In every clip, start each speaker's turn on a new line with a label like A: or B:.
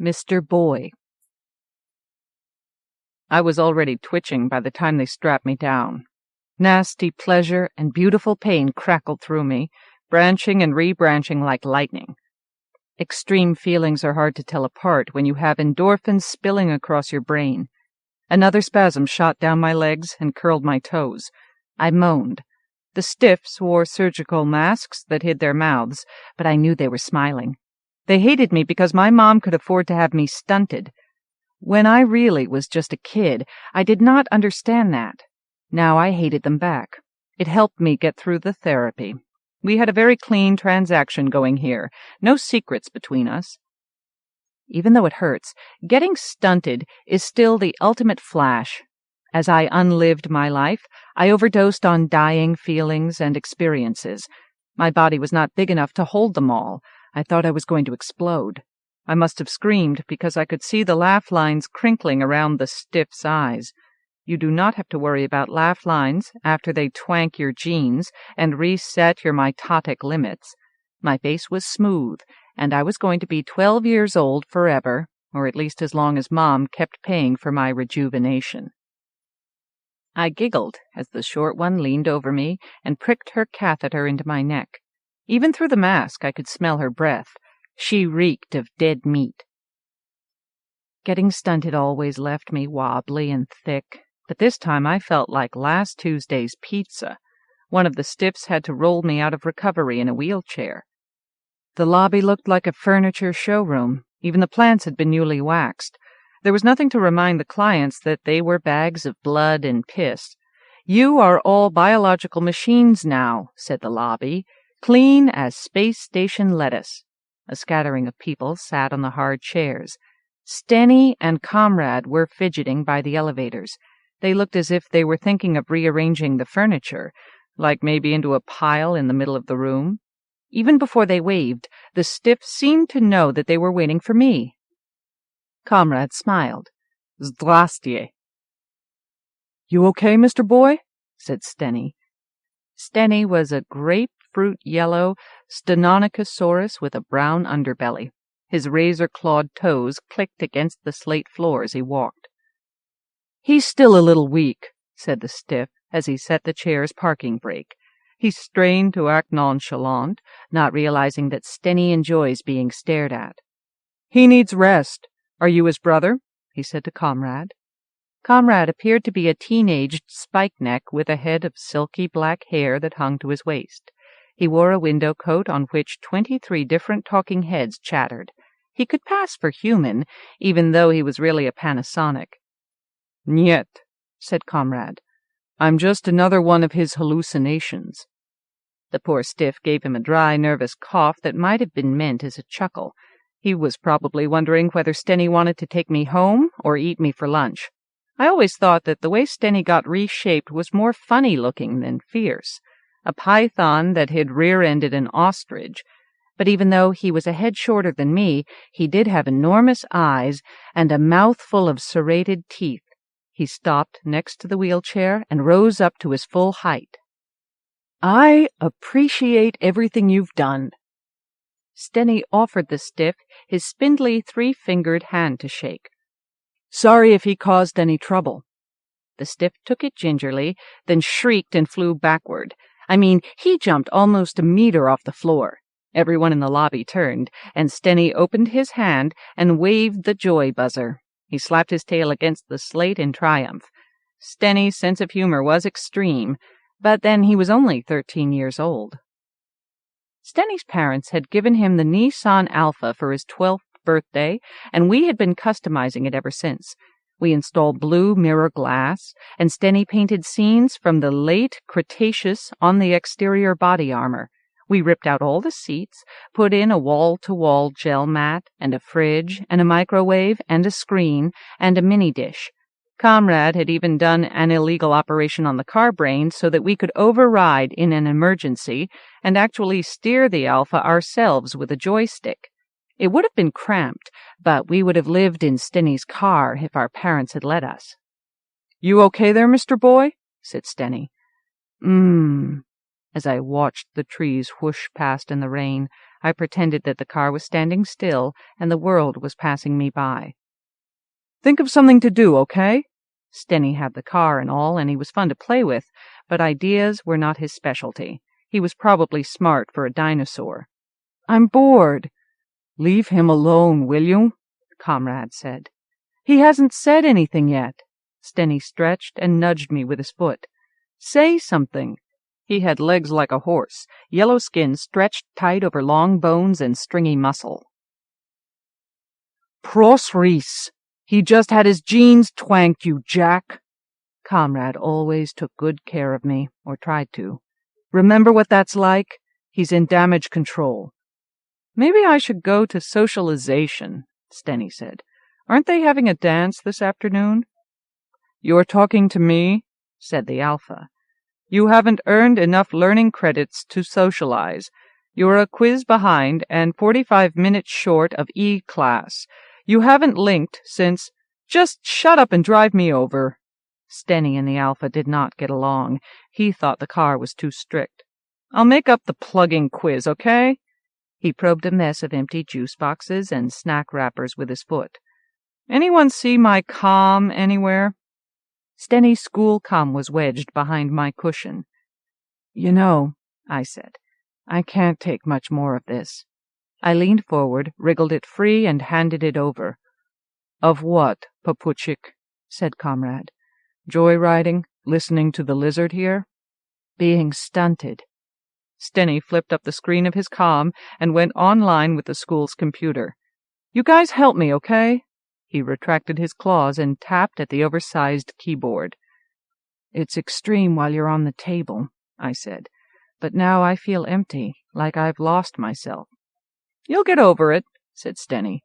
A: Mr. Boy. I was already twitching by the time they strapped me down. Nasty pleasure and beautiful pain crackled through me, branching and rebranching like lightning. Extreme feelings are hard to tell apart when you have endorphins spilling across your brain. Another spasm shot down my legs and curled my toes. I moaned. The stiffs wore surgical masks that hid their mouths, but I knew they were smiling. They hated me because my mom could afford to have me stunted. When I really was just a kid, I did not understand that. Now I hated them back. It helped me get through the therapy. We had a very clean transaction going here. No secrets between us. Even though it hurts, getting stunted is still the ultimate flash. As I unlived my life, I overdosed on dying feelings and experiences. My body was not big enough to hold them all. I thought I was going to explode. I must have screamed because I could see the laugh lines crinkling around the stiff's eyes. You do not have to worry about laugh lines after they twank your genes and reset your mitotic limits. My face was smooth, and I was going to be 12 years old forever, or at least as long as Mom kept paying for my rejuvenation. I giggled as the short one leaned over me and pricked her catheter into my neck. Even through the mask I could smell her breath. She reeked of dead meat. Getting stunted always left me wobbly and thick, but this time I felt like last Tuesday's pizza. One of the stiffs had to roll me out of recovery in a wheelchair. The lobby looked like a furniture showroom. Even the plants had been newly waxed. There was nothing to remind the clients that they were bags of blood and piss. "You are all biological machines now," said the lobby, "clean as space station lettuce." A scattering of people sat on the hard chairs. Stenny and Comrade were fidgeting by the elevators. They looked as if they were thinking of rearranging the furniture, like maybe into a pile in the middle of the room. Even before they waved, the stiff seemed to know that they were waiting for me. Comrade smiled. "Zdrastye." "You okay, Mr. Boy?" said Stenny. Stenny was a grapefruit yellow Stenonychosaurus with a brown underbelly. His razor-clawed toes clicked against the slate floor as he walked. "He's still a little weak," said the stiff as he set the chair's parking brake. He strained to act nonchalant, not realizing that Stenny enjoys being stared at. "He needs rest. Are you his brother?" he said to Comrade. Comrade appeared to be a teenaged spike-neck with a head of silky black hair that hung to his waist. He wore a window coat on which 23 different talking heads chattered. He could pass for human, even though he was really a Panasonic. "Niet," said Comrade. "I'm just another one of his hallucinations." The poor stiff gave him a dry, nervous cough that might have been meant as a chuckle. He was probably wondering whether Stenny wanted to take me home or eat me for lunch. I always thought that the way Stenny got reshaped was more funny-looking than fierce. A python that had rear-ended an ostrich. But even though he was a head shorter than me, he did have enormous eyes and a mouthful of serrated teeth. He stopped next to the wheelchair and rose up to his full height. "I appreciate everything you've done." Stenny offered the stiff his spindly 3-fingered hand to shake. "Sorry if he caused any trouble." The stiff took it gingerly, then shrieked and flew backward. I mean, he jumped almost a meter off the floor. Everyone in the lobby turned, and Stenny opened his hand and waved the joy buzzer. He slapped his tail against the slate in triumph. Stenny's sense of humor was extreme, but then he was only 13 years old. Stenny's parents had given him the Nissan Alpha for his 12th birthday, and we had been customizing it ever since. We installed blue mirror glass, and Stenny painted scenes from the late Cretaceous on the exterior body armor. We ripped out all the seats, put in a wall-to-wall gel mat, and a fridge, and a microwave, and a screen, and a mini-dish. Comrade had even done an illegal operation on the car brain so that we could override in an emergency and actually steer the Alpha ourselves with a joystick. It would have been cramped, but we would have lived in Stenny's car if our parents had let us. "You okay there, Mr. Boy?" said Stenny. As I watched the trees whoosh past in the rain, I pretended that the car was standing still and the world was passing me by. "Think of something to do, okay?" Stenny had the car and all, and he was fun to play with, but ideas were not his specialty. He was probably smart for a dinosaur. "I'm bored." "Leave him alone, will you?" Comrade said. "He hasn't said anything yet." Stenny stretched and nudged me with his foot. "Say something." He had legs like a horse, yellow skin stretched tight over long bones and stringy muscle. "Pros Reese! He just had his jeans twanked, you jack." Comrade always took good care of me, or tried to. "Remember what that's like? He's in damage control." "Maybe I should go to socialization," Stenny said. "Aren't they having a dance this afternoon?" "You're talking to me?" said the Alpha. "You haven't earned enough learning credits to socialize. You're a quiz behind and 45 minutes short of E-class. You haven't linked since— Just shut up and drive me over." Stenny and the Alpha did not get along. He thought the car was too strict. "I'll make up the plugging quiz, okay?" He probed a mess of empty juice boxes and snack wrappers with his foot. "Anyone see my comm anywhere?" Stenny's school comm was wedged behind my cushion. "You know," I said, "I can't take much more of this." I leaned forward, wriggled it free, and handed it over. "Of what, Papuchik?" said Comrade. "Joyriding? Listening to the lizard here?" "Being stunted." Stenny flipped up the screen of his comm and went online with the school's computer. "You guys help me, okay?" He retracted his claws and tapped at the oversized keyboard. "It's extreme while you're on the table," I said, "but now I feel empty, like I've lost myself." "You'll get over it," said Stenny.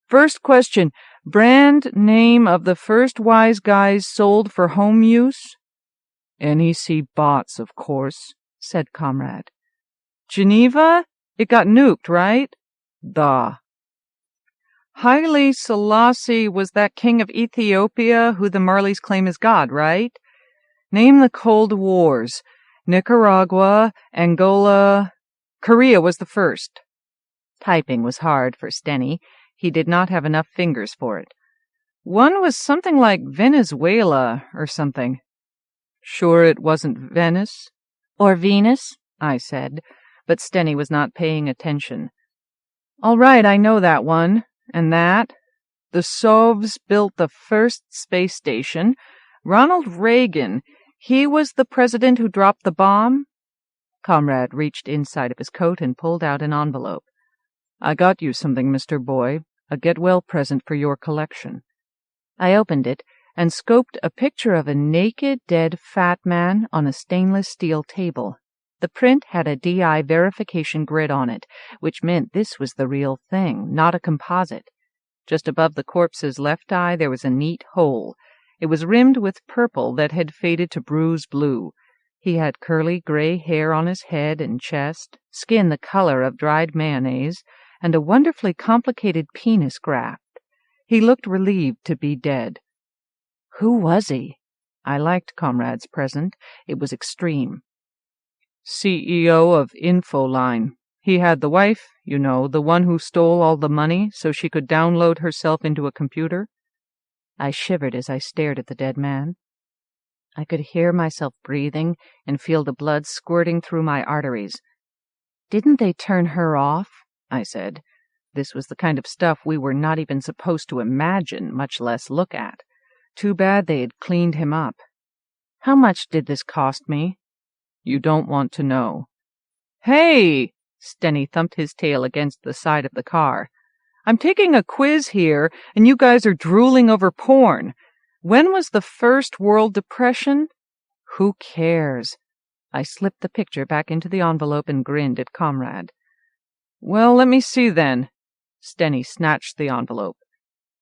A: "First question, brand name of the first Wise Guys sold for home use?" "NEC bots, of course," said Comrade. "Geneva? It got nuked, right?" "Da." "Haile Selassie was that king of Ethiopia who the Marleys claim is God, right? Name the Cold Wars. Nicaragua, Angola. Korea was the first." Typing was hard for Stenny. He did not have enough fingers for it. "One was something like Venezuela or something." "Sure it wasn't Venice?" "Or Venus," I said, but Stenny was not paying attention. "All right, I know that one. And that. The Sovs built the first space station. Ronald Reagan, he was the president who dropped the bomb?" Comrade reached inside of his coat and pulled out an envelope. "I got you something, Mr. Boy, a get-well present for your collection." I opened it and scoped a picture of a naked, dead fat man on a stainless steel table. The print had a DI verification grid on it, which meant this was the real thing, not a composite. Just above the corpse's left eye there was a neat hole. It was rimmed with purple that had faded to bruise blue. He had curly gray hair on his head and chest, skin the color of dried mayonnaise, and a wonderfully complicated penis graft. He looked relieved to be dead. Who was he? I liked Comrade's present. It was extreme. CEO of Infoline. He had the wife, you know, the one who stole all the money so she could download herself into a computer. I shivered as I stared at the dead man. I could hear myself breathing and feel the blood squirting through my arteries. "Didn't they turn her off?" I said. This was the kind of stuff we were not even supposed to imagine, much less look at. Too bad they had cleaned him up. "How much did this cost me?" "You don't want to know." "Hey!" Stenny thumped his tail against the side of the car. "I'm taking a quiz here, and you guys are drooling over porn. When was the first World Depression?" "Who cares?" I slipped the picture back into the envelope and grinned at Comrade. "Well, let me see then." Stenny snatched the envelope.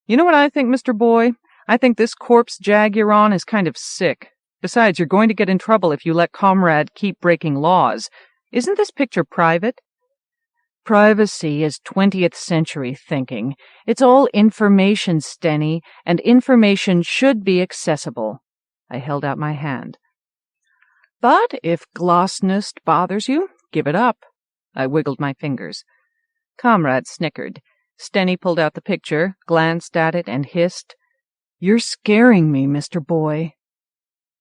A: "You know what I think, Mr. Boy? I think this corpse jag you're on is kind of sick. Besides, you're going to get in trouble if you let Comrade keep breaking laws. Isn't this picture private?" "Privacy is 20th century thinking. It's all information, Stenny, and information should be accessible." I held out my hand. "But if glasnost bothers you, give it up." I wiggled my fingers. Comrade snickered. Stenny pulled out the picture, glanced at it, and hissed, "You're scaring me, Mr. Boy."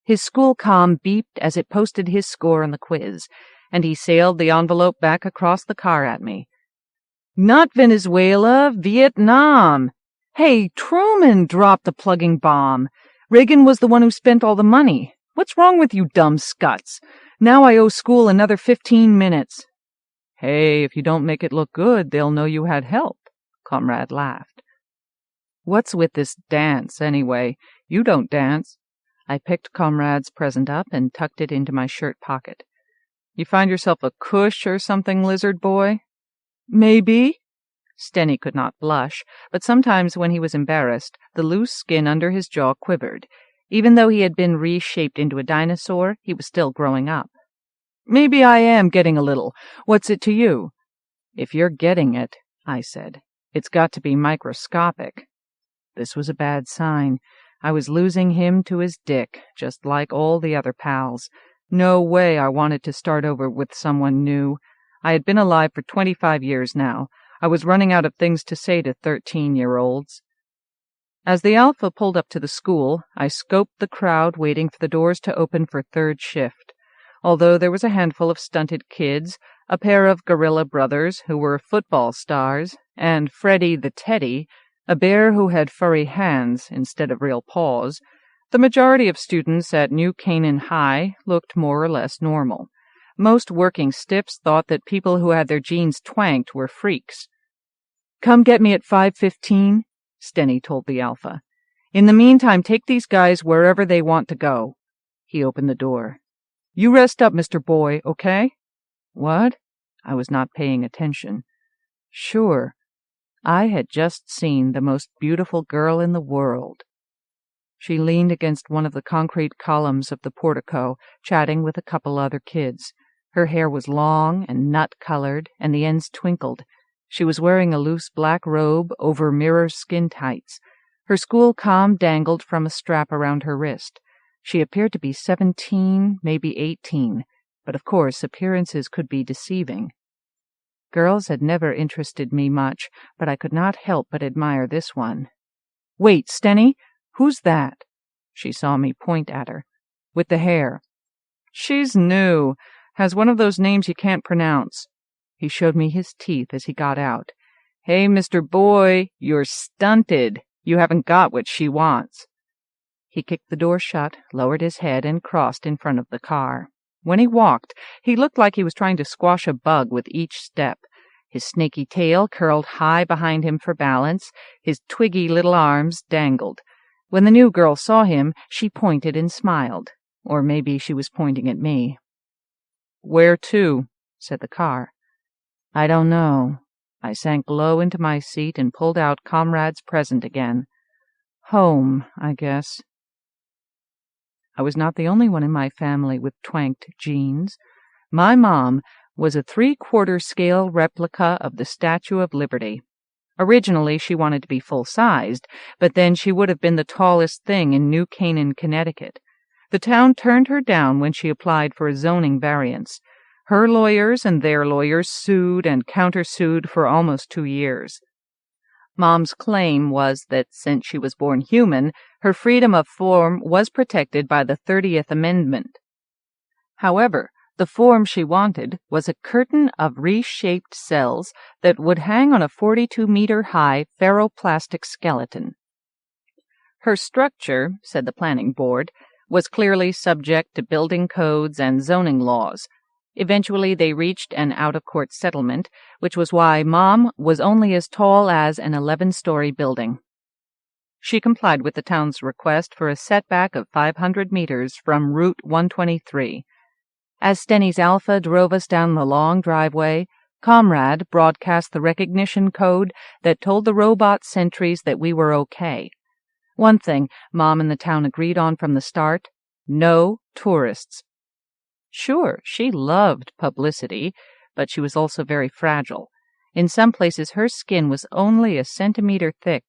A: His school comm beeped as it posted his score on the quiz, and he sailed the envelope back across the car at me. "Not Venezuela, Vietnam. Hey, Truman dropped the plugging bomb. Reagan was the one who spent all the money. What's wrong with you dumb scuts? Now I owe school another 15 minutes. Hey, if you don't make it look good, they'll know you had help," Comrade laughed. "What's with this dance, anyway? You don't dance." I picked Comrade's present up and tucked it into my shirt pocket. "You find yourself a cush or something, lizard boy?" "Maybe." Stenny could not blush, but sometimes when he was embarrassed, the loose skin under his jaw quivered. Even though he had been reshaped into a dinosaur, he was still growing up. "Maybe I am getting a little. What's it to you?" "If you're getting it," I said, "it's got to be microscopic." This was a bad sign. I was losing him to his dick, just like all the other pals. No way I wanted to start over with someone new. I had been alive for 25 years now. I was running out of things to say to 13-year-olds. As the Alpha pulled up to the school, I scoped the crowd waiting for the doors to open for third shift. Although there was a handful of stunted kids, a pair of gorilla brothers who were football stars, and Freddie the Teddy, a bear who had furry hands instead of real paws, the majority of students at New Canaan High looked more or less normal. Most working stiffs thought that people who had their genes twanked were freaks. "Come get me at 5:15, Stenny told the Alpha. "In the meantime, take these guys wherever they want to go." He opened the door. "You rest up, Mr. Boy, okay?" "What?" I was not paying attention. "Sure." I had just seen the most beautiful girl in the world. She leaned against one of the concrete columns of the portico, chatting with a couple other kids. Her hair was long and nut-colored, and the ends twinkled. She was wearing a loose black robe over mirror skin tights. Her school comm dangled from a strap around her wrist. She appeared to be 17, maybe 18, but of course appearances could be deceiving. Girls had never interested me much, but I could not help but admire this one. "Wait, Stenny, who's that?" She saw me point at her. "With the hair." "She's new. Has one of those names you can't pronounce." He showed me his teeth as he got out. "Hey, Mr. Boy, you're stunted. You haven't got what she wants." He kicked the door shut, lowered his head, and crossed in front of the car. When he walked, he looked like he was trying to squash a bug with each step. His snaky tail curled high behind him for balance. His twiggy little arms dangled. When the new girl saw him, she pointed and smiled. Or maybe she was pointing at me. "Where to?" said the car. "I don't know." I sank low into my seat and pulled out Comrade's present again. "Home, I guess." I was not the only one in my family with twanked genes. My mom was a 3/4 scale replica of the Statue of Liberty. Originally, she wanted to be full-sized, but then she would have been the tallest thing in New Canaan, Connecticut. The town turned her down when she applied for a zoning variance. Her lawyers and their lawyers sued and countersued for almost 2 years. Mom's claim was that since she was born human, her freedom of form was protected by the 30th Amendment. However, the form she wanted was a curtain of reshaped cells that would hang on a 42-meter-high ferroplastic skeleton. Her structure, said the planning board, was clearly subject to building codes and zoning laws. Eventually they reached an out-of-court settlement, which was why Mom was only as tall as an 11-story building. She complied with the town's request for a setback of 500 meters from Route 123. As Stenny's Alpha drove us down the long driveway, Comrade broadcast the recognition code that told the robot sentries that we were okay. One thing Mom and the town agreed on from the start: no tourists. Sure, she loved publicity, but she was also very fragile. In some places her skin was only a centimeter thick.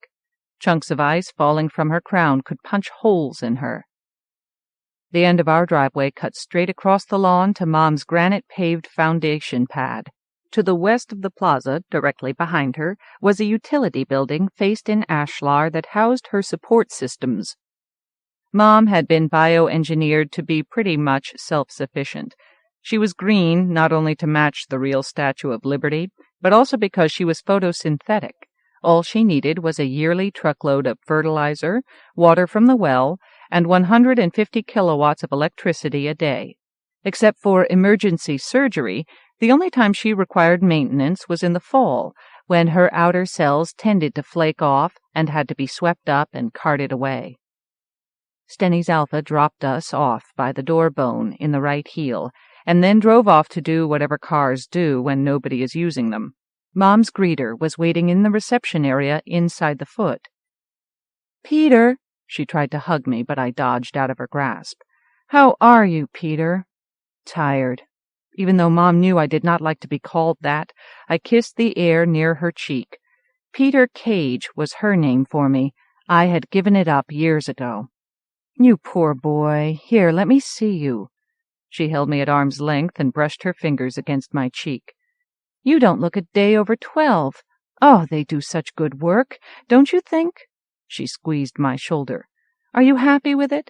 A: Chunks of ice falling from her crown could punch holes in her. The end of our driveway cut straight across the lawn to Mom's granite-paved foundation pad. To the west of the plaza, directly behind her, was a utility building faced in ashlar that housed her support systems. Mom had been bioengineered to be pretty much self-sufficient. She was green not only to match the real Statue of Liberty, but also because she was photosynthetic. All she needed was a yearly truckload of fertilizer, water from the well, and 150 kilowatts of electricity a day. Except for emergency surgery, the only time she required maintenance was in the fall, when her outer cells tended to flake off and had to be swept up and carted away. Stenny's Alpha dropped us off by the door bone in the right heel, and then drove off to do whatever cars do when nobody is using them. Mom's greeter was waiting in the reception area inside the foot. "Peter," she tried to hug me, but I dodged out of her grasp. "How are you, Peter?" "Tired." Even though Mom knew I did not like to be called that, I kissed the air near her cheek. Peter Cage was her name for me. I had given it up years ago. "You poor boy. Here, let me see you." She held me at arm's length and brushed her fingers against my cheek. "You don't look a day over 12. Oh, they do such good work, don't you think?" She squeezed my shoulder. "Are you happy with it?"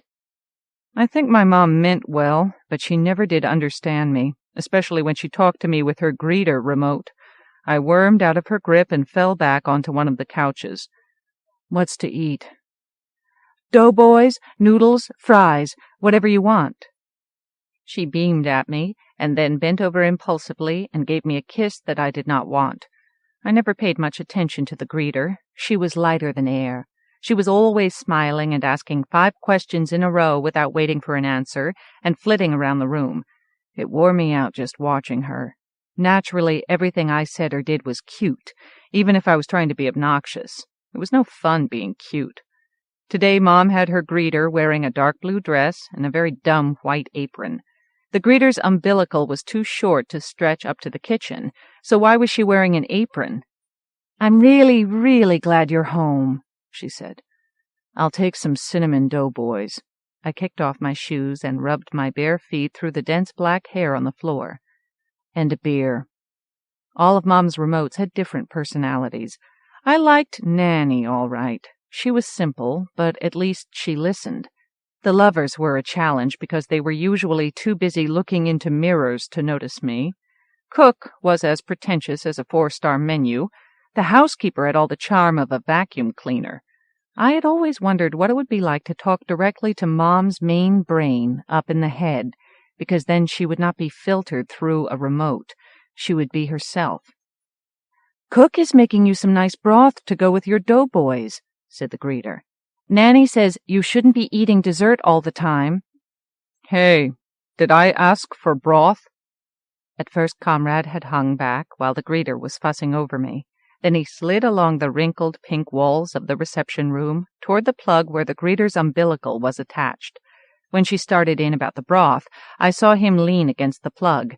A: I think my mom meant well, but she never did understand me, especially when she talked to me with her greeter remote. I wormed out of her grip and fell back onto one of the couches. "What's to eat?" "Doughboys, noodles, fries, whatever you want." She beamed at me, and then bent over impulsively and gave me a kiss that I did not want. I never paid much attention to the greeter. She was lighter than air. She was always smiling and asking 5 questions in a row without waiting for an answer, and flitting around the room. It wore me out just watching her. Naturally, everything I said or did was cute, even if I was trying to be obnoxious. It was no fun being cute. Today, Mom had her greeter wearing a dark blue dress and a very dumb white apron. The greeter's umbilical was too short to stretch up to the kitchen, so why was she wearing an apron? "I'm really, really glad you're home," she said. "I'll take some cinnamon doughboys." I kicked off my shoes and rubbed my bare feet through the dense black hair on the floor. "And a beer." All of Mom's remotes had different personalities. I liked Nanny all right. She was simple, but at least she listened. The lovers were a challenge because they were usually too busy looking into mirrors to notice me. Cook was as pretentious as a 4-star menu. The housekeeper had all the charm of a vacuum cleaner. I had always wondered what it would be like to talk directly to Mom's main brain up in the head, because then she would not be filtered through a remote. She would be herself. "Cook is making you some nice broth to go with your doughboys," said the greeter. "Nanny says you shouldn't be eating dessert all the time." "Hey, did I ask for broth?" At first Comrade had hung back while the greeter was fussing over me. Then he slid along the wrinkled pink walls of the reception room toward the plug where the greeter's umbilical was attached. When she started in about the broth, I saw him lean against the plug.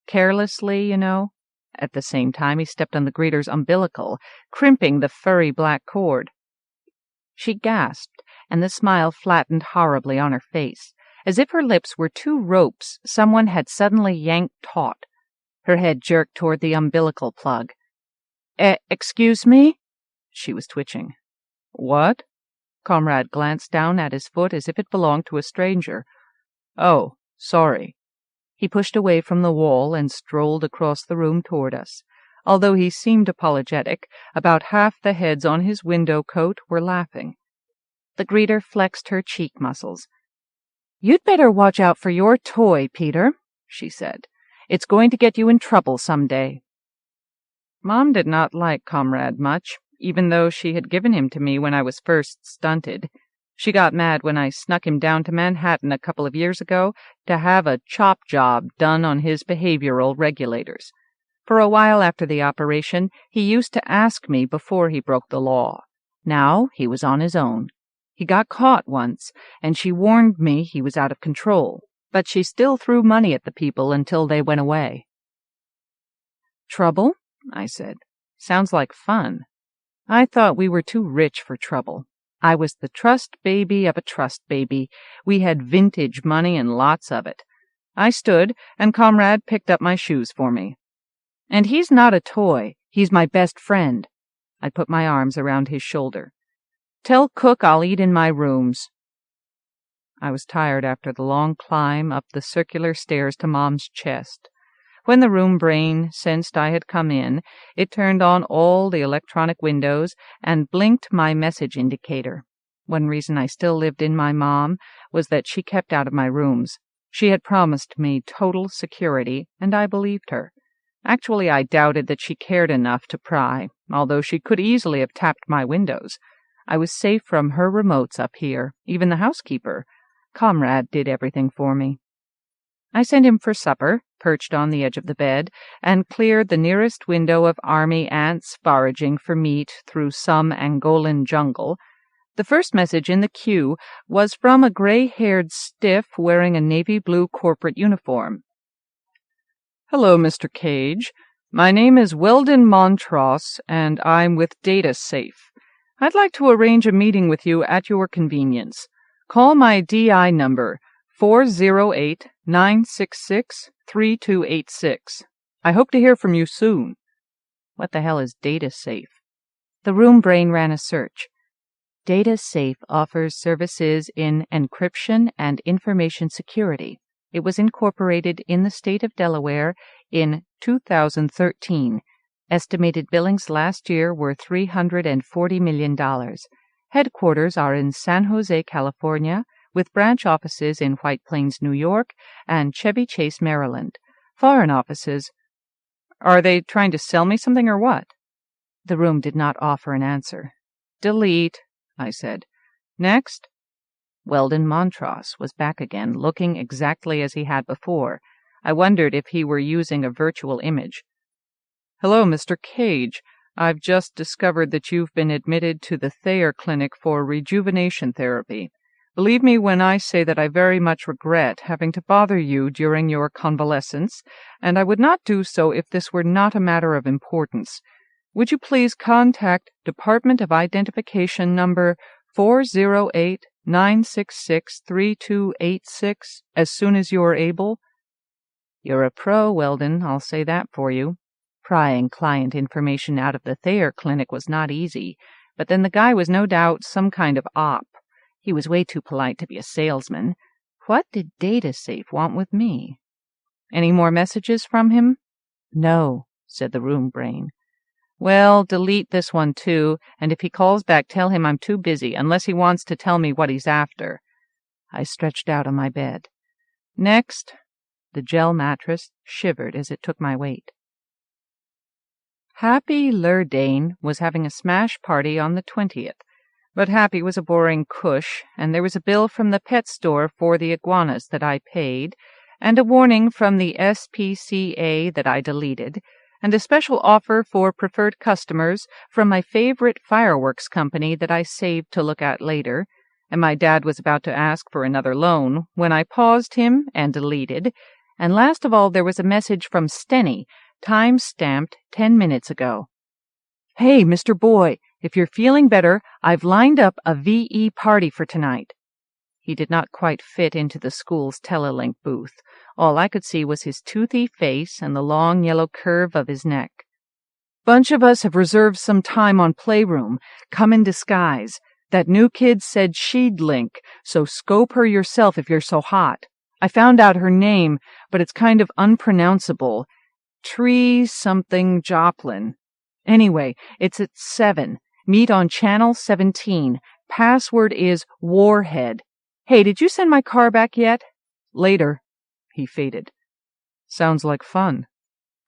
A: Carelessly, you know. At the same time, he stepped on the greeter's umbilical, crimping the furry black cord. She gasped, and the smile flattened horribly on her face, as if her lips were 2 ropes someone had suddenly yanked taut. Her head jerked toward the umbilical plug. Excuse me?" She was twitching. "What?" Comrade glanced down at his foot as if it belonged to a stranger. "Oh, sorry." He pushed away from the wall and strolled across the room toward us. Although he seemed apologetic, about half the heads on his window coat were laughing. The greeter flexed her cheek muscles. "You'd better watch out for your toy, Peter," she said. "It's going to get you in trouble someday." Mom did not like Comrade much, even though she had given him to me when I was first stunted. She got mad when I snuck him down to Manhattan a couple of years ago to have a chop job done on his behavioral regulators. For a while after the operation, he used to ask me before he broke the law. Now he was on his own. He got caught once, and she warned me he was out of control, but she still threw money at the people until they went away. "Trouble?" I said. "Sounds like fun." I thought we were too rich for trouble. I was the trust baby of a trust baby. We had vintage money and lots of it. I stood, and Comrade picked up my shoes for me. And he's not a toy. He's my best friend. I put my arms around his shoulder. Tell Cook I'll eat in my rooms. I was tired after the long climb up the circular stairs to Mom's chest. When the room brain sensed I had come in, it turned on all the electronic windows and blinked my message indicator. One reason I still lived in my mom was that she kept out of my rooms. She had promised me total security, and I believed her. Actually, I doubted that she cared enough to pry, although she could easily have tapped my windows. I was safe from her remotes up here, even the housekeeper. Comrade did everything for me. I sent him for supper, perched on the edge of the bed, and cleared the nearest window of army ants foraging for meat through some Angolan jungle. The first message in the queue was from a gray-haired stiff wearing a navy blue corporate uniform. Hello, Mr. Cage. My name is Weldon Montross, and I'm with DataSafe. I'd like to arrange a meeting with you at your convenience. Call my DI number, 408-966-3286. I hope to hear from you soon. What the hell is DataSafe? The room brain ran a search. DataSafe offers services in encryption and information security. It was incorporated in the state of Delaware in 2013. Estimated billings last year were $340 million. Headquarters are in San Jose, California, with branch offices in White Plains, New York, and Chevy Chase, Maryland. Foreign offices. Are they trying to sell me something or what? The room did not offer an answer. Delete, I said. Next. Weldon Montross was back again, looking exactly as he had before. I wondered if he were using a virtual image. Hello, Mr. Cage. I've just discovered that you've been admitted to the Thayer Clinic for rejuvenation therapy. Believe me when I say that I very much regret having to bother you during your convalescence, and I would not do so if this were not a matter of importance. Would you please contact Department of Identification number 408-966-3286 as soon as you are able? You're a pro, Weldon, I'll say that for you. Prying client information out of the Thayer Clinic was not easy, but then the guy was no doubt some kind of op. He was way too polite to be a salesman. What did DataSafe want with me? Any more messages from him? No, said the room brain. Well, delete this one too, and if he calls back, tell him I'm too busy, unless he wants to tell me what he's after. I stretched out on my bed. Next. The gel mattress shivered as it took my weight. Happy Lurdane was having a smash party on the 20th, but Happy was a boring cush, and there was a bill from the pet store for the iguanas that I paid, and a warning from the SPCA that I deleted, and a special offer for preferred customers from my favorite fireworks company that I saved to look at later, and my dad was about to ask for another loan when I paused him and deleted, and last of all there was a message from Stenny, time-stamped 10 minutes ago. Hey, Mr. Boy, if you're feeling better, I've lined up a VE party for tonight. He did not quite fit into the school's telelink booth. All I could see was his toothy face and the long yellow curve of his neck. Bunch of us have reserved some time on Playroom. Come in disguise. That new kid said she'd link, so scope her yourself if you're so hot. I found out her name, but it's kind of unpronounceable. Tree something Joplin. Anyway, it's at 7. Meet on Channel 17. Password is Warhead. Hey, did you send my car back yet? Later. He faded. Sounds like fun.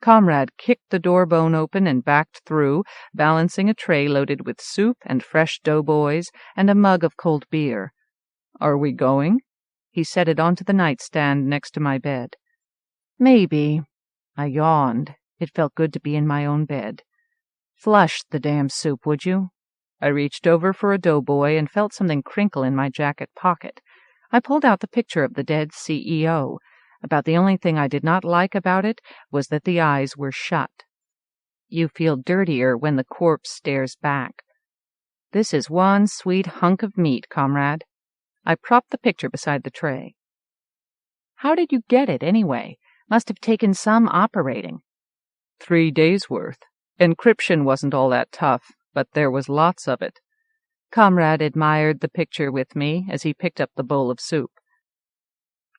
A: Comrade kicked the door bone open and backed through, balancing a tray loaded with soup and fresh doughboys and a mug of cold beer. Are we going? He set it onto the nightstand next to my bed. Maybe. I yawned. It felt good to be in my own bed. Flush the damn soup, would you? I reached over for a doughboy and felt something crinkle in my jacket pocket. I pulled out the picture of the dead CEO. About the only thing I did not like about it was that the eyes were shut. You feel dirtier when the corpse stares back. This is one sweet hunk of meat, comrade. I propped the picture beside the tray. How did you get it, anyway? Must have taken some operating. 3 days' worth. Encryption wasn't all that tough, but there was lots of it. Comrade admired the picture with me as he picked up the bowl of soup.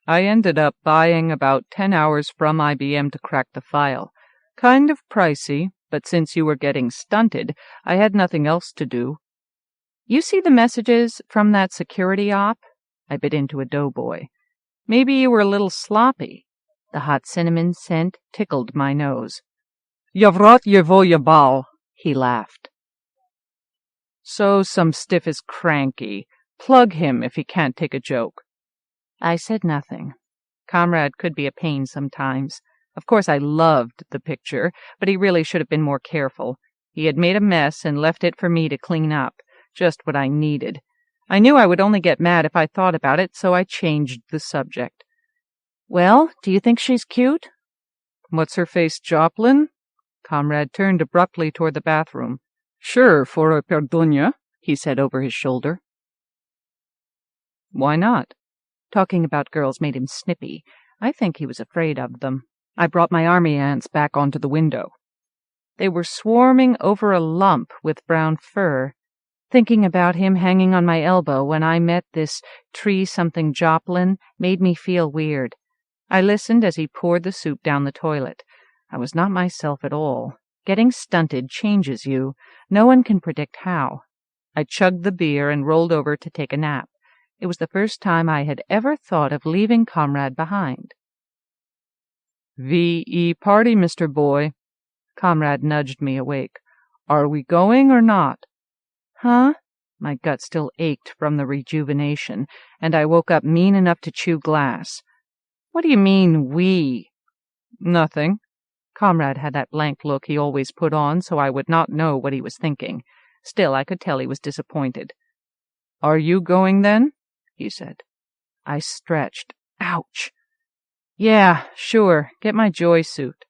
A: I ended up buying about 10 hours from IBM to crack the file. Kind of pricey, but since you were getting stunted, I had nothing else to do. You see the messages from that security op? I bit into a doughboy. Maybe you were a little sloppy. The hot cinnamon scent tickled my nose. Yavrat yevoyabal, he laughed. So some stiff is cranky. Plug him if he can't take a joke. I said nothing. Comrade could be a pain sometimes. Of course I loved the picture, but he really should have been more careful. He had made a mess and left it for me to clean up, just what I needed. I knew I would only get mad if I thought about it, so I changed the subject. Well, do you think she's cute? What's her face, Joplin? Comrade turned abruptly toward the bathroom. Sure, for a perdunya, he said over his shoulder. Why not? Talking about girls made him snippy. I think he was afraid of them. I brought my army ants back onto the window. They were swarming over a lump with brown fur. Thinking about him hanging on my elbow when I met this tree-something Joplin made me feel weird. I listened as he poured the soup down the toilet. I was not myself at all. Getting stunted changes you. No one can predict how. I chugged the beer and rolled over to take a nap. It was the first time I had ever thought of leaving Comrade behind. V.E. party, Mr. Boy. Comrade nudged me awake. Are we going or not? Huh? My gut still ached from the rejuvenation, and I woke up mean enough to chew glass. What do you mean, we? Nothing. Comrade had that blank look he always put on, so I would not know what he was thinking. Still, I could tell he was disappointed. Are you going, then? He said. I stretched. Ouch! Yeah, sure. Get my joy suit.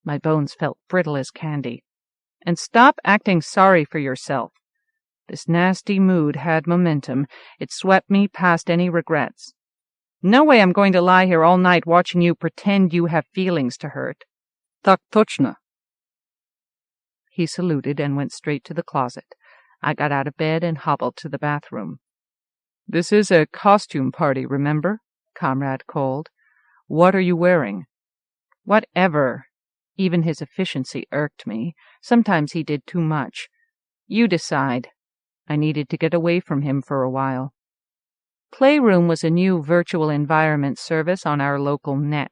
A: My bones felt brittle as candy. And stop acting sorry for yourself. This nasty mood had momentum. It swept me past any regrets. No way I'm going to lie here all night watching you pretend you have feelings to hurt. Tak tochna. He saluted and went straight to the closet. I got out of bed and hobbled to the bathroom. This is a costume party, remember? Comrade called. What are you wearing? Whatever. Even his efficiency irked me. Sometimes he did too much. You decide. I needed to get away from him for a while. Playroom was a new virtual environment service on our local net.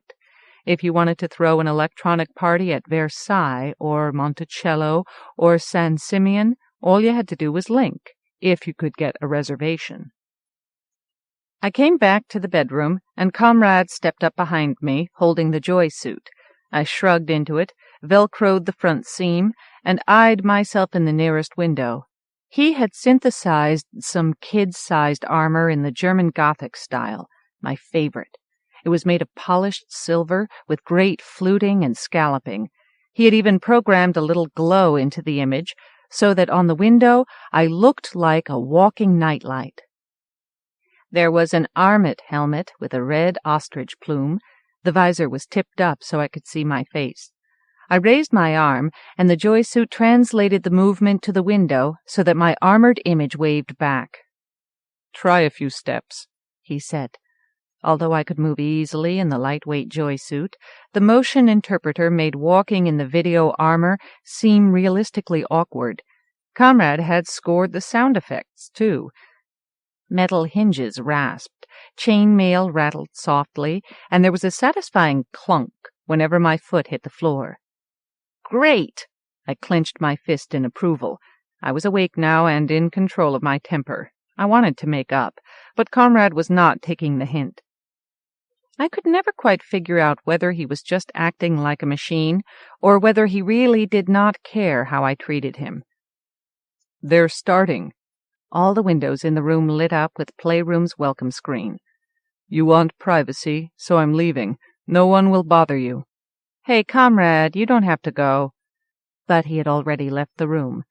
A: If you wanted to throw an electronic party at Versailles or Monticello or San Simeon, all you had to do was link, if you could get a reservation. I came back to the bedroom, and Comrade stepped up behind me, holding the joy suit. I shrugged into it, velcroed the front seam, and eyed myself in the nearest window. He had synthesized some kid-sized armor in the German Gothic style, my favorite. It was made of polished silver with great fluting and scalloping. He had even programmed a little glow into the image so that on the window I looked like a walking nightlight. There was an armet helmet with a red ostrich plume. The visor was tipped up so I could see my face. I raised my arm, and the joy suit translated the movement to the window so that my armored image waved back. Try a few steps, he said. Although I could move easily in the lightweight joy suit, the motion interpreter made walking in the video armor seem realistically awkward. Comrade had scored the sound effects, too. Metal hinges rasped, chain mail rattled softly, and there was a satisfying clunk whenever my foot hit the floor. Great! I clenched my fist in approval. I was awake now and in control of my temper. I wanted to make up, but Comrade was not taking the hint. I could never quite figure out whether he was just acting like a machine or whether he really did not care how I treated him. They're starting. All the windows in the room lit up with Playroom's welcome screen. You want privacy, so I'm leaving. No one will bother you. Hey, Comrade, you don't have to go. But he had already left the room.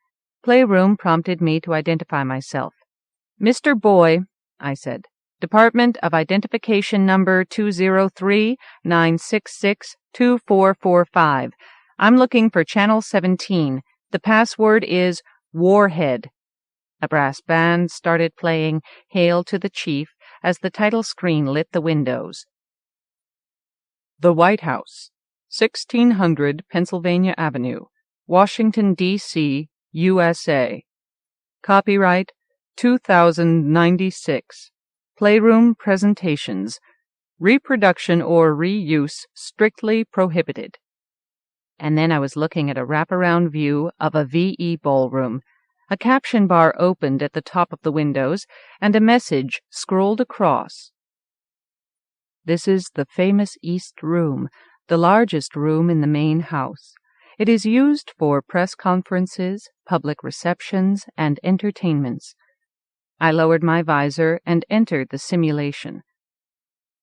A: Playroom prompted me to identify myself. Mr. Boy, I said. Department of Identification Number 203-966-2445. I'm looking for Channel 17. The password is Warhead." A brass band started playing Hail to the Chief as the title screen lit the windows. "The White House, 1600 Pennsylvania Avenue, Washington, D.C., USA. Copyright 2096. Playroom Presentations. Reproduction or reuse strictly prohibited." And then I was looking at a wraparound view of a VE ballroom. A caption bar opened at the top of the windows, and a message scrolled across. "This is the famous East Room, the largest room in the main house. It is used for press conferences, public receptions, and entertainments." I lowered my visor and entered the simulation.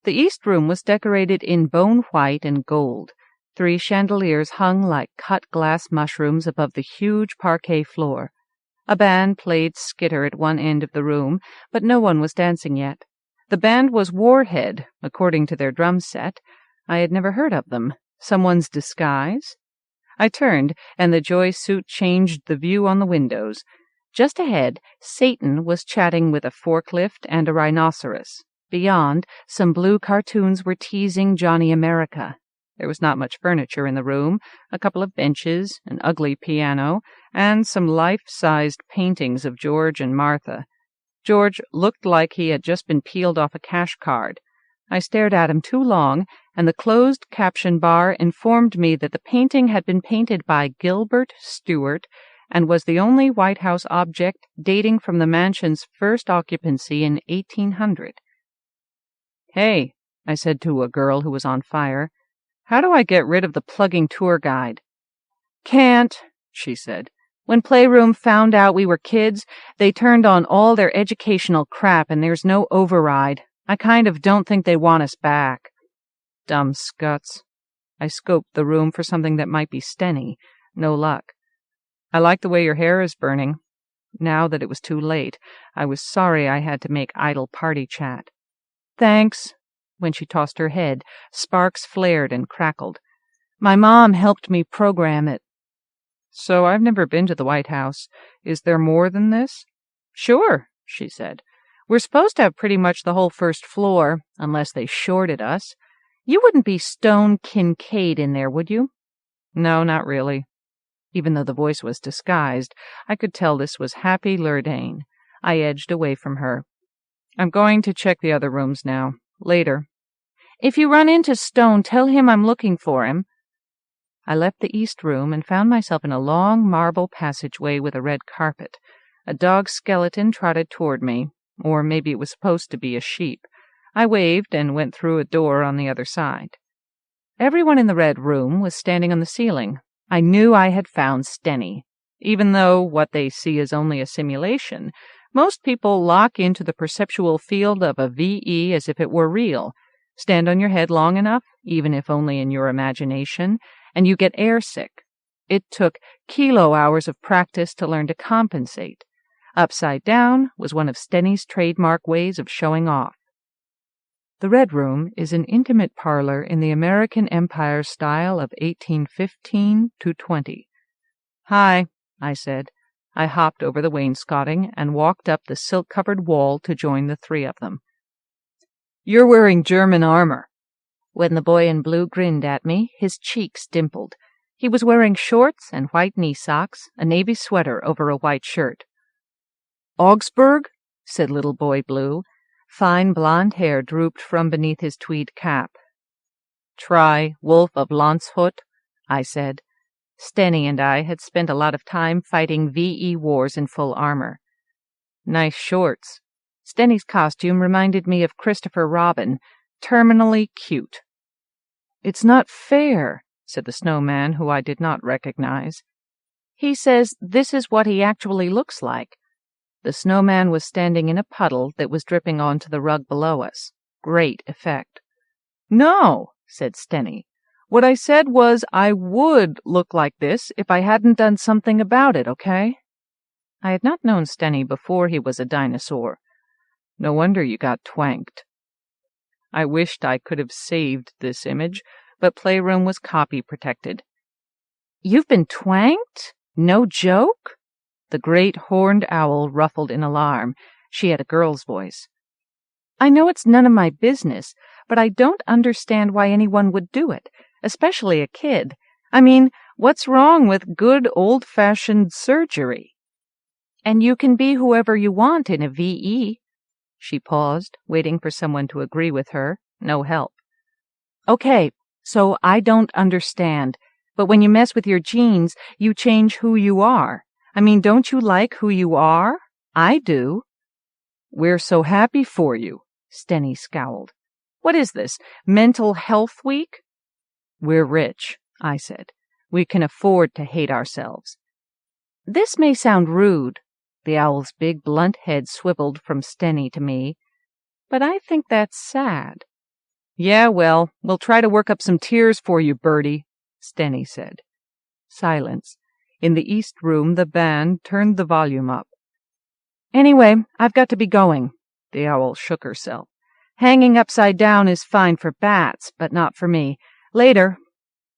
A: The East Room was decorated in bone white and gold. 3 chandeliers hung like cut glass mushrooms above the huge parquet floor. A band played skitter at one end of the room, but no one was dancing yet. The band was Warhead, according to their drum set. I had never heard of them. Someone's disguise? I turned, and the joy suit changed the view on the windows. Just ahead, Satan was chatting with a forklift and a rhinoceros. Beyond, some blue cartoons were teasing Johnny America. There was not much furniture in the room, a couple of benches, an ugly piano, and some life-sized paintings of George and Martha. George looked like he had just been peeled off a cash card. I stared at him too long, and the closed caption bar informed me that the painting had been painted by Gilbert Stuart and was the only White House object dating from the mansion's first occupancy in 1800. "Hey," I said to a girl who was on fire, "how do I get rid of the plugging tour guide?" "Can't," she said. "When Playroom found out we were kids, they turned on all their educational crap and there's no override. I kind of don't think they want us back." Dumb scuts. I scoped the room for something that might be Stenny. No luck. "I like the way your hair is burning." Now that it was too late, I was sorry I had to make idle party chat. "Thanks." When she tossed her head, sparks flared and crackled. "My mom helped me program it." "So I've never been to the White House. Is there more than this?" "Sure," she said. "We're supposed to have pretty much the whole first floor, unless they shorted us. You wouldn't be Stone Kincaid in there, would you?" "No, not really." Even though the voice was disguised, I could tell this was Happy Lurdane. I edged away from her. "I'm going to check the other rooms now. Later." "If you run into Stone, tell him I'm looking for him." I left the East Room and found myself in a long marble passageway with a red carpet. A dog skeleton trotted toward me, or maybe it was supposed to be a sheep. I waved and went through a door on the other side. Everyone in the Red Room was standing on the ceiling. I knew I had found Stenny. Even though what they see is only a simulation, most people lock into the perceptual field of a VE as if it were real. Stand on your head long enough, even if only in your imagination, and you get airsick. It took kilo-hours of practice to learn to compensate. Upside down was one of Stenny's trademark ways of showing off. The Red Room is an intimate parlor in the American Empire style of 1815 to 20. "Hi," I said. I hopped over the wainscoting and walked up the silk-covered wall to join the 3 of them. "You're wearing German armor." When the boy in blue grinned at me, his cheeks dimpled. He was wearing shorts and white knee socks, a navy sweater over a white shirt. "Augsburg?" said Little Boy Blue. Fine blonde hair drooped from beneath his tweed cap. "Try Wolf of Landshut," I said. Stenny and I had spent a lot of time fighting VE wars in full armor. "Nice shorts." Stenny's costume reminded me of Christopher Robin, terminally cute. "It's not fair," said the snowman, who I did not recognize. "He says this is what he actually looks like." The snowman was standing in a puddle that was dripping onto the rug below us. Great effect. "No," said Stenny. "What I said was I would look like this if I hadn't done something about it, okay?" I had not known Stenny before he was a dinosaur. "No wonder you got twanked." I wished I could have saved this image, but Playroom was copy protected. You've been twanked? No joke? The great horned owl ruffled in alarm. She had a girl's voice. I know it's none of my business, but I don't understand why anyone would do it, especially a kid. I mean, what's wrong with good old-fashioned surgery? And you can be whoever you want in a VE. She paused, waiting for someone to agree with her. No help. Okay, so I don't understand. But when you mess with your genes, you change who you are. I mean, don't you like who you are? I do. We're so happy for you, Stenny scowled. What is this, Mental Health Week? We're rich, I said. We can afford to hate ourselves. This may sound rude. The owl's big, blunt head swiveled from Stenny to me. But I think that's sad. Yeah, well, we'll try to work up some tears for you, Bertie, Stenny said. Silence. In the east room, the band turned the volume up. Anyway, I've got to be going. The owl shook herself. Hanging upside down is fine for bats, but not for me. Later.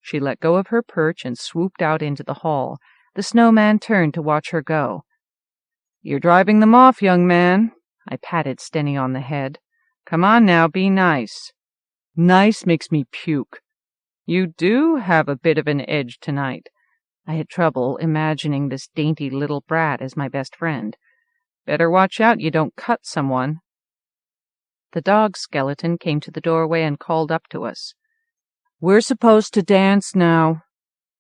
A: She let go of her perch and swooped out into the hall. The snowman turned to watch her go. You're driving them off, young man. I patted Stenny on the head. Come on now, be nice. Nice makes me puke. You do have a bit of an edge tonight. I had trouble imagining this dainty little brat as my best friend. Better watch out you don't cut someone. The dog skeleton came to the doorway and called up to us. We're supposed to dance now.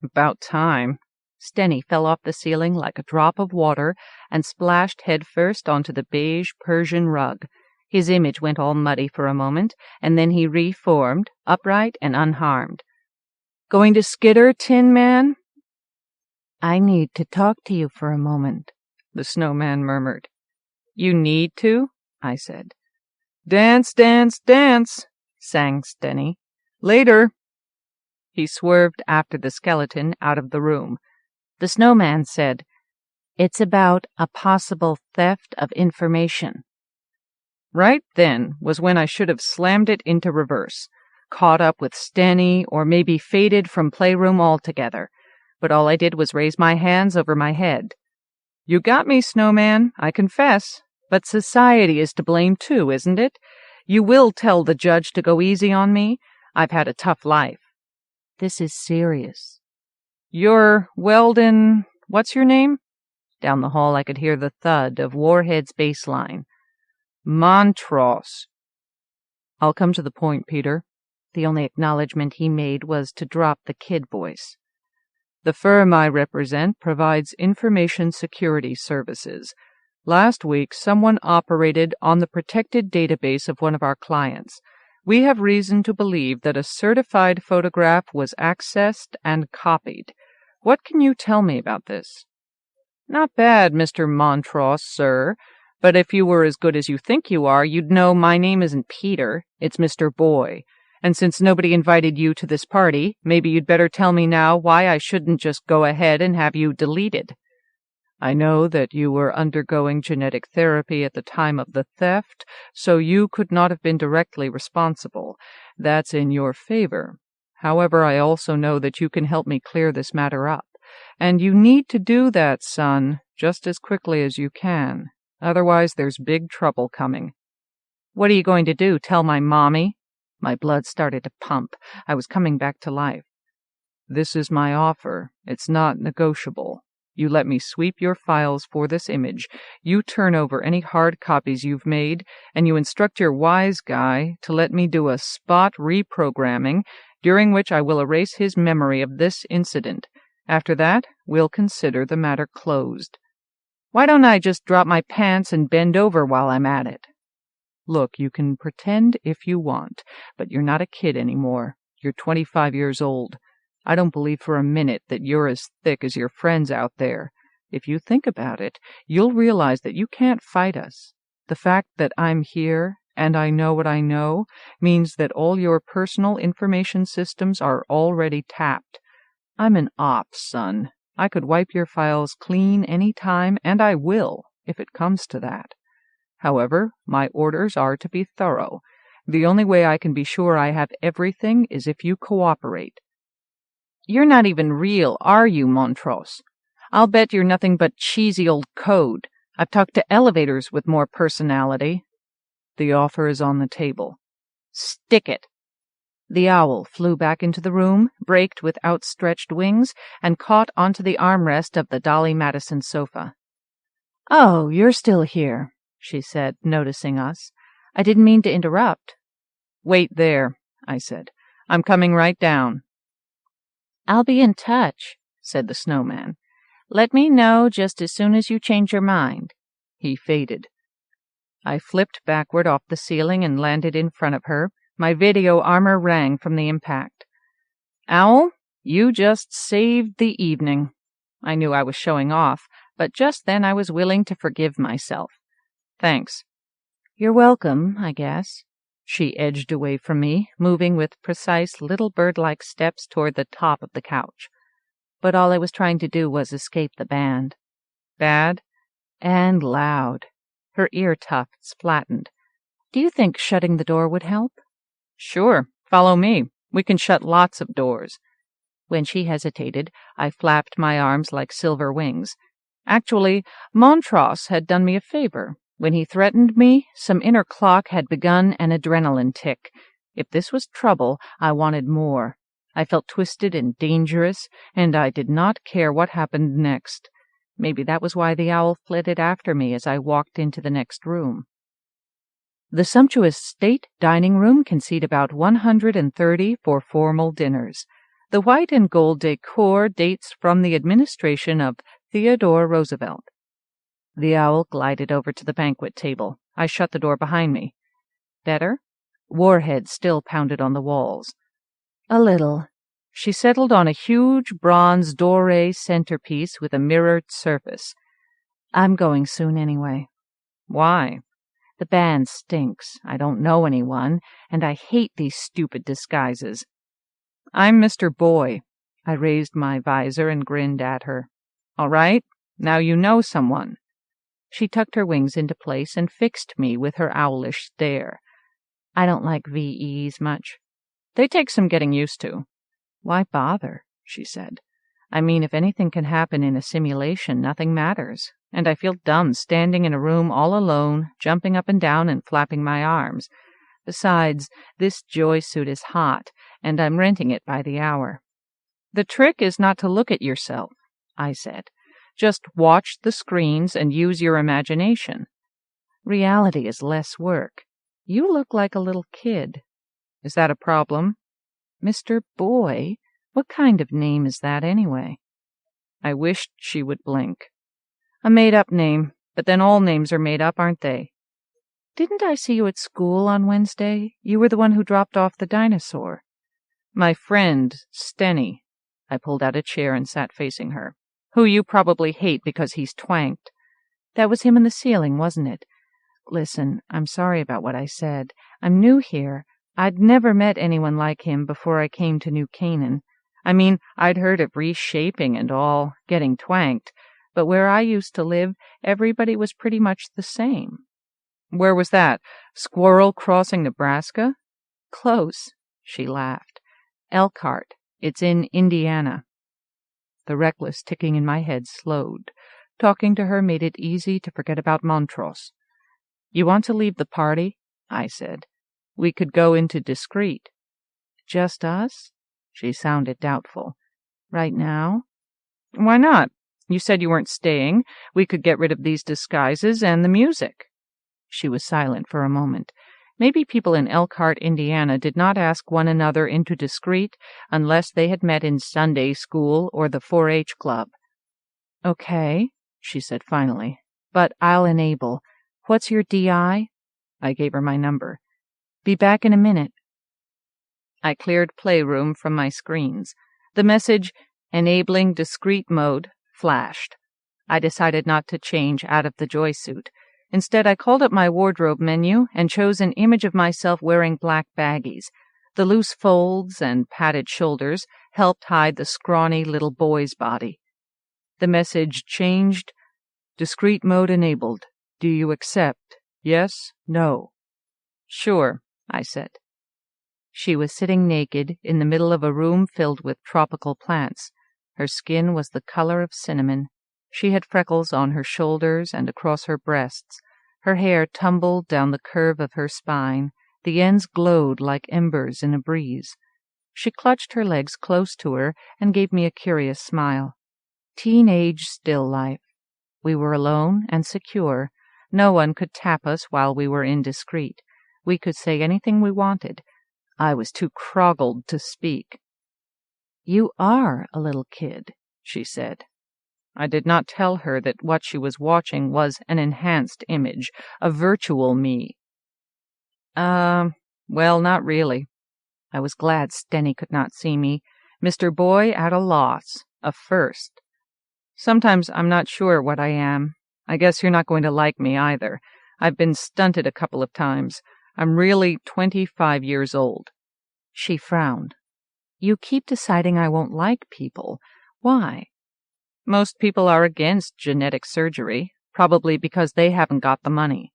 A: About time. Stenny fell off the ceiling like a drop of water and splashed headfirst onto the beige Persian rug. His image went all muddy for a moment, and then he reformed, upright and unharmed. Going to skitter, Tin Man? I need to talk to you for a moment, the snowman murmured. You need to? I said. Dance, dance, dance, sang Stenny. Later. He swerved after the skeleton out of the room. The snowman said, It's about a possible theft of information. Right then was when I should have slammed it into reverse, caught up with Stenny, or maybe faded from playroom altogether. But all I did was raise my hands over my head. You got me, snowman, I confess. But society is to blame too, isn't it? You will tell the judge to go easy on me? I've had a tough life. This is serious. You're Weldon... What's your name? Down the hall I could hear the thud of Warhead's bass line. Montross. I'll come to the point, Peter. The only acknowledgement he made was to drop the kid voice. The firm I represent provides information security services. Last week, someone operated on the protected database of one of our clients. We have reason to believe that a certified photograph was accessed and copied. What can you tell me about this? Not bad, Mr. Montross, sir. But if you were as good as you think you are, you'd know my name isn't Peter, it's Mr. Boy. And since nobody invited you to this party, maybe you'd better tell me now why I shouldn't just go ahead and have you deleted. I know that you were undergoing genetic therapy at the time of the theft, so you could not have been directly responsible. That's in your favor. However, I also know that you can help me clear this matter up. And you need to do that, son, just as quickly as you can. Otherwise, there's big trouble coming. What are you going to do, tell my mommy? My blood started to pump. I was coming back to life. This is my offer. It's not negotiable. You let me sweep your files for this image, you turn over any hard copies you've made, and you instruct your wise guy to let me do a spot reprogramming, during which I will erase his memory of this incident. After that, we'll consider the matter closed. Why don't I just drop my pants and bend over while I'm at it? Look, you can pretend if you want, but you're not a kid anymore. You're 25 years old. I don't believe for a minute that you're as thick as your friends out there. If you think about it, you'll realize that you can't fight us. The fact that I'm here, and I know what I know, means that all your personal information systems are already tapped. I'm an op, son. I could wipe your files clean any time, and I will, if it comes to that. However, my orders are to be thorough. The only way I can be sure I have everything is if you cooperate. You're not even real, are you, Montrose? I'll bet you're nothing but cheesy old code. I've talked to elevators with more personality. The offer is on the table. Stick it. The owl flew back into the room, braked with outstretched wings, and caught onto the armrest of the Dolly Madison sofa. "Oh, you're still here," she said, noticing us. "I didn't mean to interrupt." "Wait there," I said. "I'm coming right down." "I'll be in touch," said the snowman. "Let me know just as soon as you change your mind." He faded. I flipped backward off the ceiling and landed in front of her. My video armor rang from the impact. "Owl, you just saved the evening." I knew I was showing off, but just then I was willing to forgive myself. "Thanks." "You're welcome, I guess." She edged away from me, moving with precise little bird-like steps toward the top of the couch. But all I was trying to do was escape the band. "Bad?" "And loud." Her ear tufts flattened. "Do you think shutting the door would help?" "Sure. Follow me. We can shut lots of doors." When she hesitated, I flapped my arms like silver wings. Actually, Montrose had done me a favor. When he threatened me, some inner clock had begun an adrenaline tick. If this was trouble, I wanted more. I felt twisted and dangerous, and I did not care what happened next. Maybe that was why the owl flitted after me as I walked into the next room. The sumptuous state dining room can seat about 130 for formal dinners. The white and gold decor dates from the administration of Theodore Roosevelt. The owl glided over to the banquet table. I shut the door behind me. "Better?" Warheads still pounded on the walls. "A little." She settled on a huge bronze doré centerpiece with a mirrored surface. "I'm going soon anyway." "Why?" "The band stinks. I don't know anyone, and I hate these stupid disguises." "I'm Mr. Boy." I raised my visor and grinned at her. "All right, now you know someone." She tucked her wings into place and fixed me with her owlish stare. "I don't like VEs much." "They take some getting used to." "Why bother?" she said. "I mean, if anything can happen in a simulation, nothing matters. And I feel dumb standing in a room all alone, jumping up and down and flapping my arms. Besides, this joy suit is hot, and I'm renting it by the hour." "The trick is not to look at yourself," I said. "Just watch the screens and use your imagination. Reality is less work. You look like a little kid." "Is that a problem?" "Mr. Boy? What kind of name is that anyway?" I wished she would blink. "A made-up name, but then all names are made up, aren't they?" "Didn't I see you at school on Wednesday? You were the one who dropped off the dinosaur." "My friend, Stenny." I pulled out a chair and sat facing her. "Who you probably hate because he's twanked." "That was him in the ceiling, wasn't it? Listen, I'm sorry about what I said. I'm new here. I'd never met anyone like him before I came to New Canaan. I mean, I'd heard of reshaping and all, getting twanked, but where I used to live, everybody was pretty much the same." "Where was that? Squirrel Crossing, Nebraska?" "Close," she laughed. "Elkhart. It's in Indiana." The reckless ticking in my head slowed. Talking to her made it easy to forget about Montrose. "You want to leave the party?" I said. "We could go into discreet." "Just us?" She sounded doubtful. "Right now?" "Why not? You said you weren't staying. We could get rid of these disguises and the music." She was silent for a moment. Maybe people in Elkhart, Indiana, did not ask one another into discreet unless they had met in Sunday school or the 4-H club. "Okay," she said finally, "but I'll enable. What's your DI?" I gave her my number. "Be back in a minute." I cleared Playroom from my screens. The message, "Enabling Discrete Mode," flashed. I decided not to change out of the joy suit. Instead, I called up my wardrobe menu and chose an image of myself wearing black baggies. The loose folds and padded shoulders helped hide the scrawny little boy's body. The message changed. "Discrete mode enabled. Do you accept? Yes? No?" "Sure," I said. She was sitting naked in the middle of a room filled with tropical plants. Her skin was the color of cinnamon. She had freckles on her shoulders and across her breasts. Her hair tumbled down the curve of her spine. The ends glowed like embers in a breeze. She clutched her legs close to her and gave me a curious smile. Teenage still life. We were alone and secure. No one could tap us while we were indiscreet. We could say anything we wanted. I was too croggled to speak. "You are a little kid," she said. I did not tell her that what she was watching was an enhanced image, a virtual me. Well, not really. I was glad Stenny could not see me. Mr. Boy at a loss, a first. Sometimes I'm not sure what I am. I guess you're not going to like me either. I've been stunted a couple of times. I'm really 25 years old. She frowned. You keep deciding I won't like people. Why? Most people are against genetic surgery, probably because they haven't got the money.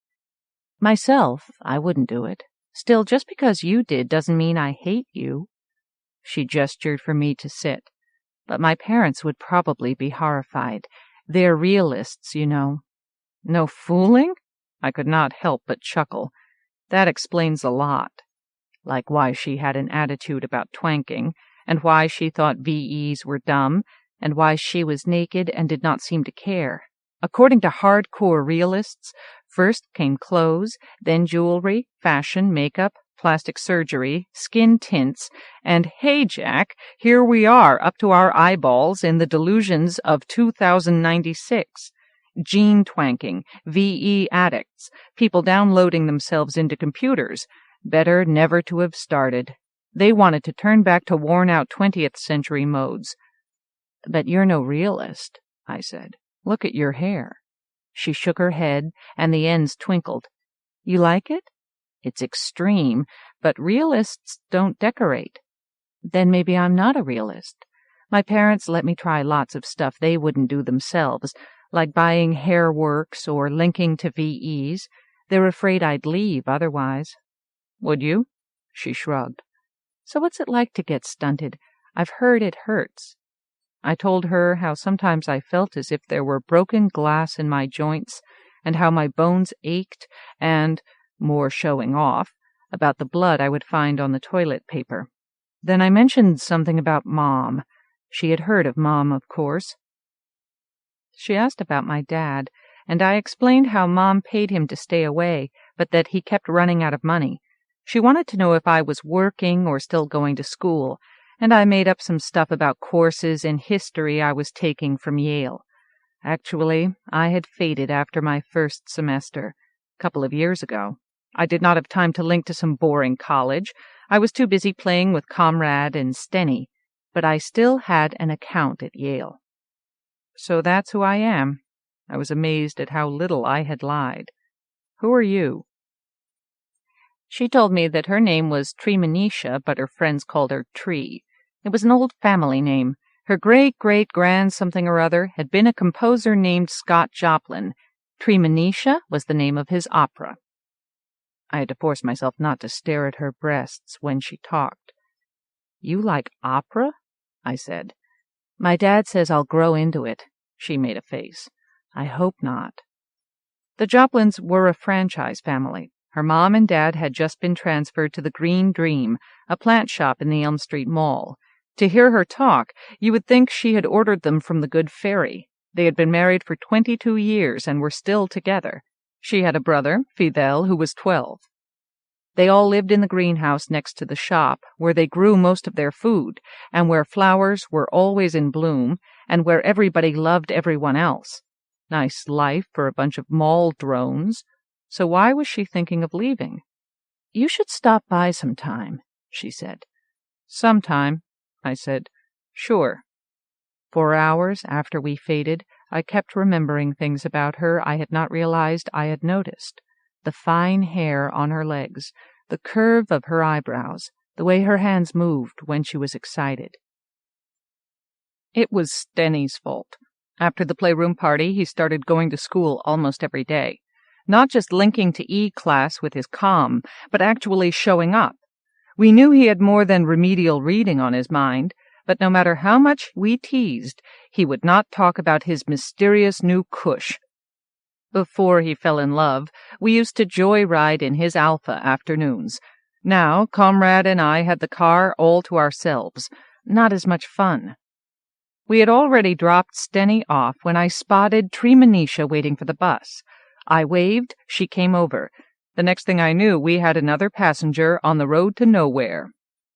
A: Myself, I wouldn't do it. Still, just because you did doesn't mean I hate you. She gestured for me to sit. But my parents would probably be horrified. They're realists, you know. No fooling? I could not help but chuckle. That explains a lot. Like why she had an attitude about twanking, and why she thought VEs were dumb, and why she was naked and did not seem to care. According to hardcore realists, first came clothes, then jewelry, fashion, makeup, plastic surgery, skin tints, and hey, Jack, here we are up to our eyeballs in the delusions of 2096. Gene twanking, VE addicts, people downloading themselves into computers. Better never to have started. They wanted to turn back to worn-out 20th century modes. But you're no realist, I said. Look at your hair. She shook her head, and the ends twinkled. You like it? It's extreme, but realists don't decorate. Then maybe I'm not a realist. My parents let me try lots of stuff they wouldn't do themselves, like buying hair works or linking to VEs. They're afraid I'd leave otherwise. Would you? She shrugged. So what's it like to get stunted? I've heard it hurts. I told her how sometimes I felt as if there were broken glass in my joints, and how my bones ached, and, more showing off, about the blood I would find on the toilet paper. Then I mentioned something about Mom. She had heard of Mom, of course. She asked about my dad, and I explained how Mom paid him to stay away, but that he kept running out of money. She wanted to know if I was working or still going to school, and I made up some stuff about courses in history I was taking from Yale. Actually, I had faded after my first semester, a couple of years ago. I did not have time to link to some boring college. I was too busy playing with Comrade and Stenny, but I still had an account at Yale. So that's who I am. I was amazed at how little I had lied. Who are you? She told me that her name was Treemanisha, but her friends called her Tree. It was an old family name. Her great-great-grand something or other had been a composer named Scott Joplin. Treemanisha was the name of his opera. I had to force myself not to stare at her breasts when she talked. You like opera? I said. My dad says I'll grow into it. She made a face. I hope not. The Joplins were a franchise family. Her mom and dad had just been transferred to the Green Dream, a plant shop in the Elm Street Mall. To hear her talk, you would think she had ordered them from the Good Fairy. They had been married for 22 years and were still together. She had a brother, Fidel, who was 12. They all lived in the greenhouse next to the shop, where they grew most of their food, and where flowers were always in bloom, and where everybody loved everyone else. Nice life for a bunch of mall drones. So why was she thinking of leaving? You should stop by sometime, she said. Sometime, I said. Sure. For hours after we faded, I kept remembering things about her I had not realized I had noticed. The fine hair on her legs, the curve of her eyebrows, the way her hands moved when she was excited. It was Stenny's fault. After the playroom party, he started going to school almost every day. Not just linking to E class with his comm, but actually showing up. We knew he had more than remedial reading on his mind, but no matter how much we teased, he would not talk about his mysterious new cush. Before he fell in love, we used to joyride in his Alpha afternoons. Now, Comrade and I had the car all to ourselves. Not as much fun. We had already dropped Stenny off when I spotted Treemonisha waiting for the bus. I waved, she came over. The next thing I knew, we had another passenger on the road to nowhere.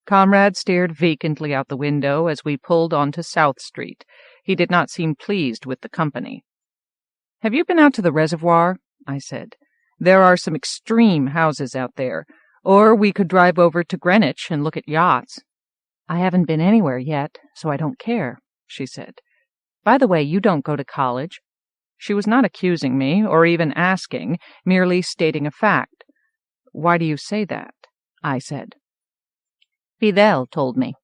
A: Comrade stared vacantly out the window as we pulled onto South Street. He did not seem pleased with the company. "Have you been out to the reservoir?" I said. "There are some extreme houses out there. Or we could drive over to Greenwich and look at yachts." "I haven't been anywhere yet, so I don't care," she said. "By the way, you don't go to college." She was not accusing me, or even asking, merely stating a fact. "Why do you say that?" I said. "Fidel told me."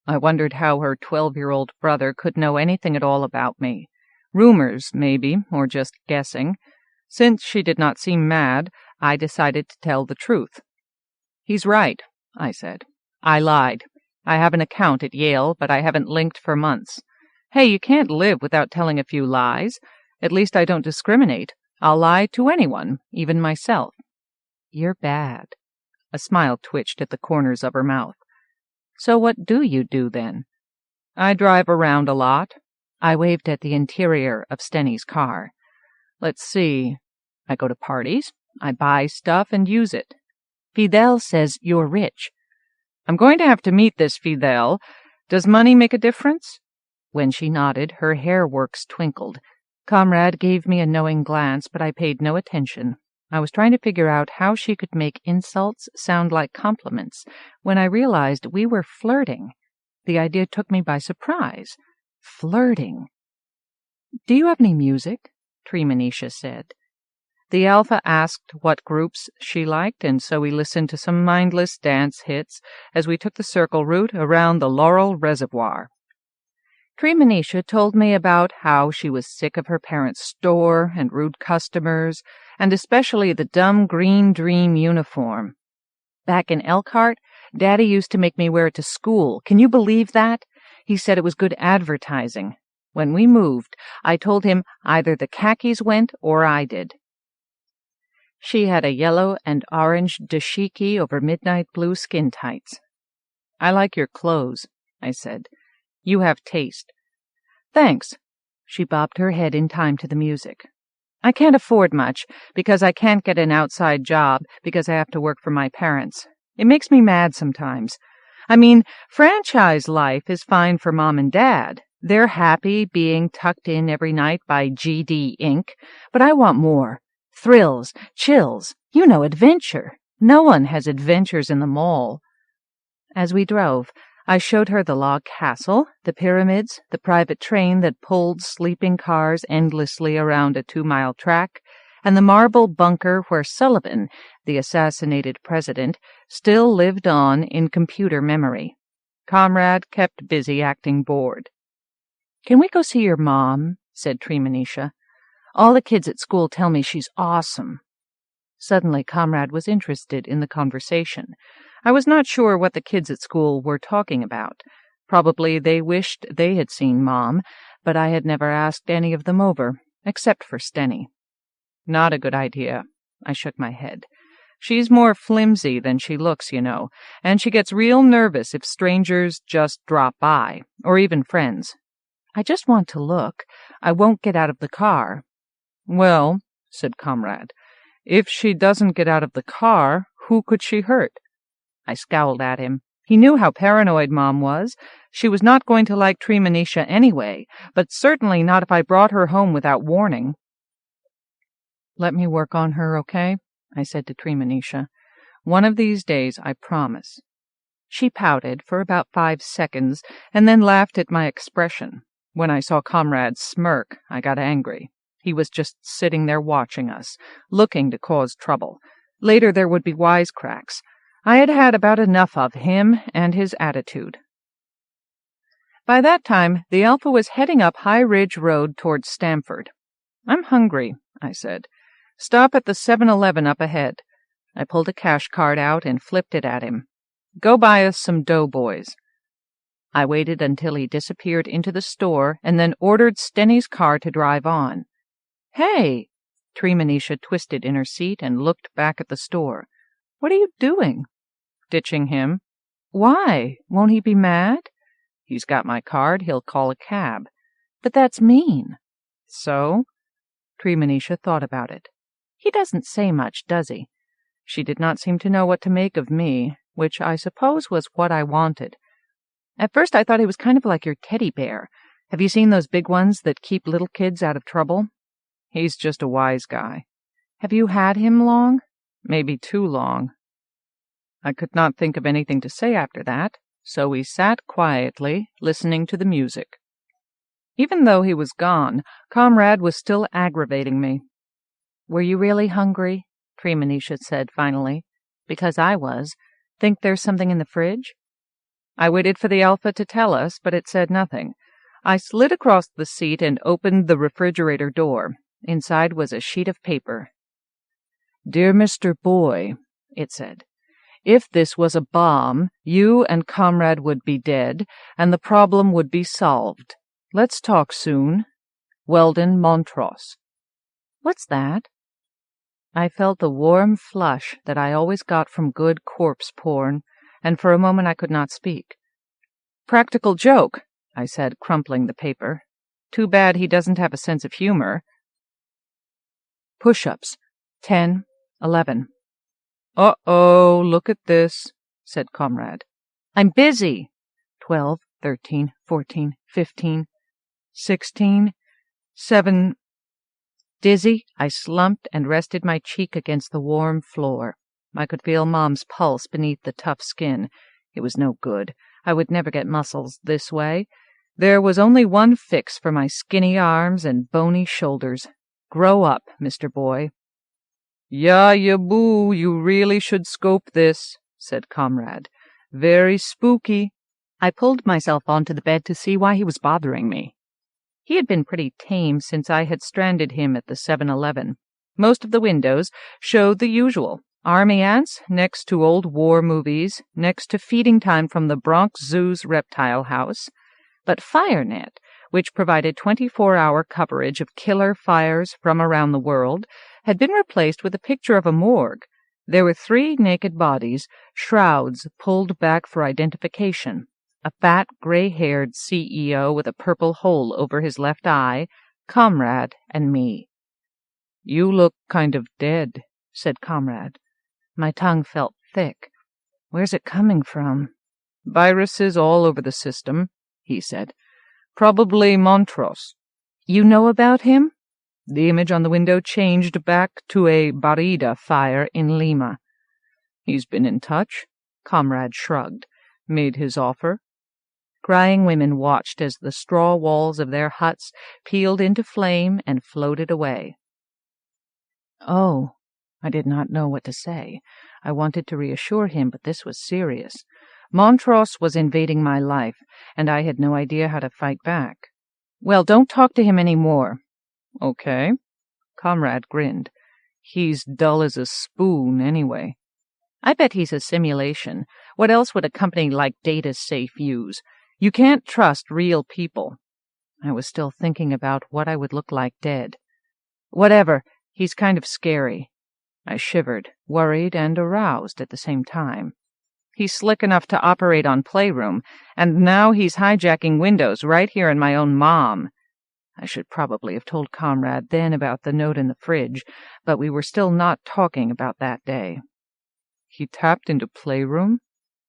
A: I wondered how her 12-year-old brother could know anything at all about me. Rumors, maybe, or just guessing. Since she did not seem mad, I decided to tell the truth. "He's right," I said. "I lied. I have an account at Yale, but I haven't linked for months. Hey, you can't live without telling a few lies. At least I don't discriminate. I'll lie to anyone, even myself." "You're bad." A smile twitched at the corners of her mouth. "So what do you do, then?" "I drive around a lot." I waved at the interior of Stenny's car. "Let's see. I go to parties. I buy stuff and use it." "Fidel says you're rich." "I'm going to have to meet this Fidel. Does money make a difference?" When she nodded, her hair works twinkled. Comrade gave me a knowing glance, but I paid no attention. I was trying to figure out how she could make insults sound like compliments when I realized we were flirting. The idea took me by surprise. Flirting. "Do you have any music?" Treemonisha said. The Alpha asked what groups she liked, and so we listened to some mindless dance hits as we took the circle route around the Laurel Reservoir. Treemonisha told me about how she was sick of her parents' store and rude customers, and especially the dumb Green Dream uniform. "Back in Elkhart, Daddy used to make me wear it to school. Can you believe that? He said it was good advertising. When we moved, I told him either the khakis went or I did." She had a yellow and orange dashiki over midnight blue skin tights. "I like your clothes," I said. "You have taste." "Thanks." She bobbed her head in time to the music. "I can't afford much because I can't get an outside job because I have to work for my parents. It makes me mad sometimes. I mean, franchise life is fine for Mom and Dad. They're happy being tucked in every night by GD Inc., but I want more. Thrills, chills, adventure. No one has adventures in the mall." As we drove, I showed her the log castle, the pyramids, the private train that pulled sleeping cars endlessly around a 2-mile track, and the marble bunker where Sullivan, the assassinated president, still lived on in computer memory. Comrade kept busy acting bored. "Can we go see your mom?" said Treemonisha. "All the kids at school tell me she's awesome." Suddenly, Comrade was interested in the conversation. I was not sure what the kids at school were talking about. Probably they wished they had seen Mom, but I had never asked any of them over, except for Stenny. "Not a good idea." I shook my head. "She's more flimsy than she looks, and she gets real nervous if strangers just drop by, or even friends." "I just want to look. I won't get out of the car." "Well," said Comrade, "if she doesn't get out of the car, who could she hurt?" I scowled at him. He knew how paranoid Mom was. She was not going to like Treemonisha anyway, but certainly not if I brought her home without warning. "Let me work on her, okay?" I said to Treemonisha. "One of these days, I promise." She pouted for about 5 seconds and then laughed at my expression. When I saw Comrade smirk, I got angry. He was just sitting there watching us, looking to cause trouble. Later there would be wisecracks. I had had about enough of him and his attitude. By that time, the Alpha was heading up High Ridge Road towards Stamford. "I'm hungry," I said. "Stop at the 7-Eleven up ahead." I pulled a cash card out and flipped it at him. Go buy us some doughboys." I waited until he disappeared into the store and then ordered Stenny's car to drive on. "Hey!" Treemanisha twisted in her seat and looked back at the store. "What are you doing?" "Ditching him." "Why? Won't he be mad?" "He's got my card. He'll call a cab." "But that's mean." "So?" Treemanisha thought about it. "He doesn't say much, does he?" She did not seem to know what to make of me, which I suppose was what I wanted. At first I thought he was kind of like your teddy bear. Have you seen those big ones that keep little kids out of trouble? He's just a wise guy. Have you had him long? Maybe too long. I could not think of anything to say after that, so we sat quietly, listening to the music. Even though he was gone, Comrade was still aggravating me. "Were you really hungry?" Treemanisha said finally. "Because I was. Think there's something in the fridge?" I waited for the Alpha to tell us, but it said nothing. I slid across the seat and opened the refrigerator door. Inside was a sheet of paper. "Dear Mr. Boy," it said, "if this was a bomb, you and Comrade would be dead, and the problem would be solved. Let's talk soon. Weldon Montross." "What's that?" I felt the warm flush that I always got from good corpse porn, and for a moment I could not speak. "Practical joke," I said, crumpling the paper. "Too bad he doesn't have a sense of humor." "Push-ups. 10, 11. "Uh-oh, look at this," said Comrade. "I'm busy." 12, 13, 14, 15, 16, 7... Dizzy, I slumped and rested my cheek against the warm floor. I could feel Mom's pulse beneath the tough skin. It was no good. I would never get muscles this way. There was only one fix for my skinny arms and bony shoulders. Grow up, Mr. Boy. "Yeah, ya boo, you really should scope this," said Comrade. "Very spooky." I pulled myself onto the bed to see why he was bothering me. He had been pretty tame since I had stranded him at the 7-Eleven. Most of the windows showed the usual: army ants next to old war movies, next to feeding time from the Bronx Zoo's reptile house. But FireNet, which provided 24-hour coverage of killer fires from around the world, had been replaced with a picture of a morgue. There were 3 naked bodies, shrouds pulled back for identification. A fat, gray-haired CEO with a purple hole over his left eye, Comrade, and me. "You look kind of dead," said Comrade. My tongue felt thick. "Where's it coming from?" "Viruses all over the system," he said. "Probably Montross." "You know about him?" The image on the window changed back to a Barida fire in Lima. "He's been in touch," Comrade shrugged. "Made his offer." Crying women watched as the straw walls of their huts peeled into flame and floated away. "Oh," I did not know what to say. I wanted to reassure him, but this was serious. Montross was invading my life, and I had no idea how to fight back. "Well, don't talk to him any more." "Okay." Comrade grinned. "He's dull as a spoon, anyway." "I bet he's a simulation. What else would a company like DataSafe use? You can't trust real people." I was still thinking about what I would look like dead. "Whatever. He's kind of scary." I shivered, worried and aroused at the same time. "He's slick enough to operate on Playroom, and now he's hijacking Windows right here in my own mom." I should probably have told Comrade then about the note in the fridge, but we were still not talking about that day. "He tapped into Playroom?"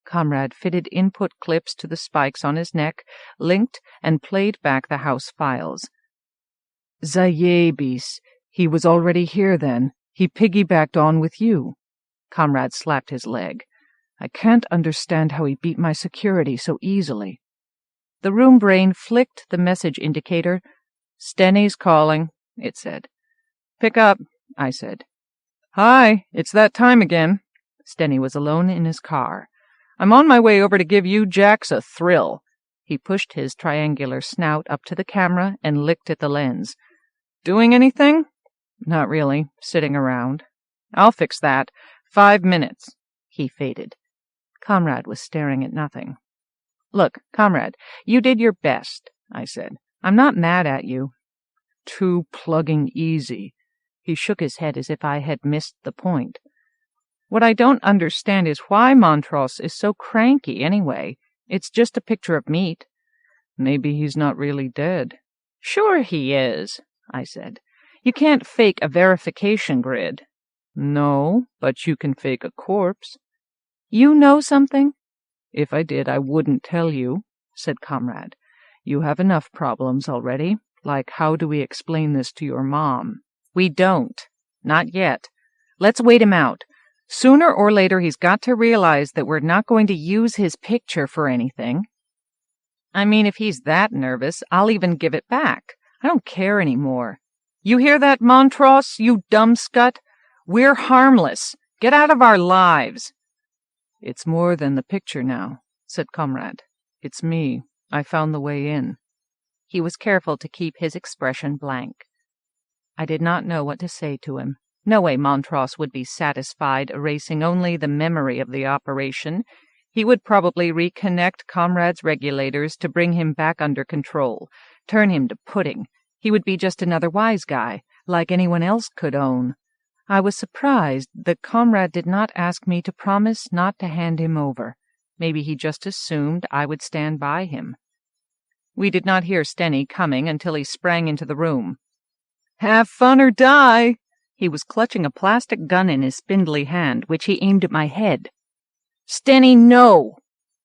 A: Comrade fitted input clips to the spikes on his neck, linked, and played back the house files. "Zayebis. He was already here then. He piggybacked on with you." Comrade slapped his leg. "I can't understand how he beat my security so easily." The room brain flicked the message indicator. "Stenny's calling," it said. "Pick up," I said. "Hi, it's that time again." Stenny was alone in his car. "I'm on my way over to give you Jacks a thrill." He pushed his triangular snout up to the camera and licked at the lens. "Doing anything?" "Not really. Sitting around." "I'll fix that. 5 minutes." He faded. Comrade was staring at nothing. "Look, Comrade, you did your best," I said. "I'm not mad at you." "Too plugging easy." He shook his head as if I had missed the point. "What I don't understand is why Montross is so cranky anyway. It's just a picture of meat." "Maybe he's not really dead." "Sure he is," I said. "You can't fake a verification grid." "No, but you can fake a corpse." "You know something?" "If I did, I wouldn't tell you," said Comrade. "You have enough problems already, like how do we explain this to your mom?" "We don't. Not yet. Let's wait him out. Sooner or later he's got to realize that we're not going to use his picture for anything. I mean, if he's that nervous, I'll even give it back. I don't care anymore. You hear that, Montross, you dumb scut? We're harmless. Get out of our lives." "It's more than the picture now," said Comrade. "It's me. I found the way in." He was careful to keep his expression blank. I did not know what to say to him. No way Montross would be satisfied erasing only the memory of the operation. He would probably reconnect Comrade's regulators to bring him back under control, turn him to pudding. He would be just another wise guy, like anyone else could own. I was surprised that Comrade did not ask me to promise not to hand him over. Maybe he just assumed I would stand by him. We did not hear Stenny coming until he sprang into the room. "Have fun or die!" He was clutching a plastic gun in his spindly hand, which he aimed at my head. "Stenny, no!"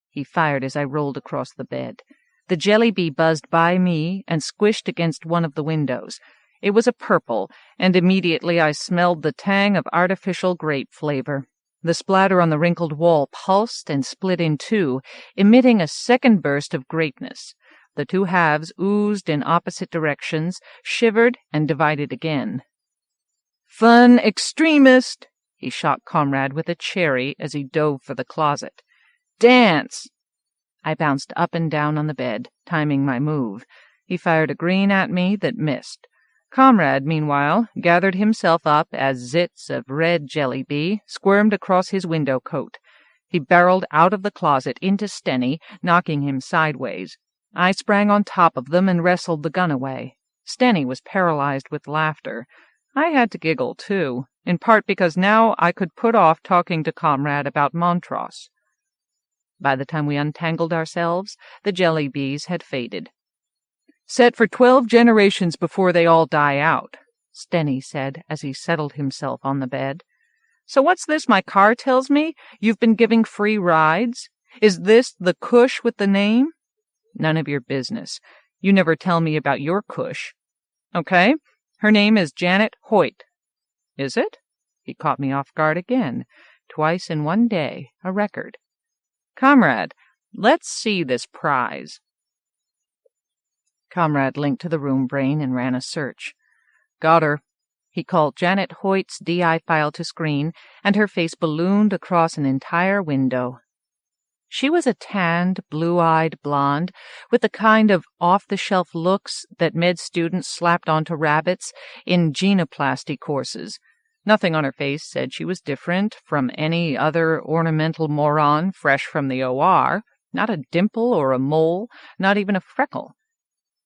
A: He fired as I rolled across the bed. The jelly bee buzzed by me and squished against one of the windows. It was a purple, and immediately I smelled the tang of artificial grape flavor. The splatter on the wrinkled wall pulsed and split in two, emitting a second burst of grapeness. The two halves oozed in opposite directions, shivered, and divided again. "Fun extremist!" He shot Comrade with a cherry as he dove for the closet. "Dance!" I bounced up and down on the bed, timing my move. He fired a green at me that missed. Comrade, meanwhile, gathered himself up as zits of red jelly bee squirmed across his window coat. He barreled out of the closet into Stenny, knocking him sideways. I sprang on top of them and wrestled the gun away. Stenny was paralyzed with laughter. I had to giggle, too, in part because now I could put off talking to Comrade about Montross. By the time we untangled ourselves, the jelly bees had faded. "Set for 12 generations before they all die out," Stenny said as he settled himself on the bed. "So what's this my car tells me? You've been giving free rides? Is this the cush with the name?" "None of your business. You never tell me about your cush." "Okay. Her name is Janet Hoyt." "Is it?" He caught me off guard again. Twice in one day, a record. "Comrade, let's see this prize." Comrade linked to the room brain and ran a search. "Got her." He called Janet Hoyt's DI file to screen, and her face ballooned across an entire window. She was a tanned, blue-eyed blonde with the kind of off-the-shelf looks that med students slapped onto rabbits in genoplasty courses. Nothing on her face said she was different from any other ornamental moron fresh from the OR. Not a dimple or a mole, not even a freckle.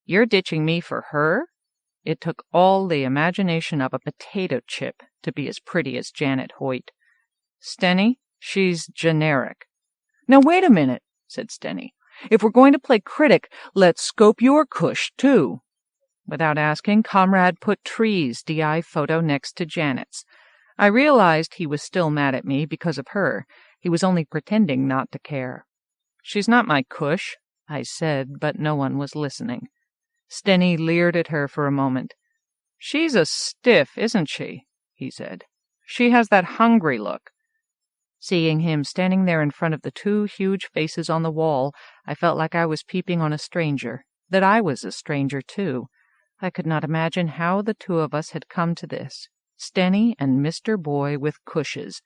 A: "You're ditching me for her?" It took all the imagination of a potato chip to be as pretty as Janet Hoyt. "Stenny, she's generic." "Now wait a minute," said Stenny. "If we're going to play critic, let's scope your cush, too." Without asking, Comrade put Tree's DI photo next to Janet's. I realized he was still mad at me because of her. He was only pretending not to care. "She's not my cush," I said, but no one was listening. Stenny leered at her for a moment. "She's a stiff, isn't she?" he said. "She has that hungry look." Seeing him standing there in front of the two huge faces on the wall, I felt like I was peeping on a stranger, that I was a stranger, too. I could not imagine how the two of us had come to this. Stenny and Mr. Boy with cushes.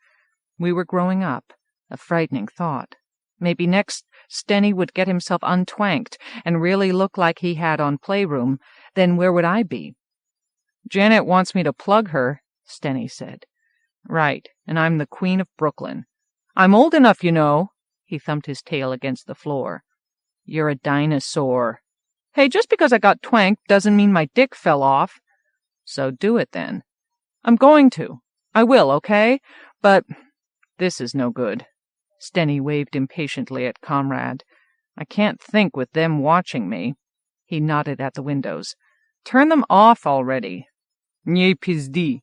A: We were growing up, a frightening thought. Maybe next Stenny would get himself untwanked and really look like he had on Playroom. Then where would I be? "Janet wants me to plug her," Stenny said. "Right, and I'm the Queen of Brooklyn. I'm old enough, you know." He thumped his tail against the floor. "You're a dinosaur." "Hey, just because I got twanked doesn't mean my dick fell off." "So do it, then." "I'm going to. I will, okay? But this is no good." Stenny waved impatiently at Comrade. "I can't think with them watching me." He nodded at the windows. "Turn them off already." "Nie pizdi."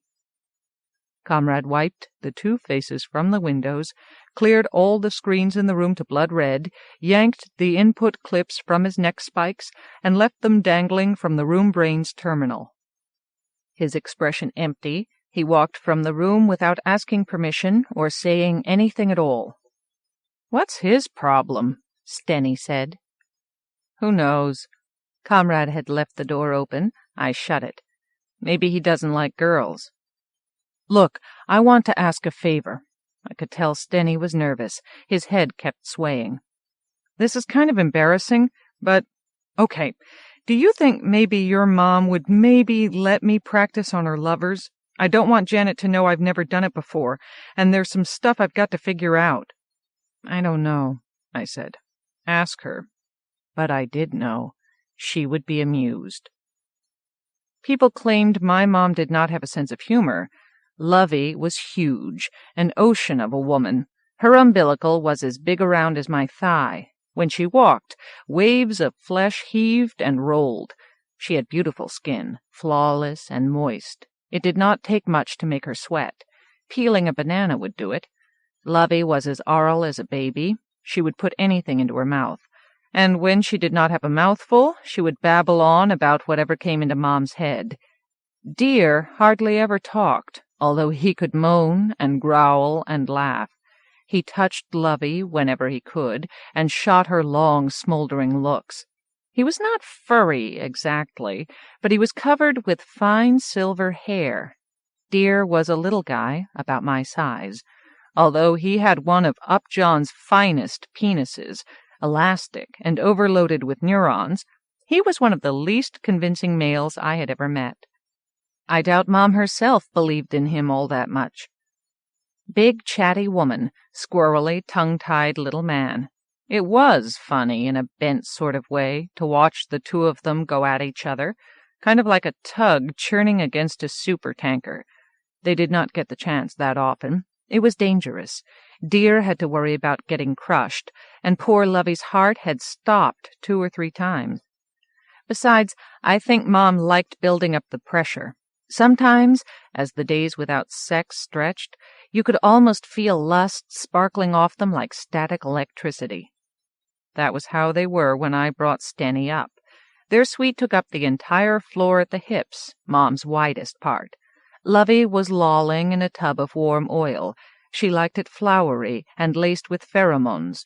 A: Comrade wiped the two faces from the windows, cleared all the screens in the room to blood red, yanked the input clips from his neck spikes, and left them dangling from the room brain's terminal. His expression empty, he walked from the room without asking permission or saying anything at all. "What's his problem?" Stenny said. "Who knows?" Comrade had left the door open. I shut it. "Maybe he doesn't like girls." "Look, I want to ask a favor." I could tell Stenny was nervous. His head kept swaying. "This is kind of embarrassing, but okay. Do you think maybe your mom would maybe let me practice on her lovers? I don't want Janet to know I've never done it before, and there's some stuff I've got to figure out." "I don't know," I said. "Ask her." But I did know. She would be amused. People claimed my mom did not have a sense of humor. Lovey was huge, an ocean of a woman. Her umbilical was as big around as my thigh. When she walked, waves of flesh heaved and rolled. She had beautiful skin, flawless and moist. It did not take much to make her sweat. Peeling a banana would do it. Lovey was as aural as a baby. She would put anything into her mouth. And when she did not have a mouthful, she would babble on about whatever came into Mom's head. Deer hardly ever talked, although he could moan and growl and laugh. He touched Lovey whenever he could, and shot her long, smoldering looks. He was not furry exactly, but he was covered with fine silver hair. Deer was a little guy, about my size. Although he had one of Upjohn's finest penises, elastic and overloaded with neurons, he was one of the least convincing males I had ever met. I doubt Mom herself believed in him all that much. Big, chatty woman, squirrely, tongue-tied little man. It was funny, in a bent sort of way, to watch the two of them go at each other, kind of like a tug churning against a supertanker. They did not get the chance that often. It was dangerous. Deer had to worry about getting crushed, and poor Lovey's heart had stopped 2 or 3 times. Besides, I think Mom liked building up the pressure. Sometimes, as the days without sex stretched, you could almost feel lust sparkling off them like static electricity. That was how they were when I brought Stenny up. Their suite took up the entire floor at the hips, Mom's widest part. Lovey was lolling in a tub of warm oil. She liked it flowery and laced with pheromones.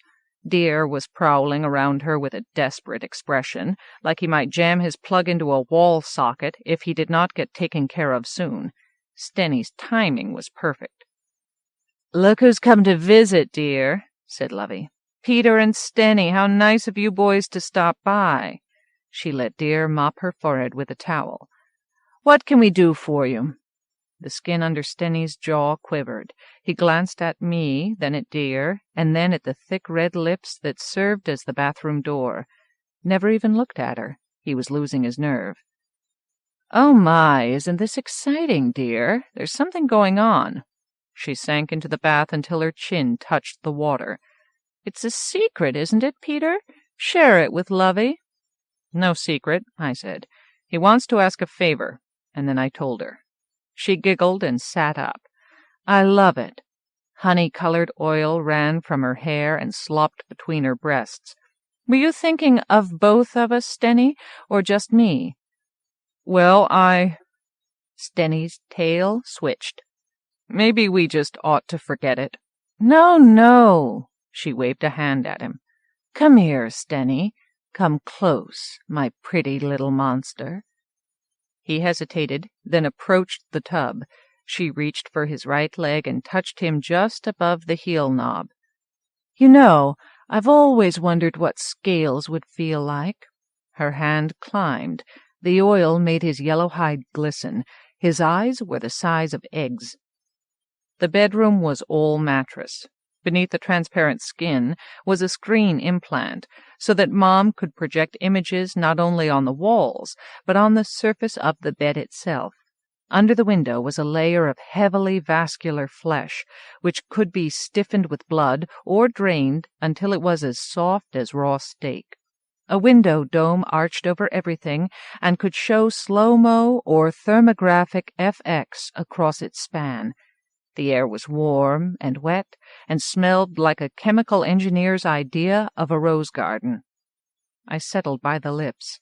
A: Deer was prowling around her with a desperate expression, like he might jam his plug into a wall socket if he did not get taken care of soon. Stenny's timing was perfect. "Look who's come to visit, dear," said Lovey. "Peter and Stenny, how nice of you boys to stop by." She let Deer mop her forehead with a towel. "What can we do for you?" The skin under Stenny's jaw quivered. He glanced at me, then at Deer, and then at the thick red lips that served as the bathroom door. Never even looked at her. He was losing his nerve. "Oh my, isn't this exciting, dear? There's something going on." She sank into the bath until her chin touched the water. "It's a secret, isn't it, Peter? Share it with Lovey." "No secret," I said. "He wants to ask a favor." And then I told her. She giggled and sat up. "I love it." Honey-colored oil ran from her hair and slopped between her breasts. "Were you thinking of both of us, Stenny, or just me?" "Well, Stenny's tail switched. "Maybe we just ought to forget it." "No, no." She waved a hand at him. "Come here, Stenny. Come close, my pretty little monster." He hesitated, then approached the tub. She reached for his right leg and touched him just above the heel knob. "You know, I've always wondered what scales would feel like." Her hand climbed. The oil made his yellow hide glisten. His eyes were the size of eggs. The bedroom was all mattress. Beneath the transparent skin was a screen implant, so that Mom could project images not only on the walls, but on the surface of the bed itself. Under the window was a layer of heavily vascular flesh, which could be stiffened with blood or drained until it was as soft as raw steak. A window dome arched over everything and could show slow-mo or thermographic FX across its span. The air was warm and wet and smelled like a chemical engineer's idea of a rose garden. I settled by the lips.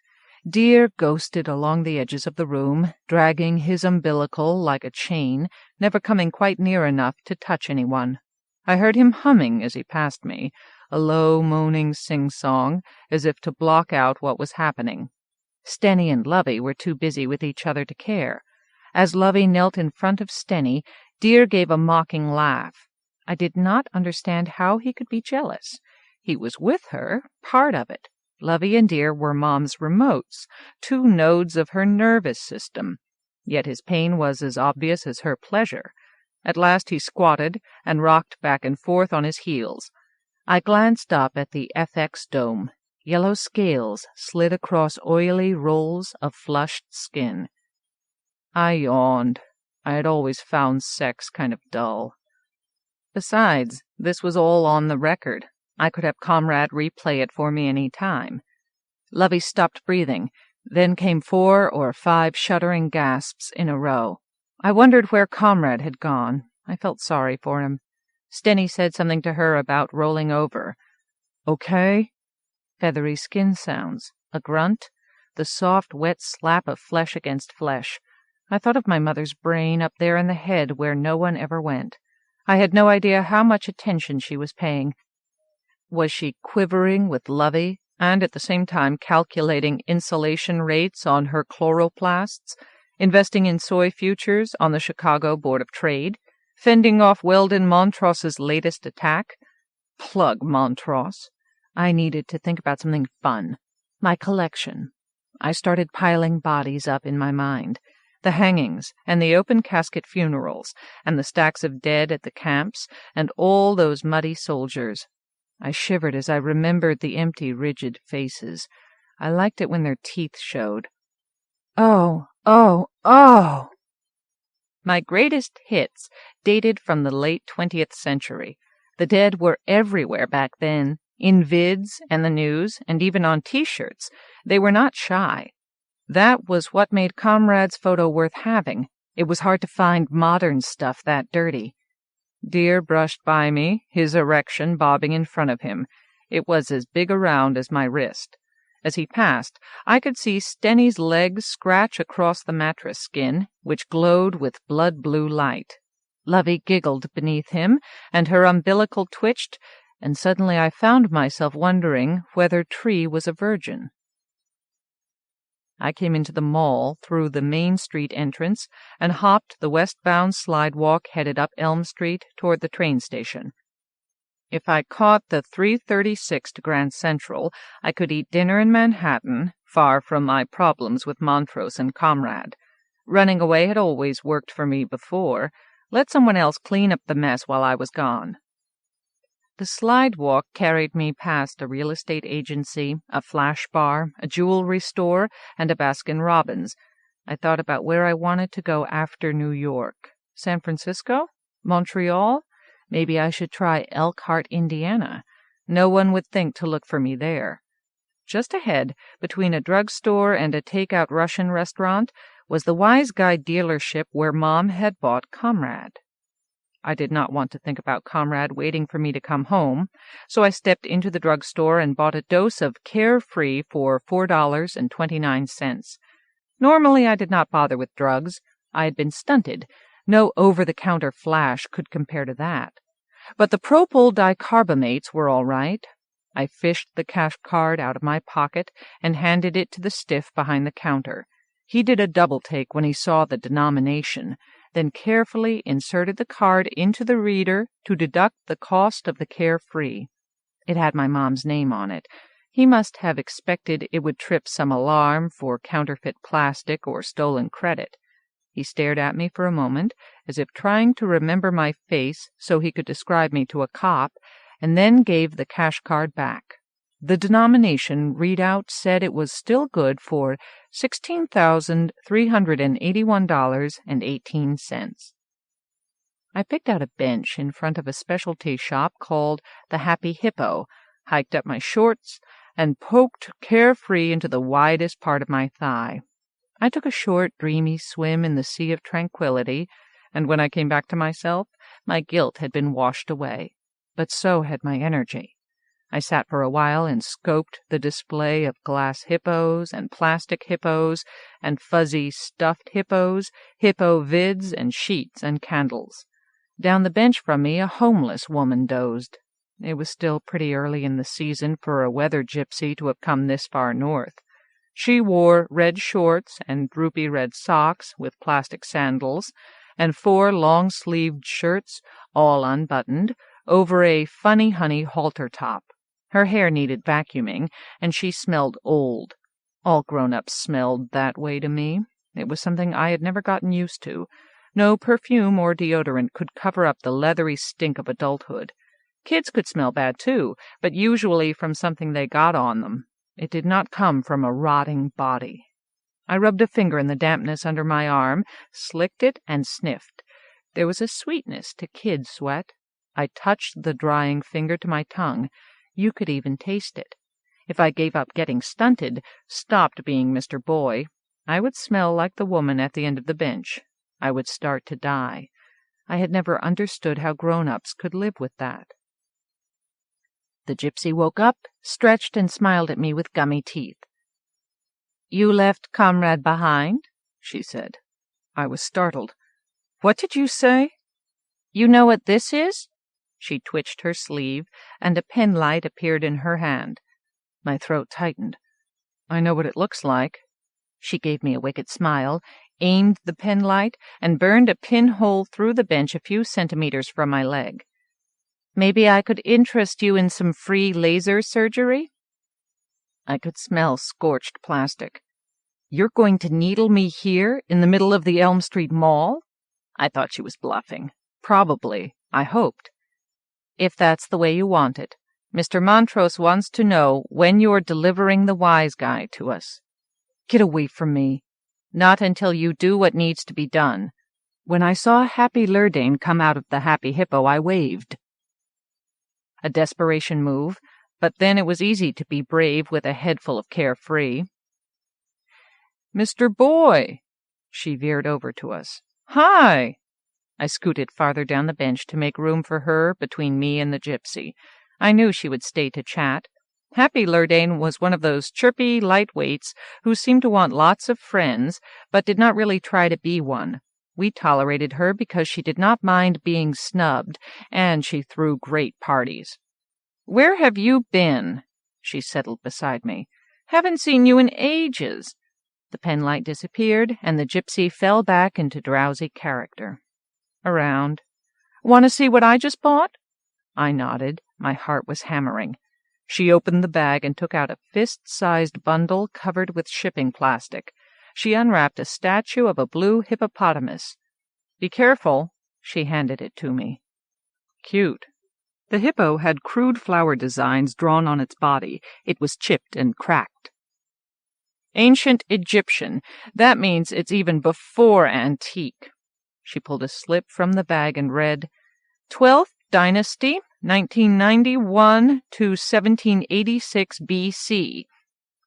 A: Deer ghosted along the edges of the room, dragging his umbilical like a chain, never coming quite near enough to touch anyone. I heard him humming as he passed me, a low, moaning sing-song, as if to block out what was happening. Stenny and Lovey were too busy with each other to care. As Lovey knelt in front of Stenny, Deer gave a mocking laugh. I did not understand how he could be jealous. He was with her, part of it. Lovey and Deer were Mom's remotes, two nodes of her nervous system. Yet his pain was as obvious as her pleasure. At last he squatted and rocked back and forth on his heels. I glanced up at the FX dome. Yellow scales slid across oily rolls of flushed skin. I yawned. I had always found sex kind of dull. Besides, this was all on the record. I could have Comrade replay it for me any time. Lovey stopped breathing. Then came 4 or 5 shuddering gasps in a row. I wondered where Comrade had gone. I felt sorry for him. Stenny said something to her about rolling over. Okay? Feathery skin sounds. A grunt. The soft, wet slap of flesh against flesh. I thought of my mother's brain up there in the head where no one ever went. I had no idea how much attention she was paying. Was she quivering with Lovey and at the same time calculating insulation rates on her chloroplasts, investing in soy futures on the Chicago Board of Trade, fending off Weldon Montross's latest attack? Plug Montross. I needed to think about something fun. My collection. I started piling bodies up in my mind. The hangings, and the open casket funerals, and the stacks of dead at the camps, and all those muddy soldiers. I shivered as I remembered the empty, rigid faces. I liked it when their teeth showed. Oh, oh, oh! My greatest hits dated from the late 20th century. The dead were everywhere back then, in vids and the news, and even on T-shirts. They were not shy. That was what made Comrade's photo worth having. It was hard to find modern stuff that dirty. Deer brushed by me, his erection bobbing in front of him. It was as big around as my wrist. As he passed, I could see Stenny's legs scratch across the mattress skin, which glowed with blood-blue light. Lovey giggled beneath him, and her umbilical twitched, and suddenly I found myself wondering whether Tree was a virgin. I came into the mall through the Main Street entrance and hopped the westbound slidewalk headed up Elm Street toward the train station. If I caught the 3:36 to Grand Central, I could eat dinner in Manhattan, far from my problems with Montrose and Comrade. Running away had always worked for me before. Let someone else clean up the mess while I was gone. The slidewalk carried me past a real estate agency, a flash bar, a jewelry store, and a Baskin-Robbins. I thought about where I wanted to go after New York. San Francisco? Montreal? Maybe I should try Elkhart, Indiana. No one would think to look for me there. Just ahead, between a drugstore and a take-out Russian restaurant, was the Wise Guy dealership where Mom had bought Comrade. I did not want to think about Comrade waiting for me to come home, so I stepped into the drugstore and bought a dose of Carefree for $4.29. Normally I did not bother with drugs. I had been stunted. No over-the-counter flash could compare to that. But the propyl dicarbamates were all right. I fished the cash card out of my pocket and handed it to the stiff behind the counter. He did a double-take when he saw the denomination, then carefully inserted the card into the reader to deduct the cost of the Carefree. It had my mom's name on it. He must have expected it would trip some alarm for counterfeit plastic or stolen credit. He stared at me for a moment, as if trying to remember my face so he could describe me to a cop, and then gave the cash card back. The denomination readout said it was still good for $16,381.18. I picked out a bench in front of a specialty shop called the Happy Hippo, hiked up my shorts, and poked carefree into the widest part of my thigh. I took a short, dreamy swim in the sea of tranquility, and when I came back to myself, my guilt had been washed away, but so had my energy. I sat for a while and scoped the display of glass hippos and plastic hippos and fuzzy stuffed hippos, hippo vids and sheets and candles. Down the bench from me a homeless woman dozed. It was still pretty early in the season for a weather gypsy to have come this far north. She wore red shorts and droopy red socks with plastic sandals, and 4 long-sleeved shirts, all unbuttoned, over a funny honey halter top. Her hair needed vacuuming, and she smelled old. All grown-ups smelled that way to me. It was something I had never gotten used to. No perfume or deodorant could cover up the leathery stink of adulthood. Kids could smell bad, too, but usually from something they got on them. It did not come from a rotting body. I rubbed a finger in the dampness under my arm, slicked it, and sniffed. There was a sweetness to kid sweat. I touched the drying finger to my tongue. You could even taste it. If I gave up getting stunted, stopped being Mr. Boy, I would smell like the woman at the end of the bench. I would start to die. I had never understood how grown-ups could live with that. The gypsy woke up, stretched, and smiled at me with gummy teeth. "You left comrade behind?" she said. I was startled. "What did you say?" "You know what this is?" She twitched her sleeve, and a pen light appeared in her hand. My throat tightened. "I know what it looks like." She gave me a wicked smile, aimed the pen light, and burned a pinhole through the bench a few centimeters from my leg. "Maybe I could interest you in some free laser surgery?" I could smell scorched plastic. "You're going to needle me here, in the middle of the Elm Street Mall?" I thought she was bluffing. Probably, I hoped. "If that's the way you want it. Mr. Montrose wants to know when you're delivering the wise guy to us." "Get away from me." "Not until you do what needs to be done." When I saw Happy Lurdane come out of the Happy Hippo, I waved. A desperation move, but then it was easy to be brave with a head full of carefree. "Mr. Boy!" She veered over to us. "Hi!" I scooted farther down the bench to make room for her between me and the gypsy. I knew she would stay to chat. Happy Lurdane was one of those chirpy lightweights who seemed to want lots of friends, but did not really try to be one. We tolerated her because she did not mind being snubbed, and she threw great parties. "Where have you been?" She settled beside me. "Haven't seen you in ages." The penlight disappeared, and the gypsy fell back into drowsy character. "Around." "Want to see what I just bought?" I nodded. My heart was hammering. She opened the bag and took out a fist-sized bundle covered with shipping plastic. She unwrapped a statue of a blue hippopotamus. "Be careful." She handed it to me. Cute. The hippo had crude flower designs drawn on its body. It was chipped and cracked. "Ancient Egyptian. That means it's even before antique." She pulled a slip from the bag and read, "12th Dynasty, 1991 to 1786 B.C.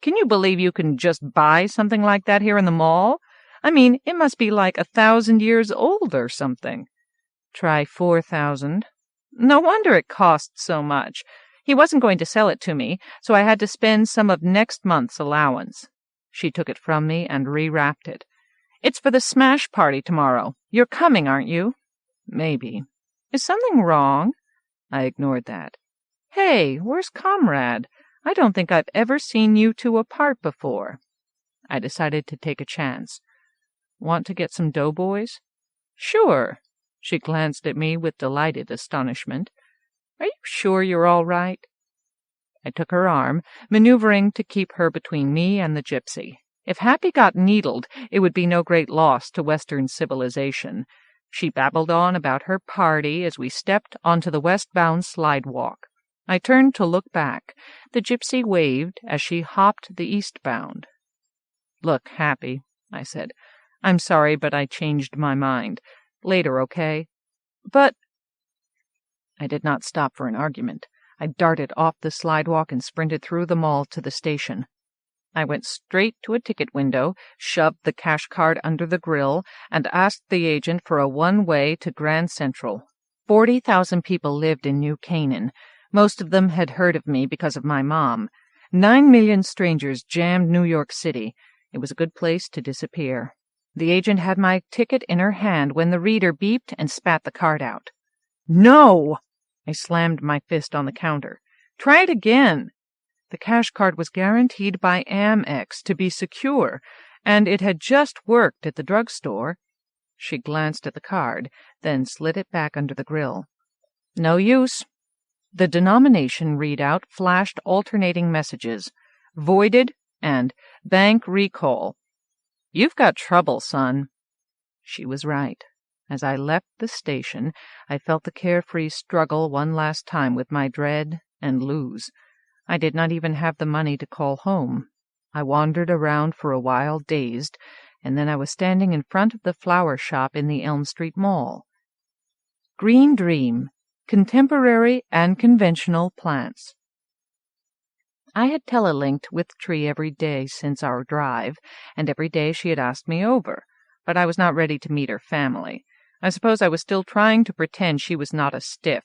A: Can you believe you can just buy something like that here in the mall? I mean, it must be like 1,000 years old or something." "Try 4,000. "No wonder it cost so much. He wasn't going to sell it to me, so I had to spend some of next month's allowance." She took it from me and rewrapped it. "It's for the smash party tomorrow. You're coming, aren't you?" "Maybe." "Is something wrong?" I ignored that. "Hey, where's Comrade? I don't think I've ever seen you two apart before." I decided to take a chance. "Want to get some doughboys?" "Sure." She glanced at me with delighted astonishment. "Are you sure you're all right?" I took her arm, maneuvering to keep her between me and the gypsy. If Happy got needled, it would be no great loss to Western civilization. She babbled on about her party as we stepped onto the westbound slidewalk. I turned to look back. The gypsy waved as she hopped the eastbound. "Look, Happy," I said. "I'm sorry, but I changed my mind. Later, okay?" "But—" I did not stop for an argument. I darted off the slidewalk and sprinted through the mall to the station. I went straight to a ticket window, shoved the cash card under the grill, and asked the agent for a one-way to Grand Central. 40,000 people lived in New Canaan. Most of them had heard of me because of my mom. 9 million strangers jammed New York City. It was a good place to disappear. The agent had my ticket in her hand when the reader beeped and spat the card out. "No!" I slammed my fist on the counter. "Try it again." The cash card was guaranteed by Amex to be secure, and it had just worked at the drugstore. She glanced at the card, then slid it back under the grill. No use. The denomination readout flashed alternating messages: voided and bank recall. "You've got trouble, son." She was right. As I left the station, I felt the carefree struggle one last time with my dread and lose. I did not even have the money to call home. I wandered around for a while, dazed, and then I was standing in front of the flower shop in the Elm Street Mall. Green Dream, Contemporary and Conventional Plants. I had telelinked with Tree every day since our drive, and every day she had asked me over, but I was not ready to meet her family. I suppose I was still trying to pretend she was not a stiff.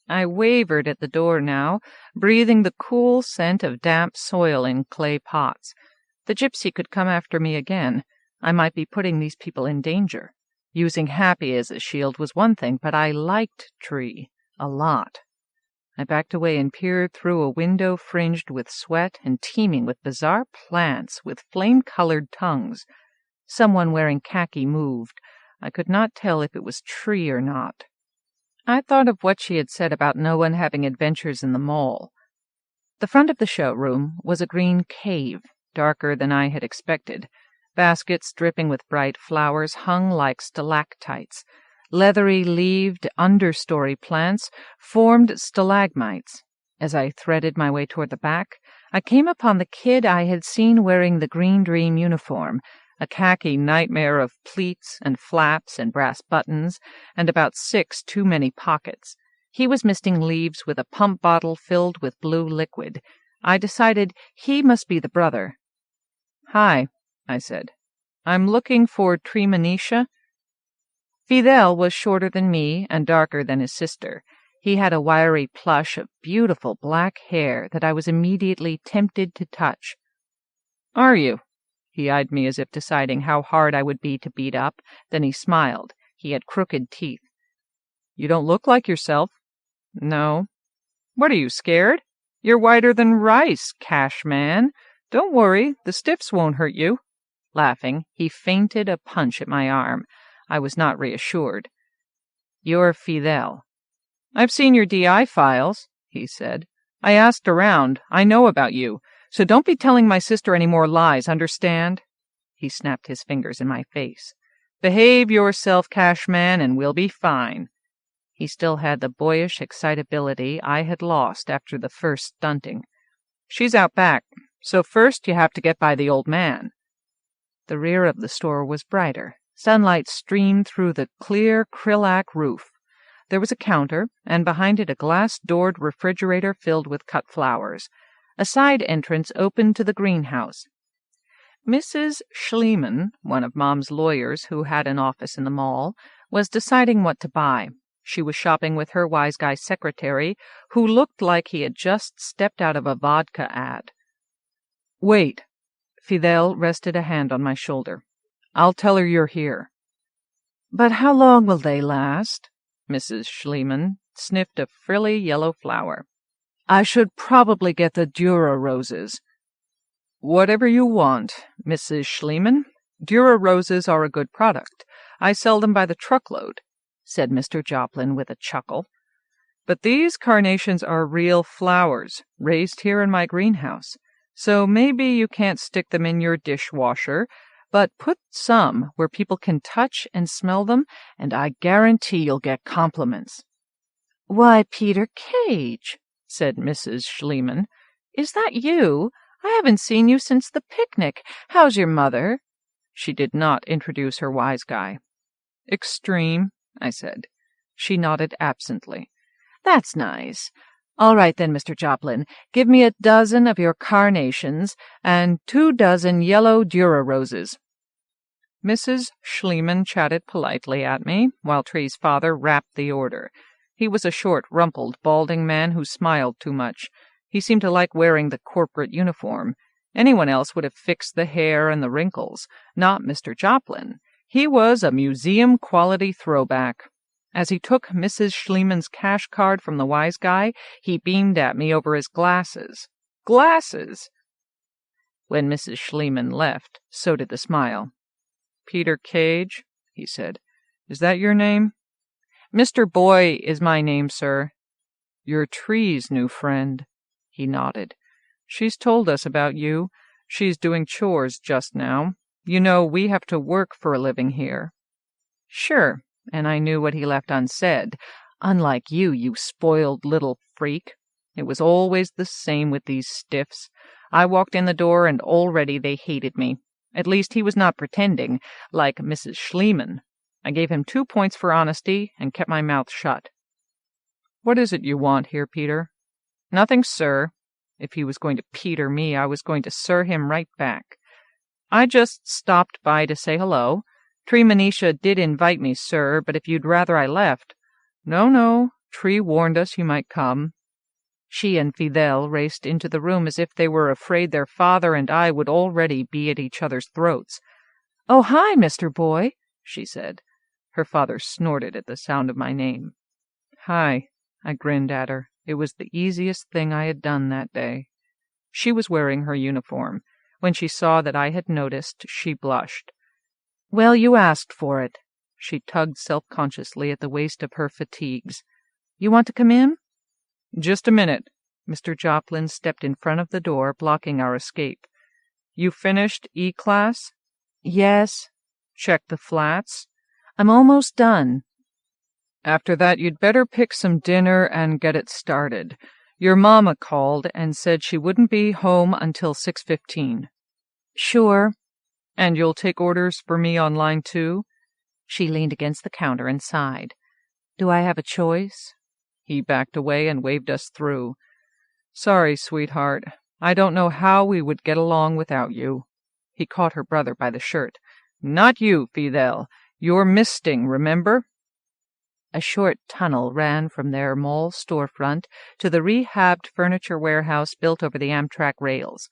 A: I wavered at the door now, breathing the cool scent of damp soil in clay pots. The gypsy could come after me again. I might be putting these people in danger. Using Happy as a shield was one thing, but I liked Tree a lot. I backed away and peered through a window fringed with sweat and teeming with bizarre plants with flame-colored tongues. Someone wearing khaki moved. I could not tell if it was Tree or not. I thought of what she had said about no one having adventures in the mall. The front of the showroom was a green cave, darker than I had expected. Baskets dripping with bright flowers hung like stalactites. Leathery-leaved understory plants formed stalagmites. As I threaded my way toward the back, I came upon the kid I had seen wearing the Green Dream uniform, a khaki nightmare of pleats and flaps and brass buttons, and about 6 too many pockets. He was misting leaves with a pump bottle filled with blue liquid. I decided he must be the brother. "Hi," I said. "I'm looking for Treemanisha." Fidel was shorter than me and darker than his sister. He had a wiry plush of beautiful black hair that I was immediately tempted to touch. "Are you?" He eyed me as if deciding how hard I would be to beat up. Then he smiled. He had crooked teeth. "You don't look like yourself." "No." "What are you, scared? You're whiter than rice, Cash Man. Don't worry, the stiffs won't hurt you." Laughing, he feinted a punch at my arm. I was not reassured. "You're Fidel." "I've seen your DI files," he said. "I asked around. I know about you. So don't be telling my sister any more lies, understand?" He snapped his fingers in my face. "Behave yourself, Cashman, and we'll be fine." He still had the boyish excitability I had lost after the first stunting. "She's out back, so first you have to get by the old man." The rear of the store was brighter. Sunlight streamed through the clear krillac roof. There was a counter, and behind it a glass-doored refrigerator filled with cut flowers. A side entrance opened to the greenhouse. Mrs. Schliemann, one of Mom's lawyers who had an office in the mall, was deciding what to buy. She was shopping with her wise guy secretary, who looked like he had just stepped out of a vodka ad. "Wait." Fidel rested a hand on my shoulder. "I'll tell her you're here." "But how long will they last?" Mrs. Schliemann sniffed a frilly yellow flower. "I should probably get the Dura roses." "Whatever you want, Mrs. Schliemann. Dura roses are a good product. I sell them by the truckload," said Mr. Joplin with a chuckle. "But these carnations are real flowers, raised here in my greenhouse. So maybe you can't stick them in your dishwasher, but put some where people can touch and smell them, and I guarantee you'll get compliments." "Why, Peter Cage," said Mrs. Schliemann. "Is that you? I haven't seen you since the picnic. How's your mother?" She did not introduce her wise guy. "Extreme," I said. She nodded absently. "That's nice. All right then, Mr. Joplin, give me a dozen of your carnations and 2 dozen yellow Dura roses." Mrs. Schliemann chatted politely at me, while Tree's father rapped the order. He was a short, rumpled, balding man who smiled too much. He seemed to like wearing the corporate uniform. Anyone else would have fixed the hair and the wrinkles, not Mr. Joplin. He was a museum-quality throwback. As he took Mrs. Schliemann's cash card from the wise guy, he beamed at me over his glasses. Glasses! When Mrs. Schliemann left, so did the smile. "Peter Cage," he said. "Is that your name?" "Mr. Boy is my name, sir." "You're Tree's new friend." He nodded. "She's told us about you. She's doing chores just now. You know, we have to work for a living here." "Sure," and I knew what he left unsaid. "Unlike you, you spoiled little freak." It was always the same with these stiffs. I walked in the door, and already they hated me. At least he was not pretending, like Mrs. Schliemann. I gave him 2 points for honesty and kept my mouth shut. "What is it you want here, Peter?" "Nothing, sir." If he was going to Peter me, I was going to sir him right back. "I just stopped by to say hello. Treemanisha did invite me, sir, but if you'd rather I left—" No, Tree warned us you might come." She and Fidel raced into the room as if they were afraid their father and I would already be at each other's throats. "Oh, hi, Mr. Boy," she said. Her father snorted at the sound of my name. "Hi," I grinned at her. It was the easiest thing I had done that day. She was wearing her uniform. When she saw that I had noticed, she blushed. "Well, you asked for it." She tugged self-consciously at the waist of her fatigues. "You want to come in?" "Just a minute." Mr. Joplin stepped in front of the door, blocking our escape. "You finished E-class?" "Yes." "Check the flats?" "I'm almost done." "After that, you'd better pick some dinner and get it started. Your mama called and said she wouldn't be home until 6:15. "Sure." "And you'll take orders for me on line 2? She leaned against the counter and sighed. "Do I have a choice?" He backed away and waved us through. "Sorry, sweetheart. I don't know how we would get along without you." He caught her brother by the shirt. "Not you, Fidel. You're misting, remember?" A short tunnel ran from their mall storefront to the rehabbed furniture warehouse built over the Amtrak rails.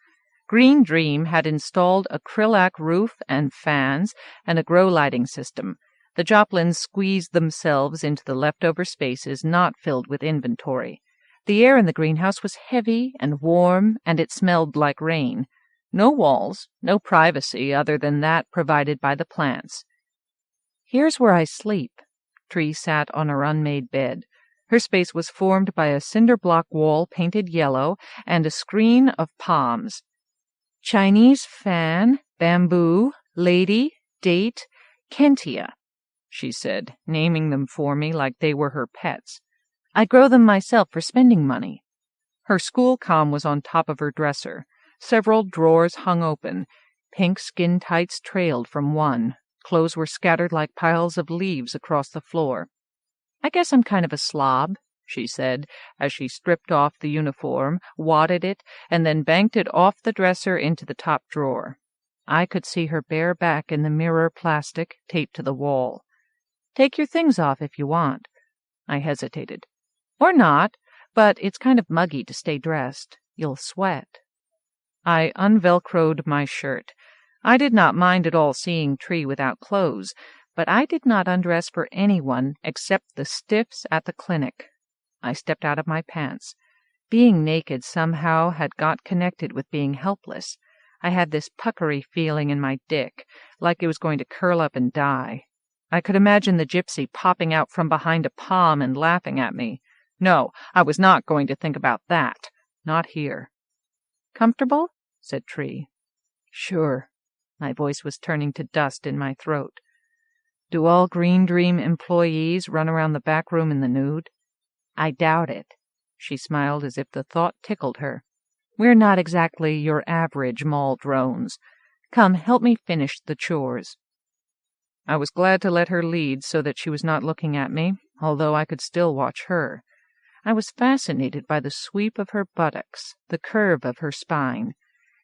A: Green Dream had installed a Krillac roof and fans and a grow lighting system. The Joplins squeezed themselves into the leftover spaces not filled with inventory. The air in the greenhouse was heavy and warm, and it smelled like rain. No walls, no privacy other than that provided by the plants. "Here's where I sleep." Tree sat on her unmade bed. Her space was formed by a cinder-block wall painted yellow and a screen of palms. "Chinese fan, bamboo, lady, date, kentia," she said, naming them for me like they were her pets. "I grow them myself for spending money." Her school comm was on top of her dresser. Several drawers hung open. Pink skin tights trailed from one. Clothes were scattered like piles of leaves across the floor. "I guess I'm kind of a slob," she said, as she stripped off the uniform, wadded it, and then banked it off the dresser into the top drawer. I could see her bare back in the mirror plastic taped to the wall. "Take your things off if you want." I hesitated. "Or not, but it's kind of muggy to stay dressed. You'll sweat." I unvelcroed my shirt. I did not mind at all seeing Tree without clothes, but I did not undress for anyone except the stiffs at the clinic. I stepped out of my pants. Being naked somehow had got connected with being helpless. I had this puckery feeling in my dick, like it was going to curl up and die. I could imagine the gypsy popping out from behind a palm and laughing at me. No, I was not going to think about that. Not here. "Comfortable?" said Tree. Sure. My voice was turning to dust in my throat. Do all Green Dream employees run around the back room in the nude? I doubt it. She smiled as if the thought tickled her. We're not exactly your average mall drones. Come, help me finish the chores. I was glad to let her lead so that she was not looking at me, although I could still watch her. I was fascinated by the sweep of her buttocks, the curve of her spine.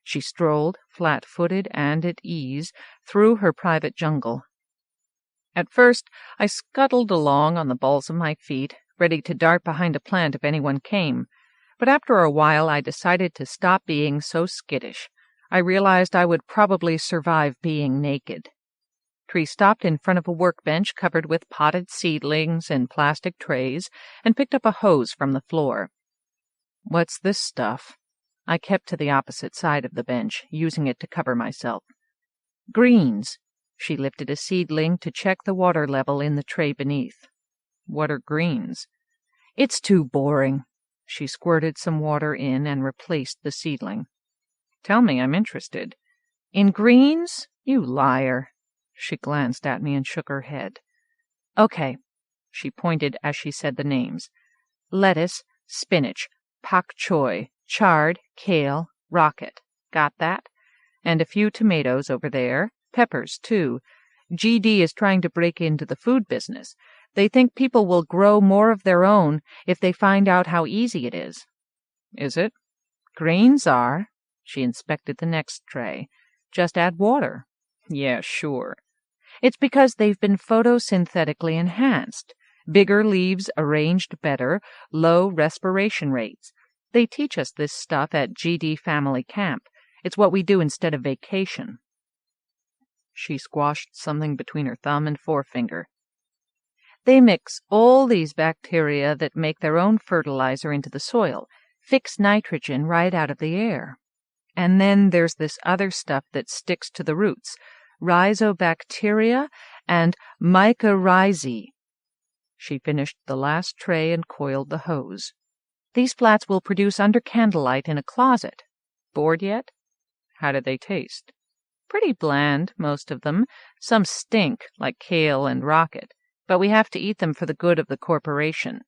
A: She strolled, flat-footed and at ease, through her private jungle. At first, I scuttled along on the balls of my feet, ready to dart behind a plant if anyone came. But after a while, I decided to stop being so skittish. I realized I would probably survive being naked. Tree stopped in front of a workbench covered with potted seedlings and plastic trays and picked up a hose from the floor. What's this stuff? I kept to the opposite side of the bench, using it to cover myself. Greens. She lifted a seedling to check the water level in the tray beneath. What are greens? It's too boring. She squirted some water in and replaced the seedling. Tell me, I'm interested. In greens? You liar. She glanced at me and shook her head. Okay. She pointed as she said the names. Lettuce, spinach, pak choi, chard, kale, rocket. Got that? And a few tomatoes over there. Peppers, too. GD is trying to break into the food business. They think people will grow more of their own if they find out how easy it is. Is it? Greens are. She inspected the next tray. Just add water. Yeah, sure. It's because they've been photosynthetically enhanced. Bigger leaves arranged better, low respiration rates. They teach us this stuff at GD Family Camp. It's what we do instead of vacation. She squashed something between her thumb and forefinger. They mix all these bacteria that make their own fertilizer into the soil, fix nitrogen right out of the air. And then there's this other stuff that sticks to the roots, rhizobacteria and mycorrhizae. She finished the last tray and coiled the hose. These flats will produce under candlelight in a closet. Bored yet? How do they taste? Pretty bland, most of them. Some stink, like kale and rocket. But we have to eat them for the good of the corporation.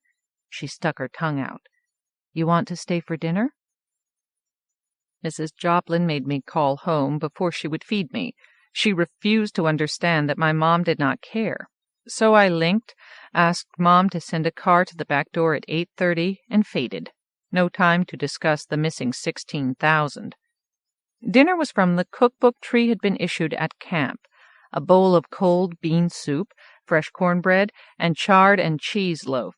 A: She stuck her tongue out. You want to stay for dinner? Mrs. Joplin made me call home before she would feed me. She refused to understand that my mom did not care. So I linked, asked Mom to send a car to the back door at 8:30, and faded. No time to discuss the missing $16,000. Dinner was from the cookbook Tree had been issued at camp, a bowl of cold bean soup, fresh cornbread, and chard and cheese loaf.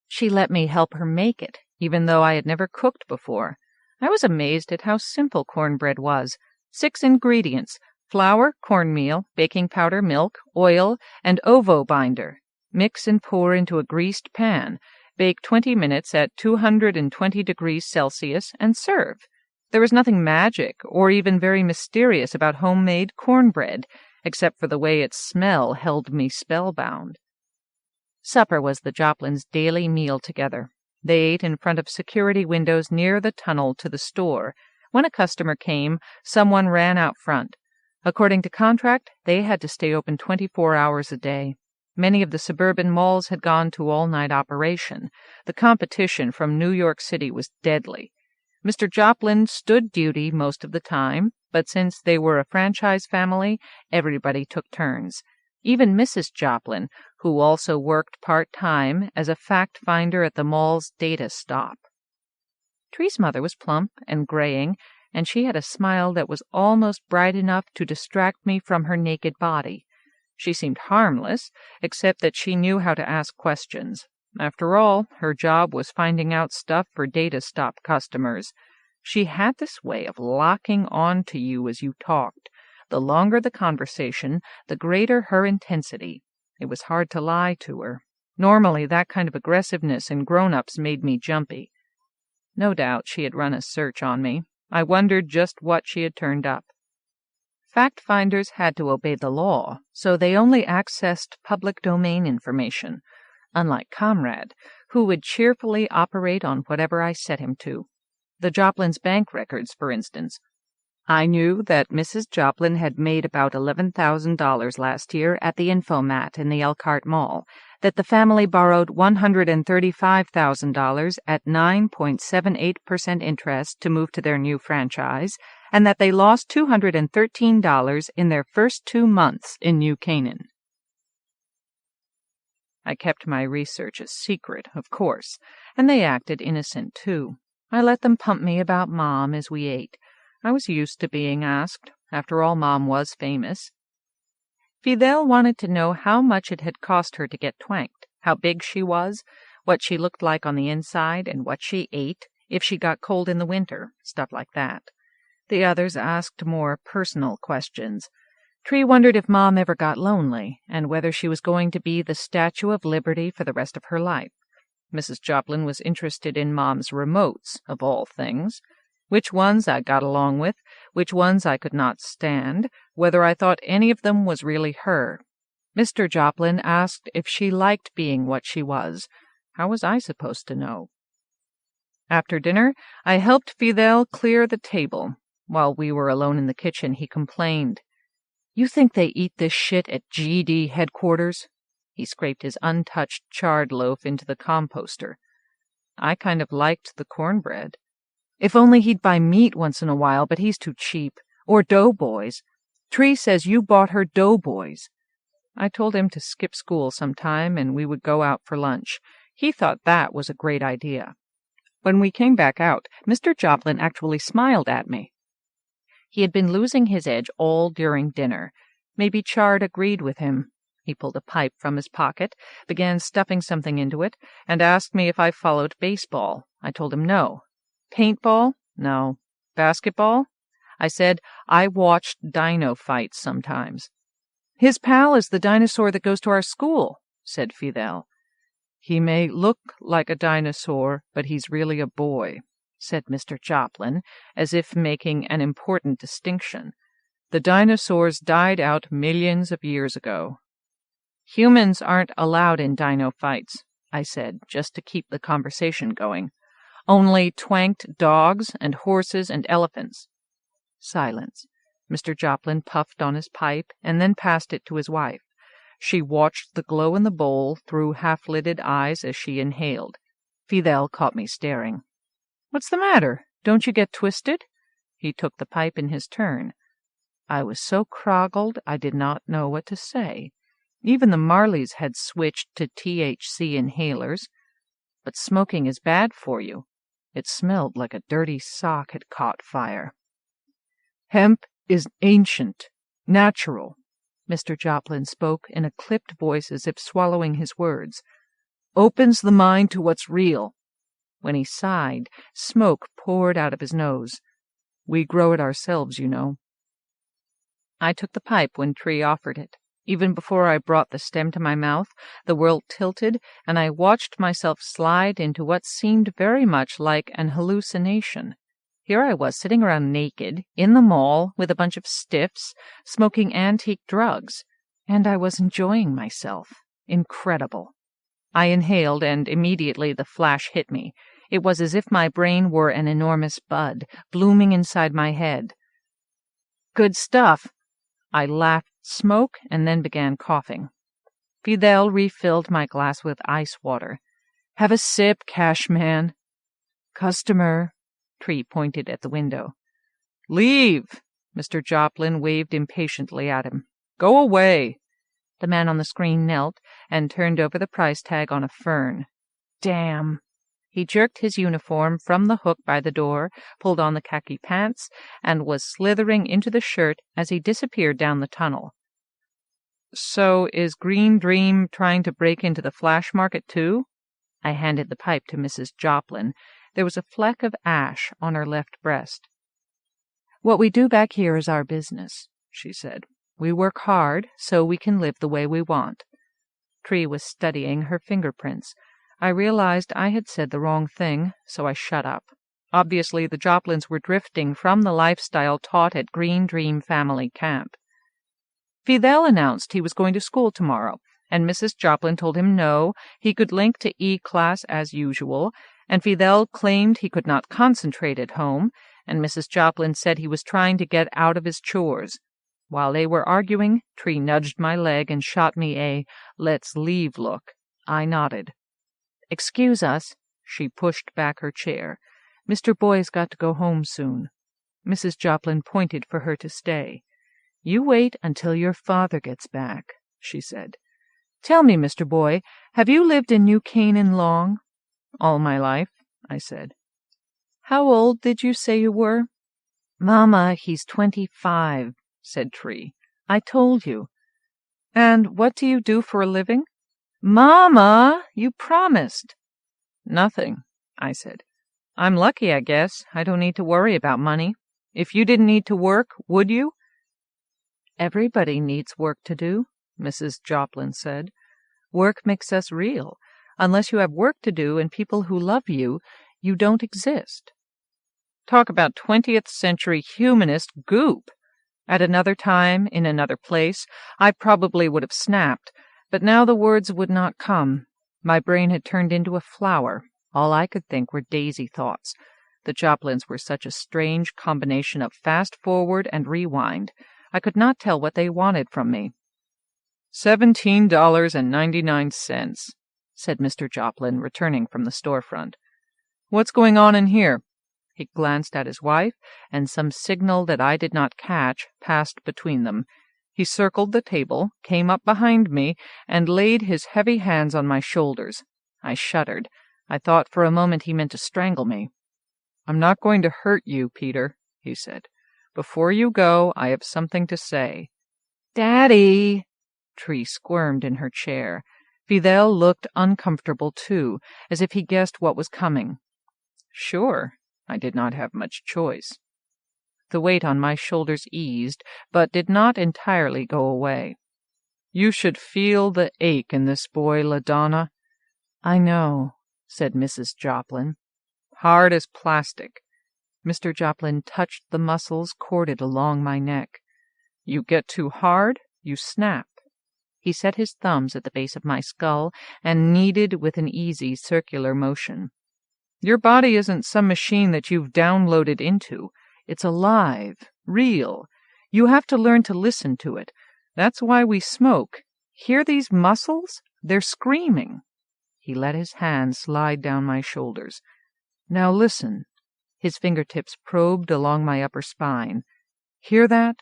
A: She let me help her make it, even though I had never cooked before. I was amazed at how simple cornbread was. 6 ingredients: flour, cornmeal, baking powder, milk, oil, and ovo binder. Mix and pour into a greased pan. Bake 20 minutes at 220 degrees Celsius and serve. There was nothing magic or even very mysterious about homemade cornbread, except for the way its smell held me spellbound. Supper was the Joplins' daily meal together. They ate in front of security windows near the tunnel to the store. When a customer came, someone ran out front. According to contract, they had to stay open 24 hours a day. Many of the suburban malls had gone to all-night operation. The competition from New York City was deadly. Mr. Joplin stood duty most of the time, but since they were a franchise family, everybody took turns. Even Mrs. Joplin, who also worked part-time as a fact-finder at the mall's data stop. Tree's mother was plump and graying, and she had a smile that was almost bright enough to distract me from her naked body. She seemed harmless, except that she knew how to ask questions. After all, her job was finding out stuff for data stop customers. She had this way of locking on to you as you talked. The longer the conversation, the greater her intensity. It was hard to lie to her. Normally, that kind of aggressiveness in grown-ups made me jumpy. No doubt she had run a search on me. I wondered just what she had turned up. Fact-finders had to obey the law, so they only accessed public domain information, unlike Comrade, who would cheerfully operate on whatever I set him to. The Joplins' bank records, for instance. I knew that Mrs. Joplin had made about $11,000 last year at the Infomat in the Elkhart Mall, that the family borrowed $135,000 at 9.78% interest to move to their new franchise, and that they lost $213 in their first 2 months in New Canaan. I kept my research a secret, of course, and they acted innocent, too. I let them pump me about Mom as we ate. I was used to being asked. After all, Mom was famous. Fidel wanted to know how much it had cost her to get twanked, how big she was, what she looked like on the inside, and what she ate, if she got cold in the winter, stuff like that. The others asked more personal questions. Tree wondered if Mom ever got lonely, and whether she was going to be the Statue of Liberty for the rest of her life. Mrs. Joplin was interested in Mom's remotes, of all things. Which ones I got along with, which ones I could not stand, whether I thought any of them was really her. Mr. Joplin asked if she liked being what she was. How was I supposed to know? After dinner, I helped Fidel clear the table. While we were alone in the kitchen, he complained. "You think they eat this shit at GD headquarters?" He scraped his untouched charred loaf into the composter. I kind of liked the cornbread. If only he'd buy meat once in a while, but he's too cheap. Or doughboys. Tree says you bought her doughboys. I told him to skip school sometime and we would go out for lunch. He thought that was a great idea. When we came back out, Mr. Joplin actually smiled at me. He had been losing his edge all during dinner. Maybe Chard agreed with him. He pulled a pipe from his pocket, began stuffing something into it, and asked me if I followed baseball. I told him no. Paintball? No. Basketball? I said I watched dino fights sometimes. His pal is the dinosaur that goes to our school, said Fidel. He may look like a dinosaur, but he's really a boy, said Mr. Joplin, as if making an important distinction. The dinosaurs died out millions of years ago. Humans aren't allowed in dino fights, I said, just to keep the conversation going. Only twanked dogs and horses and elephants. Silence. Mr. Joplin puffed on his pipe and then passed it to his wife. She watched the glow in the bowl through half-lidded eyes as she inhaled. Fidel caught me staring. "What's the matter? Don't you get twisted?" He took the pipe in his turn. I was so croggled I did not know what to say. Even the Marleys had switched to THC inhalers. But smoking is bad for you. It smelled like a dirty sock had caught fire. Hemp is ancient, natural. Mr. Joplin spoke in a clipped voice as if swallowing his words. Opens the mind to what's real. When he sighed, smoke poured out of his nose. We grow it ourselves, you know. I took the pipe when Tree offered it. Even before I brought the stem to my mouth, the world tilted, and I watched myself slide into what seemed very much like an hallucination. Here I was sitting around naked, in the mall, with a bunch of stiffs, smoking antique drugs, and I was enjoying myself. Incredible. I inhaled, and immediately the flash hit me. It was as if my brain were an enormous bud, blooming inside my head. Good stuff. I laughed smoke and then began coughing. Fidel refilled my glass with ice water. Have a sip, Cashman. Customer. Tree pointed at the window. Leave! Mr. Joplin waved impatiently at him. Go away! The man on the screen knelt and turned over the price tag on a fern. Damn! He jerked his uniform from the hook by the door, pulled on the khaki pants, and was slithering into the shirt as he disappeared down the tunnel. So is Green Dream trying to break into the flash market too? I handed the pipe to Mrs. Joplin. There was a fleck of ash on her left breast. What we do back here is our business, she said. We work hard so we can live the way we want. Tree was studying her fingerprints. I realized I had said the wrong thing, so I shut up. Obviously, the Joplins were drifting from the lifestyle taught at Green Dream Family Camp. Fidel announced he was going to school tomorrow, and Mrs. Joplin told him no, he could link to E-class as usual, and Fidel claimed he could not concentrate at home, and Mrs. Joplin said he was trying to get out of his chores. While they were arguing, Tree nudged my leg and shot me a "let's leave" look. I nodded. "Excuse us." She pushed back her chair. "Mr. Boy's got to go home soon." Mrs. Joplin pointed for her to stay. "You wait until your father gets back," she said. "Tell me, Mr. Boy, have you lived in New Canaan long?" "All my life," I said. "How old did you say you were?" "Mama, he's 25, said Tree. "I told you." "And what do you do for a living?" "Mama, you promised." "Nothing," I said. "I'm lucky, I guess. I don't need to worry about money. If you didn't need to work, would you?" "Everybody needs work to do," Mrs. Joplin said. "Work makes us real. Unless you have work to do and people who love you, you don't exist." Talk about 20th century humanist goop! At another time, in another place, I probably would have snapped, but now the words would not come. My brain had turned into a flower. All I could think were daisy thoughts. The Joplins were such a strange combination of fast-forward and rewind. I could not tell what they wanted from me. $17.99, said Mr. Joplin, returning from the storefront. "What's going on in here?" He glanced at his wife, and some signal that I did not catch passed between them. He circled the table, came up behind me, and laid his heavy hands on my shoulders. I shuddered. I thought for a moment he meant to strangle me. "I'm not going to hurt you, Peter," he said. "Before you go, I have something to say." "Daddy!" Tree squirmed in her chair. Fidel looked uncomfortable, too, as if he guessed what was coming. Sure, I did not have much choice. The weight on my shoulders eased, but did not entirely go away. "You should feel the ache in this boy, LaDonna." "I know," said Mrs. Joplin. "Hard as plastic." Mr. Joplin touched the muscles corded along my neck. "You get too hard, you snap." He set his thumbs at the base of my skull and kneaded with an easy circular motion. "Your body isn't some machine that you've downloaded into. It's alive, real. You have to learn to listen to it. That's why we smoke. Hear these muscles? They're screaming." He let his hand slide down my shoulders. "Now listen." His fingertips probed along my upper spine. "Hear that?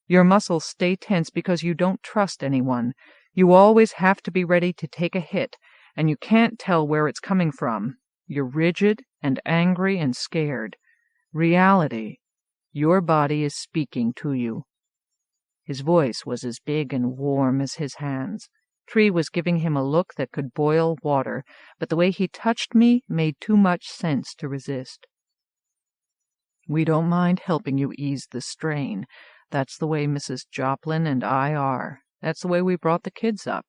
A: Your muscles stay tense because you don't trust anyone. You always have to be ready to take a hit, and you can't tell where it's coming from. You're rigid and angry and scared. Reality. Your body is speaking to you." His voice was as big and warm as his hands. Tree was giving him a look that could boil water, but the way he touched me made too much sense to resist. "We don't mind helping you ease the strain. That's the way Mrs. Joplin and I are. That's the way we brought the kids up.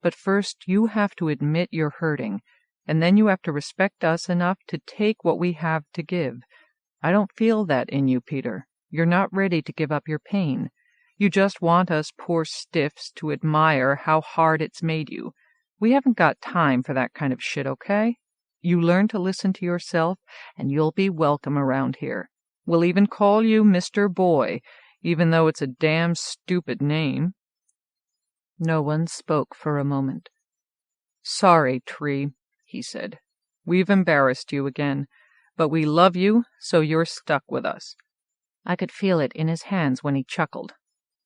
A: But first you have to admit you're hurting, and then you have to respect us enough to take what we have to give. I don't feel that in you, Peter. You're not ready to give up your pain. You just want us poor stiffs to admire how hard it's made you. We haven't got time for that kind of shit, okay? You learn to listen to yourself, and you'll be welcome around here. We'll even call you Mr. Boy, even though it's a damn stupid name." No one spoke for a moment. "Sorry, Tree," he said. "We've embarrassed you again, but we love you, so you're stuck with us." I could feel it in his hands when he chuckled.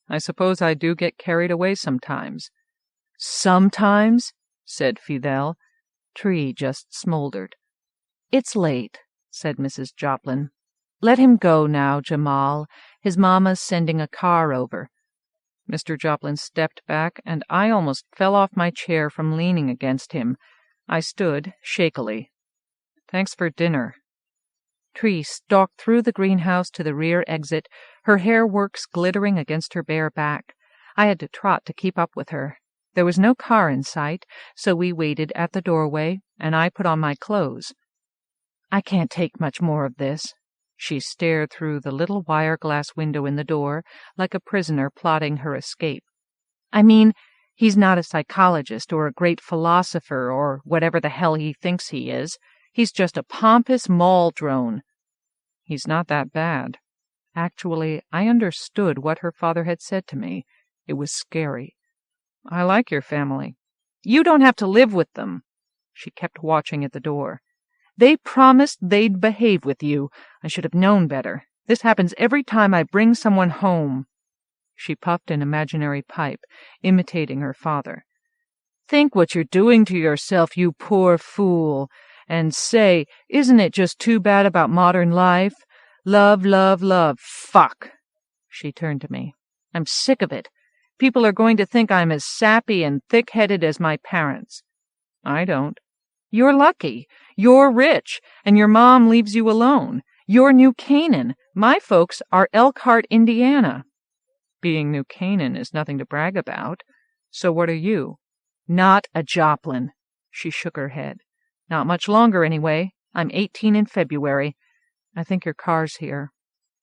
A: "I suppose I do get carried away sometimes." "Sometimes?" said Fidel. Tree just smoldered. "It's late," said Mrs. Joplin. "Let him go now, Jamal. His mama's sending a car over." Mr. Joplin stepped back, and I almost fell off my chair from leaning against him. I stood shakily. "Thanks for dinner." Tree stalked through the greenhouse to the rear exit, her hair works glittering against her bare back. I had to trot to keep up with her. There was no car in sight, so we waited at the doorway, and I put on my clothes. "I can't take much more of this." She stared through the little wire glass window in the door, like a prisoner plotting her escape. "I mean, he's not a psychologist or a great philosopher or whatever the hell he thinks he is. He's just a pompous mall drone." "He's not that bad." Actually, I understood what her father had said to me. It was scary. "I like your family." "You don't have to live with them." She kept watching at the door. "They promised they'd behave with you. I should have known better. This happens every time I bring someone home." She puffed an imaginary pipe, imitating her father. "Think what you're doing to yourself, you poor fool. And say, isn't it just too bad about modern life? Love, love, love. Fuck." She turned to me. "I'm sick of it. People are going to think I'm as sappy and thick-headed as my parents." "I don't." "You're lucky. You're rich, and your mom leaves you alone. You're New Canaan. My folks are Elkhart, Indiana." "Being New Canaan is nothing to brag about. So what are you?" "Not a Joplin." She shook her head. "Not much longer, anyway. I'm 18 in February. I think your car's here."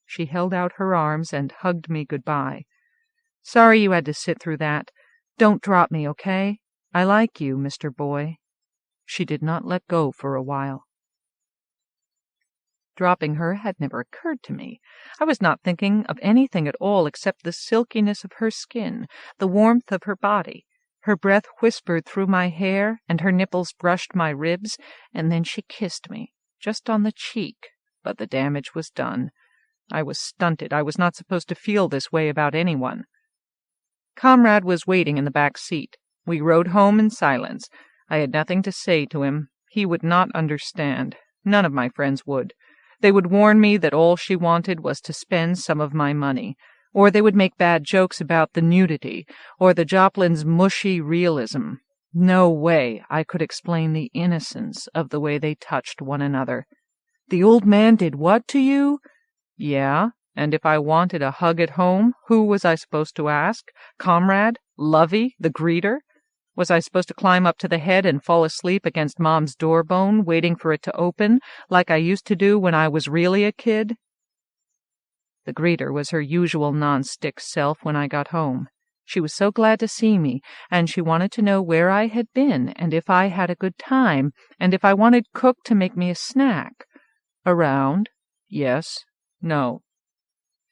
A: She held out her arms and hugged me goodbye. "Sorry you had to sit through that. Don't drop me, okay? I like you, Mr. Boy." She did not let go for a while. Dropping her had never occurred to me. I was not thinking of anything at all except the silkiness of her skin, the warmth of her body. Her breath whispered through my hair, and her nipples brushed my ribs, and then she kissed me, just on the cheek, but the damage was done. I was stunted. I was not supposed to feel this way about anyone. Comrade was waiting in the back seat. We rode home in silence. I had nothing to say to him. He would not understand. None of my friends would. They would warn me that all she wanted was to spend some of my money, or they would make bad jokes about the nudity, or the Joplin's mushy realism. No way I could explain the innocence of the way they touched one another. "The old man did what to you?" "Yeah, and if I wanted a hug at home, who was I supposed to ask? Comrade? Lovey, the greeter? Was I supposed to climb up to the head and fall asleep against Mom's door bone, waiting for it to open, like I used to do when I was really a kid?" The greeter was her usual non-stick self when I got home. She was so glad to see me, and she wanted to know where I had been, and if I had a good time, and if I wanted cook to make me a snack. "Around? Yes. No."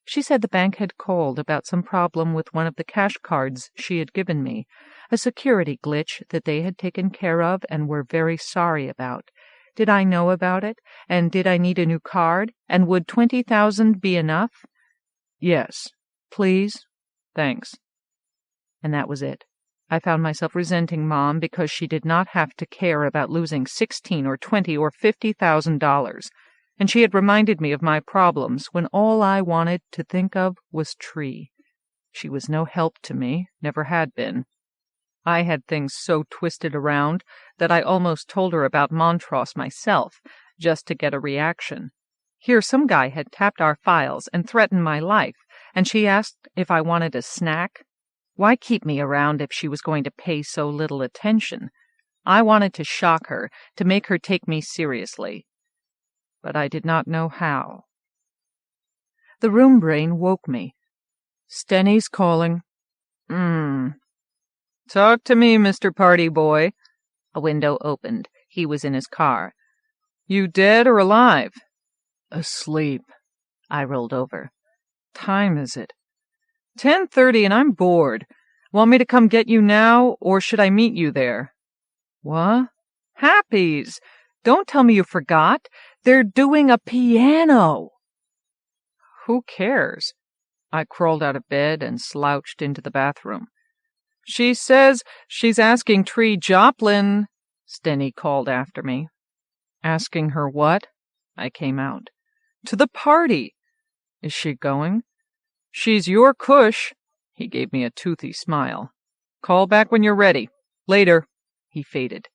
A: She said the bank had called about some problem with one of the cash cards she had given me, a security glitch that they had taken care of and were very sorry about. Did I know about it? And did I need a new card? And would 20,000 be enough? "Yes. Please? Thanks." And that was it. I found myself resenting Mom because she did not have to care about losing $16 or $20 or $50,000. And she had reminded me of my problems when all I wanted to think of was Tree. She was no help to me, never had been. I had things so twisted around that I almost told her about Montross myself, just to get a reaction. Here some guy had tapped our files and threatened my life, and she asked if I wanted a snack. Why keep me around if she was going to pay so little attention? I wanted to shock her, to make her take me seriously. But I did not know how. The room brain woke me. "Stenny's calling." "Talk to me, Mr. Party Boy." A window opened. He was in his car. "You dead or alive?" "Asleep." I rolled over. "Time is it?" 10:30, and I'm bored. Want me to come get you now, or should I meet you there?" "What?" "Happy's. Don't tell me you forgot. They're doing a piano." "Who cares?" I crawled out of bed and slouched into the bathroom. "She says she's asking Tree Joplin," Stenny called after me. "Asking her what?" I came out. "To the party." "Is she going?" "She's your cush." He gave me a toothy smile. "Call back when you're ready. Later." He faded.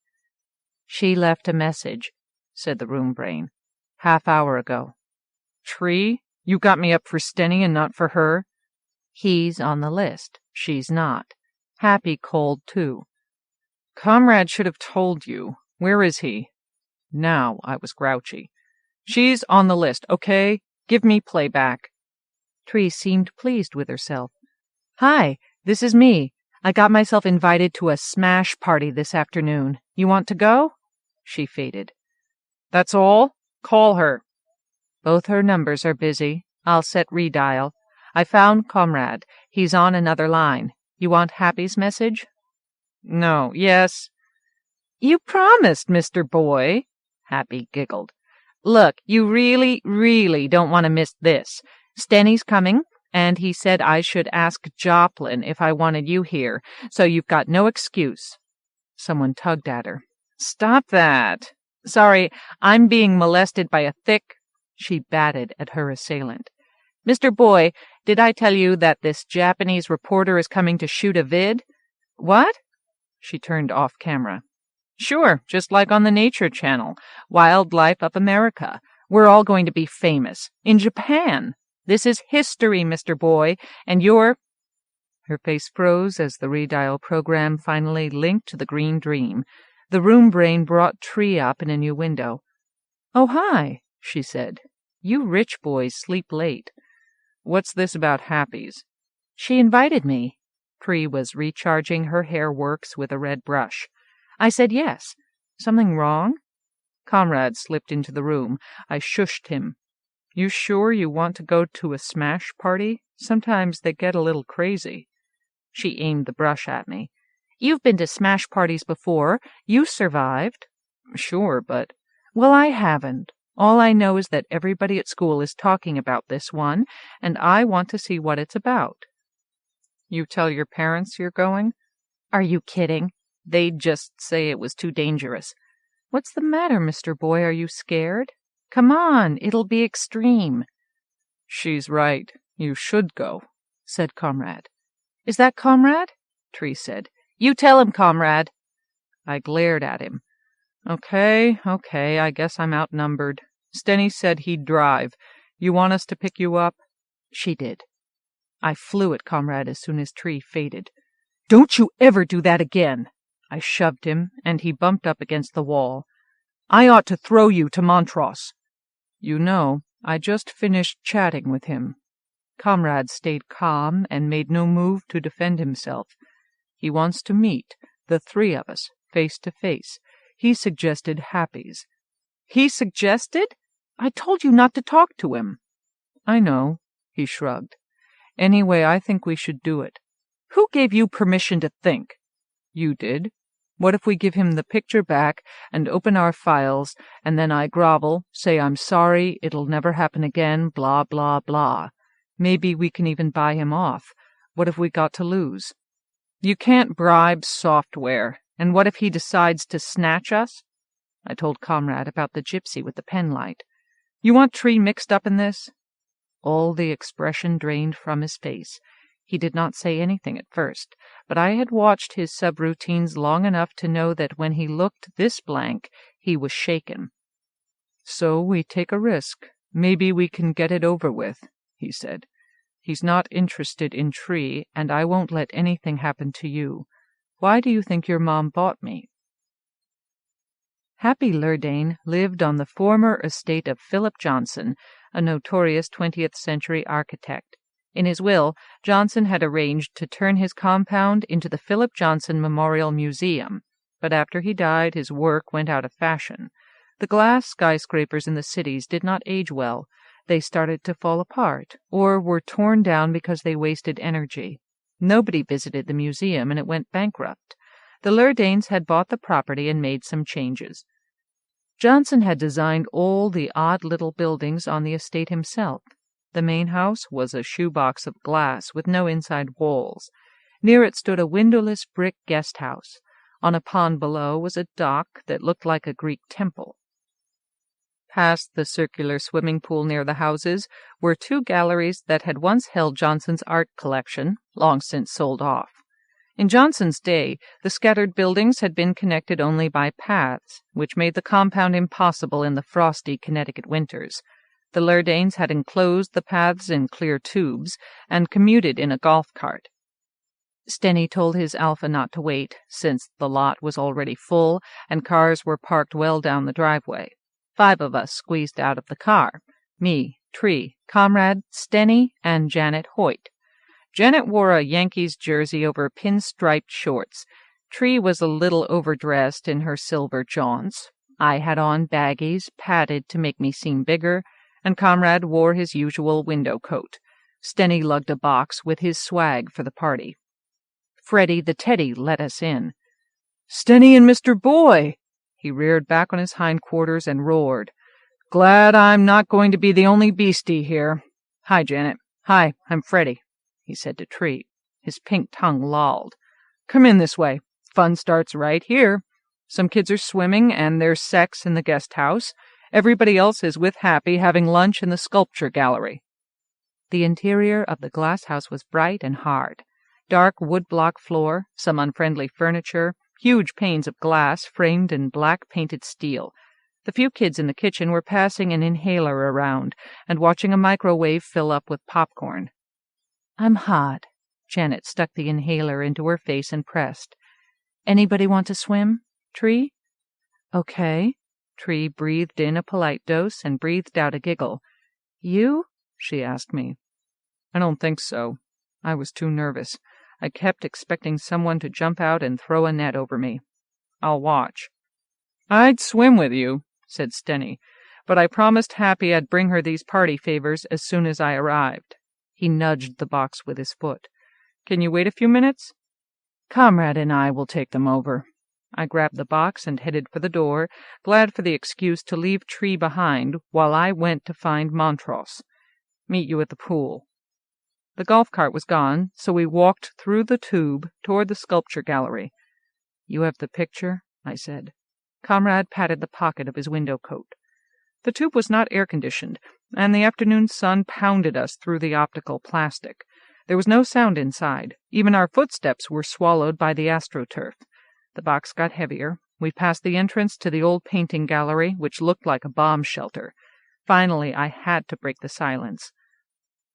A: "She left a message," said the room brain. "Half-hour ago." "Tree, you got me up for Stenny and not for her?" "He's on the list. She's not. Happy called, too." "Comrade should have told you. Where is he?" Now I was grouchy. "She's on the list, okay? Give me playback." Tree seemed pleased with herself. "Hi, this is me. I got myself invited to a smash party this afternoon. You want to go?" She faded. That's all? Call her. Both her numbers are busy. I'll set redial. I found Comrade. He's on another line. You want Happy's message? No. Yes. You promised, Mr. Boy. Happy giggled. Look, you really, really don't want to miss this. Stenny's coming, and he said I should ask Joplin if I wanted you here, so you've got no excuse. Someone tugged at her. Stop that. Sorry, I'm being molested by a thick... She batted at her assailant. Mr. Boy, did I tell you that this Japanese reporter is coming to shoot a vid? What? She turned off camera. Sure, just like on the Nature Channel. Wildlife of America. We're all going to be famous. In Japan. This is history, Mr. Boy, and you're... Her face froze as the redial program finally linked to the green dream. The room brain brought Tree up in a new window. Oh, hi, she said. You rich boys sleep late. What's this about Happy's? She invited me. Tree was recharging her hair works with a red brush. I said yes. Something wrong? Comrade slipped into the room. I shushed him. You sure you want to go to a smash party? Sometimes they get a little crazy. She aimed the brush at me. You've been to smash parties before. You survived. Sure, but... Well, I haven't. All I know is that everybody at school is talking about this one, and I want to see what it's about. You tell your parents you're going? Are you kidding? They'd just say it was too dangerous. What's the matter, Mr. Boy? Are you scared? Come on, it'll be extreme. She's right. You should go, said Comrade. Is that Comrade? Tree said. You tell him, Comrade. I glared at him. Okay, I guess I'm outnumbered. Stenny said he'd drive. You want us to pick you up? She did. I flew at Comrade as soon as Tree faded. Don't you ever do that again! I shoved him, and he bumped up against the wall. I ought to throw you to Montross. You know, I just finished chatting with him. Comrade stayed calm and made no move to defend himself. He wants to meet, the three of us, face to face. He suggested Happy's. He suggested? I told you not to talk to him. I know, he shrugged. Anyway, I think we should do it. Who gave you permission to think? You did. What if we give him the picture back and open our files, and then I grovel, say I'm sorry, it'll never happen again, blah, blah, blah. Maybe we can even buy him off. What have we got to lose? You can't bribe software. And what if he decides to snatch us? I told Comrade about the gypsy with the penlight. You want Tree mixed up in this? All the expression drained from his face. He did not say anything at first, but I had watched his subroutines long enough to know that when he looked this blank, he was shaken. So we take a risk. Maybe we can get it over with, he said. He's not interested in Tree, and I won't let anything happen to you. Why do you think your mom bought me? Happy Lurdane lived on the former estate of Philip Johnson, a notorious 20th-century architect. In his will, Johnson had arranged to turn his compound into the Philip Johnson Memorial Museum, but after he died, his work went out of fashion. The glass skyscrapers in the cities did not age well. They started to fall apart, or were torn down because they wasted energy. Nobody visited the museum, and it went bankrupt. The Lurdanes had bought the property and made some changes. Johnson had designed all the odd little buildings on the estate himself. The main house was a shoebox of glass with no inside walls. Near it stood a windowless brick guest house. On a pond below was a dock that looked like a Greek temple. Past the circular swimming pool near the houses were two galleries that had once held Johnson's art collection, long since sold off. In Johnson's day, the scattered buildings had been connected only by paths, which made the compound impossible in the frosty Connecticut winters. The Lurdanes had enclosed the paths in clear tubes and commuted in a golf cart. Stenny told his Alpha not to wait, since the lot was already full and cars were parked well down the driveway. 5 of us squeezed out of the car. Me, Tree, Comrade, Stenny, and Janet Hoyt. Janet wore a Yankees jersey over pinstriped shorts. Tree was a little overdressed in her silver jaunts. I had on baggies, padded to make me seem bigger, and Comrade wore his usual window coat. Stenny lugged a box with his swag for the party. Freddie the teddy let us in. "Stenny and Mr. Boy!" He reared back on his hindquarters and roared. "Glad I'm not going to be the only beastie here. Hi, Janet. Hi, I'm Freddie," he said to Tree. His pink tongue lolled. "Come in this way. Fun starts right here. Some kids are swimming, and there's sex in the guest house. Everybody else is with Happy having lunch in the sculpture gallery." The interior of the glass house was bright and hard. Dark wood-block floor, some unfriendly furniture, huge panes of glass framed in black-painted steel. The few kids in the kitchen were passing an inhaler around and watching a microwave fill up with popcorn. "I'm hot." Janet stuck the inhaler into her face and pressed. "Anybody want to swim? Tree?" "Okay." Tree breathed in a polite dose and breathed out a giggle. "You?" she asked me. "I don't think so. I was too nervous. I kept expecting someone to jump out and throw a net over me. I'll watch." "I'd swim with you," said Stenny, "but I promised Happy I'd bring her these party favors as soon as I arrived." He nudged the box with his foot. "Can you wait a few minutes?" "Comrade and I will take them over." I grabbed the box and headed for the door, glad for the excuse to leave Tree behind while I went to find Montrose. "Meet you at the pool." The golf cart was gone, so we walked through the tube toward the sculpture gallery. "You have the picture?" I said. Comrade patted the pocket of his window coat. The tube was not air-conditioned, and the afternoon sun pounded us through the optical plastic. There was no sound inside. Even our footsteps were swallowed by the astroturf. The box got heavier. We passed the entrance to the old painting gallery, which looked like a bomb shelter. Finally, I had to break the silence.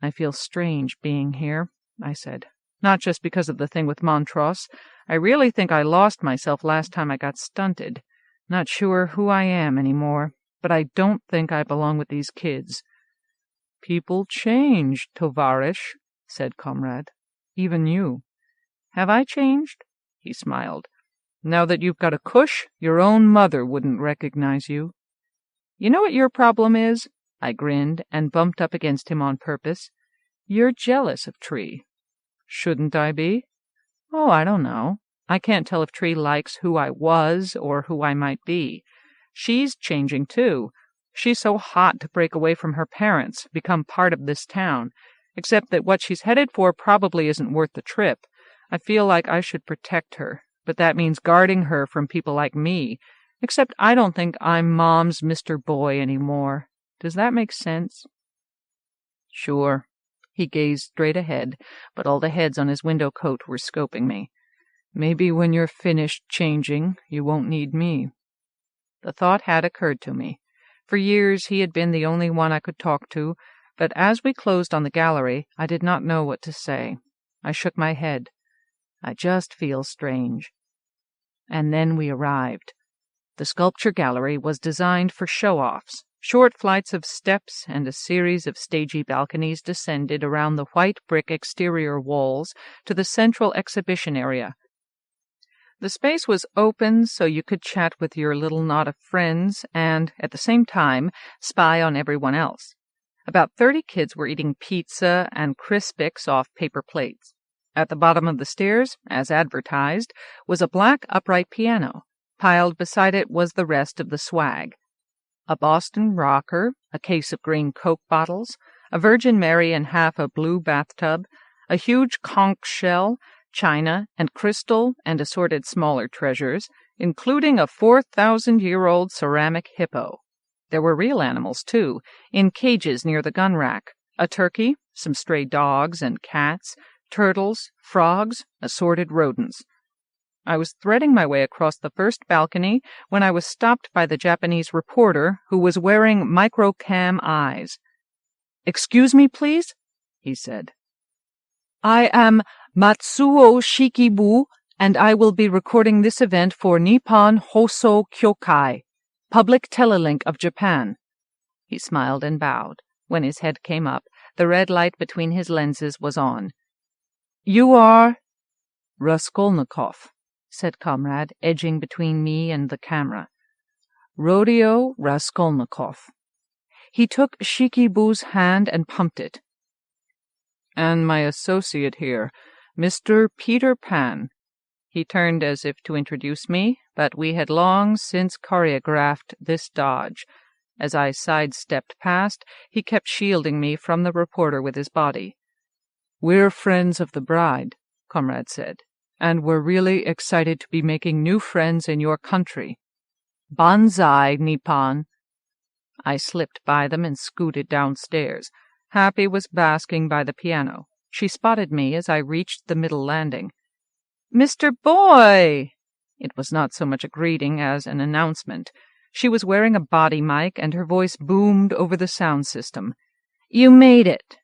A: "I feel strange being here," I said. "Not just because of the thing with Montrose. I really think I lost myself last time I got stunted. Not sure who I am anymore, but I don't think I belong with these kids." "People change, Tovarish," said Comrade. "Even you." "Have I changed?" He smiled. "Now that you've got a cush, your own mother wouldn't recognize you." "You know what your problem is?" I grinned and bumped up against him on purpose. "You're jealous of Tree." "Shouldn't I be?" "Oh, I don't know. I can't tell if Tree likes who I was or who I might be. She's changing, too. She's so hot to break away from her parents, become part of this town, except that what she's headed for probably isn't worth the trip. I feel like I should protect her, but that means guarding her from people like me, except I don't think I'm Mom's Mr. Boy anymore. Does that make sense?" "Sure." He gazed straight ahead, but all the heads on his window coat were scoping me. "Maybe when you're finished changing, you won't need me." The thought had occurred to me. For years he had been the only one I could talk to, but as we closed on the gallery, I did not know what to say. I shook my head. "I just feel strange." And then we arrived. The sculpture gallery was designed for show-offs. Short flights of steps and a series of stagey balconies descended around the white brick exterior walls to the central exhibition area. The space was open so you could chat with your little knot of friends and, at the same time, spy on everyone else. About 30 kids were eating pizza and Crispix off paper plates. At the bottom of the stairs, as advertised, was a black upright piano. Piled beside it was the rest of the swag. A Boston rocker, a case of green Coke bottles, a Virgin Mary in half a blue bathtub, a huge conch shell, china and crystal and assorted smaller treasures, including a 4,000-year-old ceramic hippo. There were real animals, too, in cages near the gun rack, a turkey, some stray dogs and cats, turtles, frogs, assorted rodents. I was threading my way across the first balcony when I was stopped by the Japanese reporter who was wearing microcam eyes. "Excuse me, please?" he said. "I am Matsuo Shikibu, and I will be recording this event for Nippon Hoso Kyokai, Public Telelink of Japan." He smiled and bowed. When his head came up, the red light between his lenses was on. "You are—" "Raskolnikov," said Comrade, edging between me and the camera. Rodeo Raskolnikov. He took Shikibu's hand and pumped it. And my associate here, Mr. Peter Pan. He turned as if to introduce me, but we had long since choreographed this dodge. As I sidestepped past, he kept shielding me from the reporter with his body. "We're friends of the bride," Comrade said, "and we're really excited to be making new friends in your country. Banzai, Nippon." I slipped by them and scooted downstairs. Happy was basking by the piano. She spotted me as I reached the middle landing. "Mr. Boy!" It was not so much a greeting as an announcement. She was wearing a body mic, and her voice boomed over the sound system. "You made it!"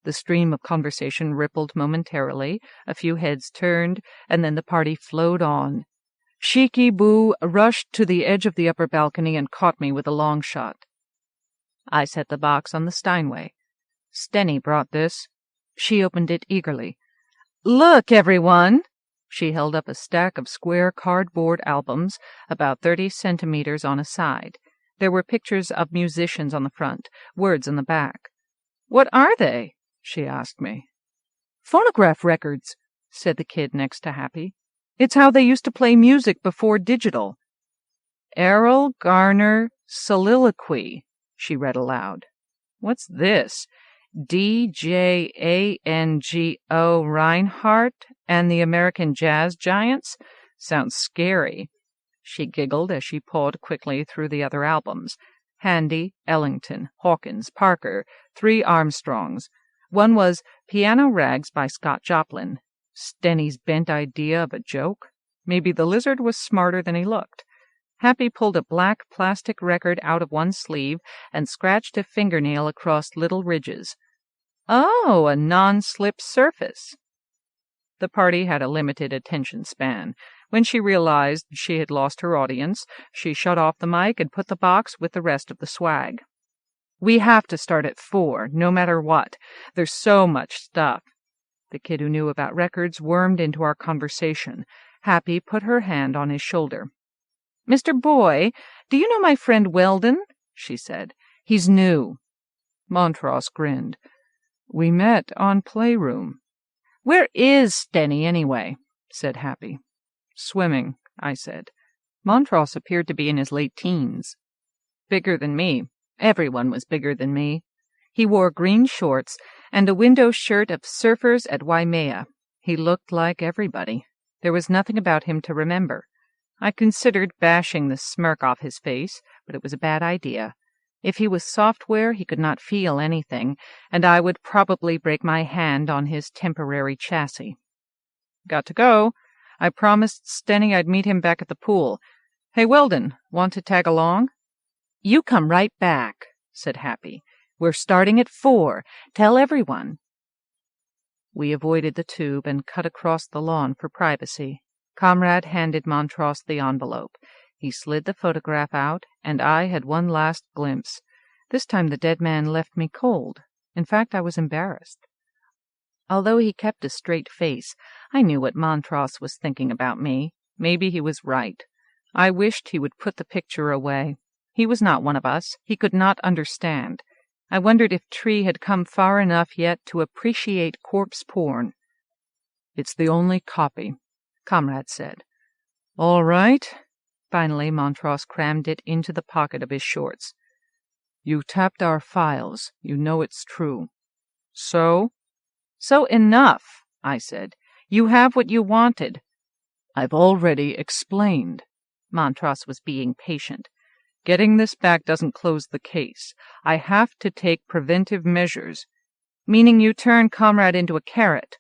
A: The stream of conversation rippled momentarily, a few heads turned, and then the party flowed on. Shikibu rushed to the edge of the upper balcony and caught me with a long shot. I set the box on the Steinway. Stenny brought this. She opened it eagerly. "Look, everyone!" She held up a stack of square cardboard albums, about 30 centimeters on a side. There were pictures of musicians on the front, words on the back. "What are they?" she asked me. "Phonograph records," said the kid next to Happy. "It's how they used to play music before digital." "Errol Garner Soliloquy," she read aloud. "What's this? D.J.A.N.G.O. Reinhardt and the American Jazz Giants? Sounds scary." She giggled as she pawed quickly through the other albums. Handy, Ellington, Hawkins, Parker, 3 Armstrongs. One was Piano Rags by Scott Joplin. Stenny's bent idea of a joke? Maybe the lizard was smarter than he looked. Happy pulled a black plastic record out of one sleeve and scratched a fingernail across little ridges. "Oh, a non-slip surface." The party had a limited attention span. When she realized she had lost her audience, she shut off the mic and put the box with the rest of the swag. "We have to start at 4, no matter what. There's so much stuff." The kid who knew about records wormed into our conversation. Happy put her hand on his shoulder. "Mr. Boy, do you know my friend Weldon?" she said. "He's new." Montross grinned. "We met on Playroom." "Where is Stenny, anyway?" said Happy. "Swimming," I said. Montross appeared to be in his late teens. Bigger than me. Everyone was bigger than me. He wore green shorts and a window shirt of surfers at Waimea. He looked like everybody. There was nothing about him to remember. I considered bashing the smirk off his face, but it was a bad idea. If he was software, he could not feel anything, and I would probably break my hand on his temporary chassis. "Got to go. I promised Stenny I'd meet him back at the pool. Hey, Weldon, want to tag along?" "You come right back," said Happy. "We're starting at 4. Tell everyone." We avoided the tube and cut across the lawn for privacy. Comrade handed Montross the envelope. He slid the photograph out, and I had one last glimpse. This time the dead man left me cold. In fact, I was embarrassed. Although he kept a straight face, I knew what Montross was thinking about me. Maybe he was right. I wished he would put the picture away. He was not one of us. He could not understand. I wondered if Tree had come far enough yet to appreciate corpse porn. "It's the only copy," Comrade said. "All right." Finally, Montross crammed it into the pocket of his shorts. "You tapped our files. You know it's true." "So?" "So enough," I said. "You have what you wanted." "I've already explained." Montross was being patient. "Getting this back doesn't close the case. I have to take preventive measures." "Meaning you turn Comrade into a carrot?"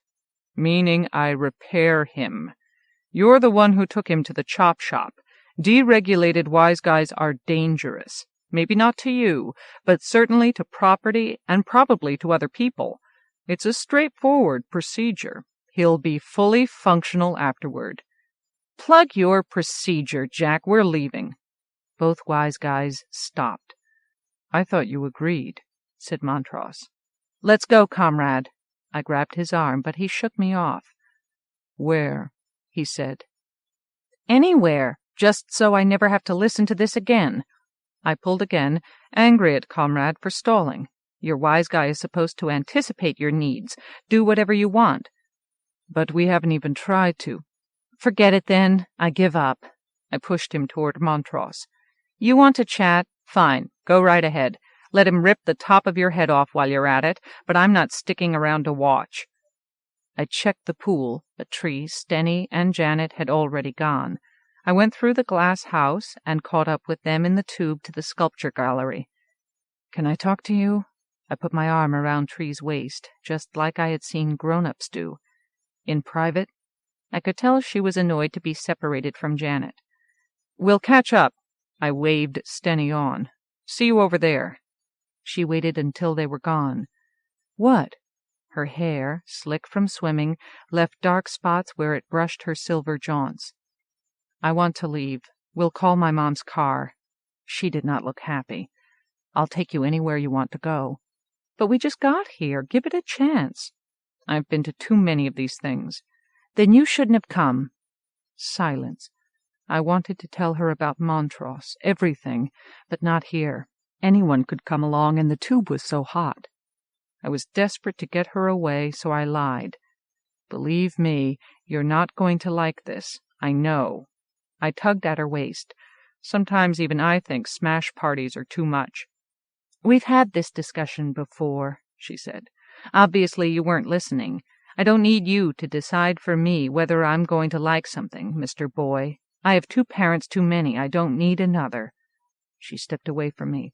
A: "Meaning I repair him. You're the one who took him to the chop shop. Deregulated wise guys are dangerous. Maybe not to you, but certainly to property and probably to other people. It's a straightforward procedure. He'll be fully functional afterward." "Plug your procedure, Jack. We're leaving." Both wise guys stopped. "I thought you agreed," said Montross. "Let's go, Comrade." I grabbed his arm, but he shook me off. "Where?" he said. "Anywhere. just so I never have to listen to this again. I pulled again, angry at Comrade for stalling. Your wise guy is supposed to anticipate your needs, do whatever you want. But we haven't even tried to. Forget it then. I give up. I pushed him toward Montross. You want to chat? Fine. Go right ahead. Let him rip the top of your head off while you're at it, but I'm not sticking around to watch. I checked the pool, but Tree, Stenny, and Janet had already gone. I went through the glass house and caught up with them in the tube to the sculpture gallery. Can I talk to you? I put my arm around Tree's waist, just like I had seen grown-ups do. In private? I could tell she was annoyed to be separated from Janet. We'll catch up. I waved Stenny on. See you over there. She waited until they were gone. What? Her hair, slick from swimming, left dark spots where it brushed her silver jaunts. I want to leave. We'll call my mom's car. She did not look happy. I'll take you anywhere you want to go. But we just got here. Give it a chance. I've been to too many of these things. Then you shouldn't have come. Silence. I wanted to tell her about Montross, everything, but not here. Anyone could come along, and the tube was so hot. I was desperate to get her away, so I lied. Believe me, you're not going to like this. I know. I tugged at her waist. Sometimes even I think smash parties are too much. We've had this discussion before, she said. Obviously you weren't listening. I don't need you to decide for me whether I'm going to like something, Mr. Boy. I have 2 parents too many. I don't need another. She stepped away from me.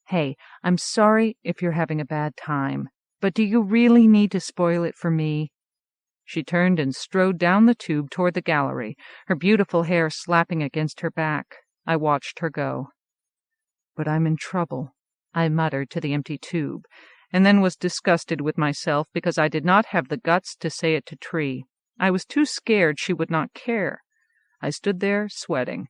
A: Hey, I'm sorry if you're having a bad time, but do you really need to spoil it for me? She turned and strode down the tube toward the gallery, her beautiful hair slapping against her back. I watched her go. But I'm in trouble, I muttered to the empty tube, and then was disgusted with myself because I did not have the guts to say it to Tree. I was too scared she would not care. I stood there, sweating.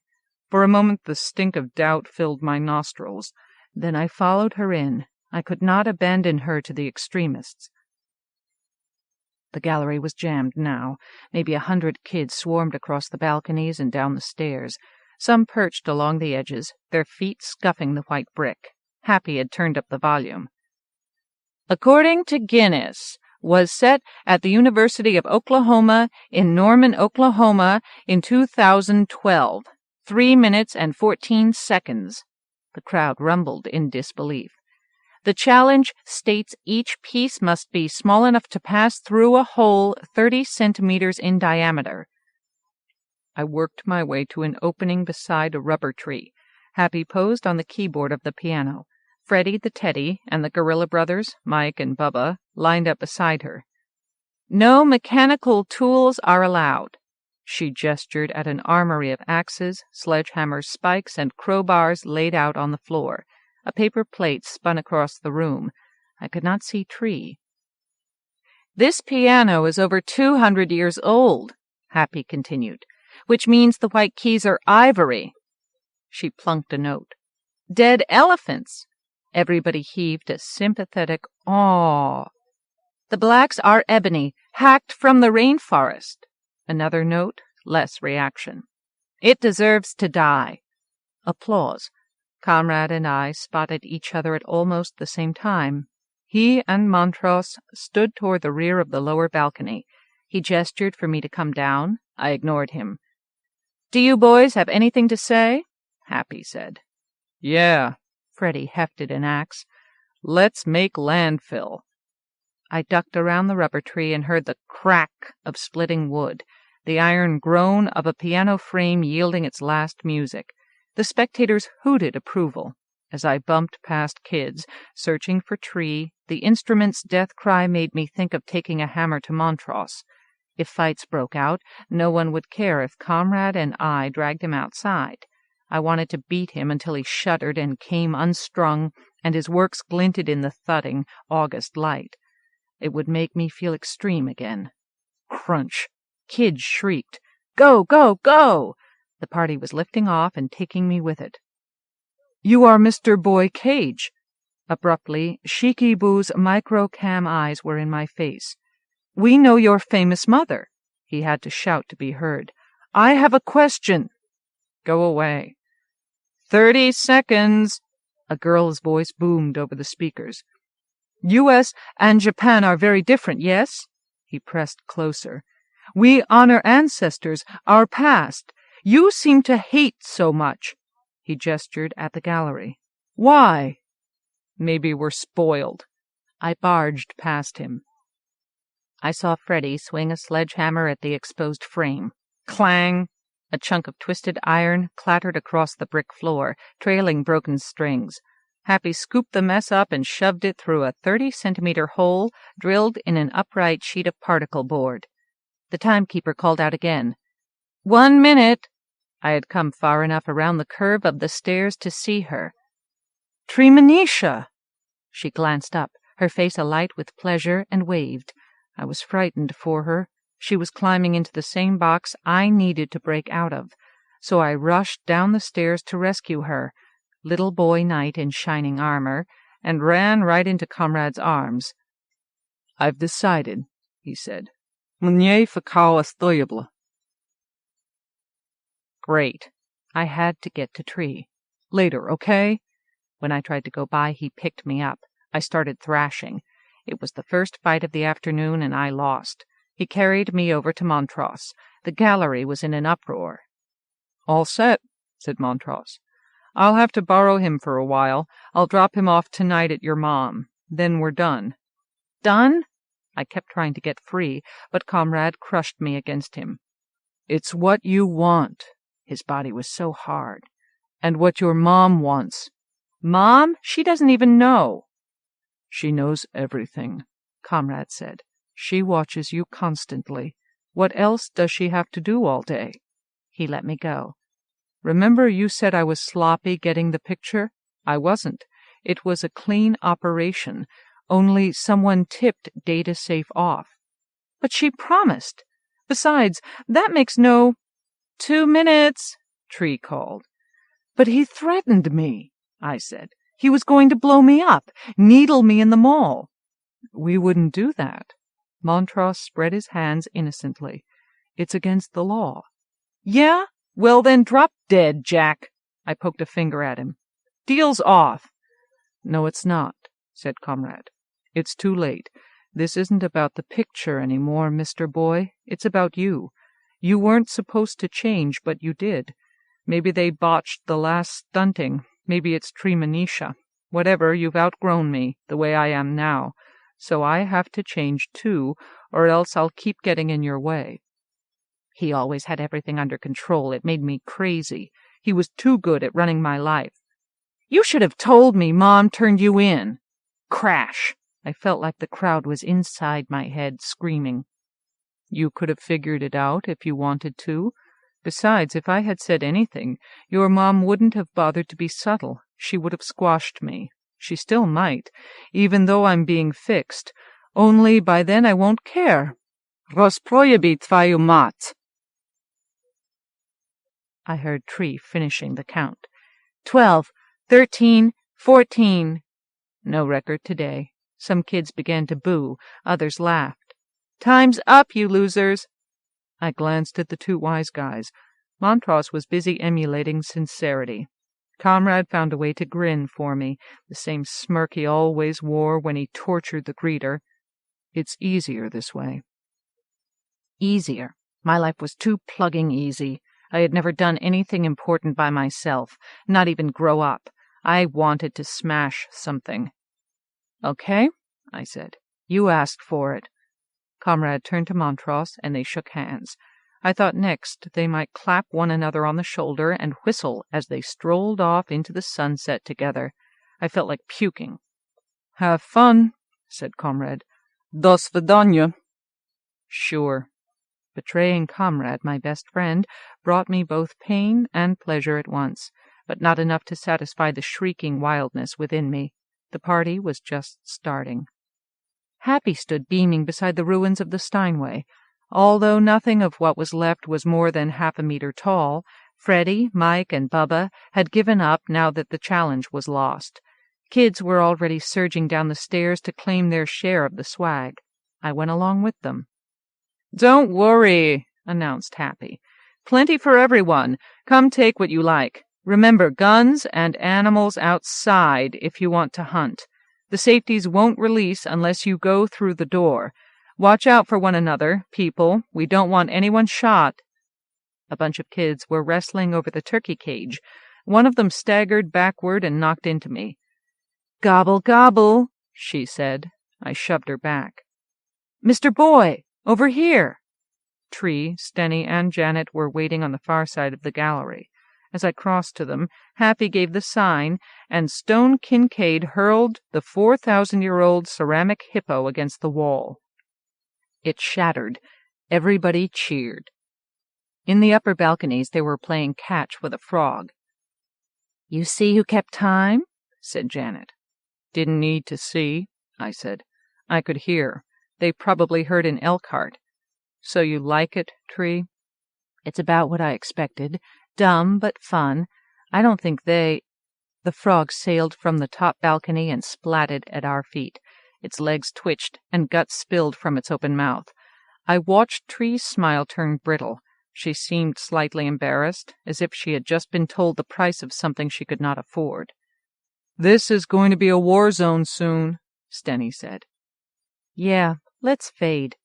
A: For a moment the stink of doubt filled my nostrils. Then I followed her in. I could not abandon her to the extremists. The gallery was jammed now. Maybe 100 kids swarmed across the balconies and down the stairs. Some perched along the edges, their feet scuffing the white brick. Happy had turned up the volume. According to Guinness, was set at the University of Oklahoma in Norman, Oklahoma in 2012. 3 minutes and 14 seconds. The crowd rumbled in disbelief. The challenge states each piece must be small enough to pass through a hole 30 centimeters in diameter. I worked my way to an opening beside a rubber tree. Happy posed on the keyboard of the piano. Freddie the Teddy and the Gorilla Brothers, Mike and Bubba, lined up beside her. No mechanical tools are allowed. She gestured at an armory of axes, sledgehammers, spikes, and crowbars laid out on the floor. A paper plate spun across the room. I could not see Tree. This piano is over 200 years old, Happy continued, which means the white keys are ivory. She plunked a note. Dead elephants. Everybody heaved a sympathetic aw. The blacks are ebony, hacked from the rainforest. Another note, less reaction. It deserves to die. Applause. Comrade and I spotted each other at almost the same time. He and Montross stood toward the rear of the lower balcony. He gestured for me to come down. I ignored him. Do you boys have anything to say? Happy said. Yeah. Freddie hefted an axe. Let's make landfill. I ducked around the rubber tree and heard the crack of splitting wood, the iron groan of a piano frame yielding its last music. The spectators hooted approval. As I bumped past kids, searching for Tree, the instrument's death cry made me think of taking a hammer to Montross. If fights broke out, no one would care if Comrade and I dragged him outside. I wanted to beat him until he shuddered and came unstrung, and his works glinted in the thudding August light. It would make me feel extreme again. Crunch. Kids shrieked. Go, go, go! The party was lifting off and taking me with it. You are Mr. Boy Cage. Abruptly, Shiki Boo's micro-cam eyes were in my face. We know your famous mother. He had to shout to be heard. I have a question. Go away. 30 seconds, a girl's voice boomed over the speakers. U.S. and Japan are very different, yes? He pressed closer. We honor ancestors, our past. You seem to hate so much. He gestured at the gallery. Why? Maybe we're spoiled. I barged past him. I saw Freddie swing a sledgehammer at the exposed frame. Clang! A chunk of twisted iron clattered across the brick floor, trailing broken strings. Happy scooped the mess up and shoved it through a 30-centimeter hole drilled in an upright sheet of particle board. The timekeeper called out again. 1 minute! I had come far enough around the curve of the stairs to see her. Treemonisha! She glanced up, her face alight with pleasure, and waved. I was frightened for her. She was climbing into the same box I needed to break out of, so I rushed down the stairs to rescue her, little boy knight in shining armor, and ran right into Comrade's arms. I've decided, he said. Mnie fakao stoyable. Great. I had to get to Tree. Later, okay? When I tried to go by, he picked me up. I started thrashing. It was the first fight of the afternoon, and I lost. He carried me over to Montross. The gallery was in an uproar. All set, said Montross. I'll have to borrow him for a while. I'll drop him off tonight at your mom. Then we're done. Done? I kept trying to get free, but Comrade crushed me against him. It's what you want. His body was so hard. And what your mom wants. Mom? She doesn't even know. She knows everything, Comrade said. She watches you constantly. What else does she have to do all day? He let me go. Remember you said I was sloppy getting the picture? I wasn't. It was a clean operation, only someone tipped Data Safe off. But she promised. Besides, that makes no— 2 minutes, Tree called. But he threatened me, I said. He was going to blow me up, needle me in the mall. We wouldn't do that. Montross spread his hands innocently. It's against the law. Yeah? Well then drop dead, Jack. I poked a finger at him. Deal's off. No, it's not, said Comrade. It's too late. This isn't about the picture anymore, Mr. Boy. It's about you. You weren't supposed to change, but you did. Maybe they botched the last stunting. Maybe it's Treemonisha. Whatever, you've outgrown me, the way I am now. So I have to change too, or else I'll keep getting in your way. He always had everything under control. It made me crazy. He was too good at running my life. You should have told me Mom turned you in. Crash! I felt like the crowd was inside my head, screaming. You could have figured it out if you wanted to. Besides, if I had said anything, your mom wouldn't have bothered to be subtle. She would have squashed me. She still might, even though I'm being fixed. Only by then I won't care. Rozprojebi twoju mat. I heard Tree finishing the count. 12, 13, 14. No record today. Some kids began to boo. Others laughed. Time's up, you losers. I glanced at the two wise guys. Montross was busy emulating sincerity. Comrade found a way to grin for me, the same smirk he always wore when he tortured the greeter. It's easier this way. Easier. My life was too plugging easy. I had never done anything important by myself, not even grow up. I wanted to smash something. Okay, I said. You asked for it. Comrade turned to Montross, and they shook hands. I thought next they might clap one another on the shoulder and whistle as they strolled off into the sunset together. I felt like puking. Have fun, said Comrade. Do svidaniya. Sure. Betraying Comrade, my best friend, brought me both pain and pleasure at once, but not enough to satisfy the shrieking wildness within me. The party was just starting. Happy stood beaming beside the ruins of the Steinway. Although nothing of what was left was more than 1/2 meter tall, Freddie, Mike, and Bubba had given up now that the challenge was lost. Kids were already surging down the stairs to claim their share of the swag. I went along with them. Don't worry, announced Happy. Plenty for everyone. Come take what you like. Remember, guns and animals outside if you want to hunt. The safeties won't release unless you go through the door. Watch out for one another, people. We don't want anyone shot." A bunch of kids were wrestling over the turkey cage. One of them staggered backward and knocked into me. "Gobble, gobble," she said. I shoved her back. "Mr. Boy, over here!" Tree, Stenny, and Janet were waiting on the far side of the gallery. As I crossed to them, Happy gave the sign, and Stone Kincaid hurled the 4,000-year-old ceramic hippo against the wall. It shattered. Everybody cheered. In the upper balconies they were playing catch with a frog. "You see who kept time?" said Janet. "Didn't need to see," I said. I could hear. They probably heard an Elkhart. "So you like it, Tree?" "It's about what I expected. Dumb, but fun. I don't think they—" The frog sailed from the top balcony and splatted at our feet. Its legs twitched, and guts spilled from its open mouth. I watched Tree's smile turn brittle. She seemed slightly embarrassed, as if she had just been told the price of something she could not afford. "This is going to be a war zone soon," Stenny said. "Yeah, let's fade."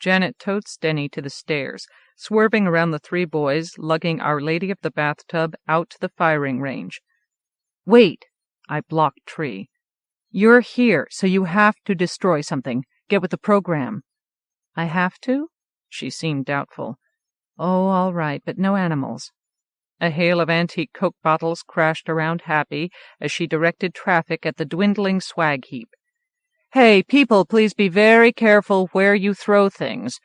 A: Janet towed Stenny to the stairs, swerving around the three boys, lugging Our Lady of the Bathtub out to the firing range. "Wait!" I blocked Tree. "You're here, so you have to destroy something. Get with the program." "I have to?" She seemed doubtful. "Oh, all right, but no animals." A hail of antique Coke bottles crashed around Happy as she directed traffic at the dwindling swag heap. "Hey, people, please be very careful where you throw things."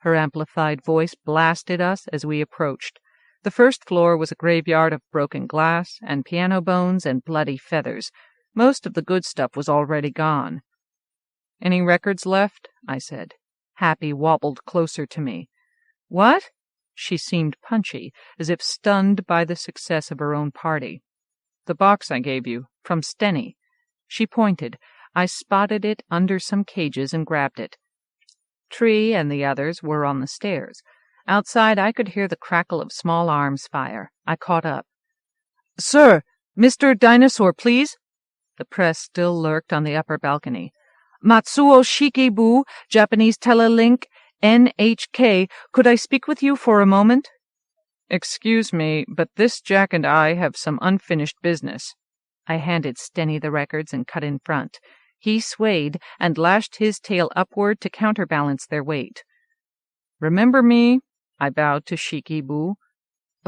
A: Her amplified voice blasted us as we approached. The first floor was a graveyard of broken glass and piano bones and bloody feathers. Most of the good stuff was already gone. "Any records left?" I said. Happy wobbled closer to me. "What?" She seemed punchy, as if stunned by the success of her own party. "The box I gave you, from Stenny." She pointed. I spotted it under some cages and grabbed it. Tree and the others were on the stairs. Outside I could hear the crackle of small arms fire. I caught up. "Sir! Mr. Dinosaur, please!" The press still lurked on the upper balcony. "Matsuo Shikibu, Japanese Telelink, NHK. Could I speak with you for a moment?" "Excuse me, but this Jack and I have some unfinished business." I handed Stenny the records and cut in front. He swayed and lashed his tail upward to counterbalance their weight. "Remember me?" I bowed to Shikibu.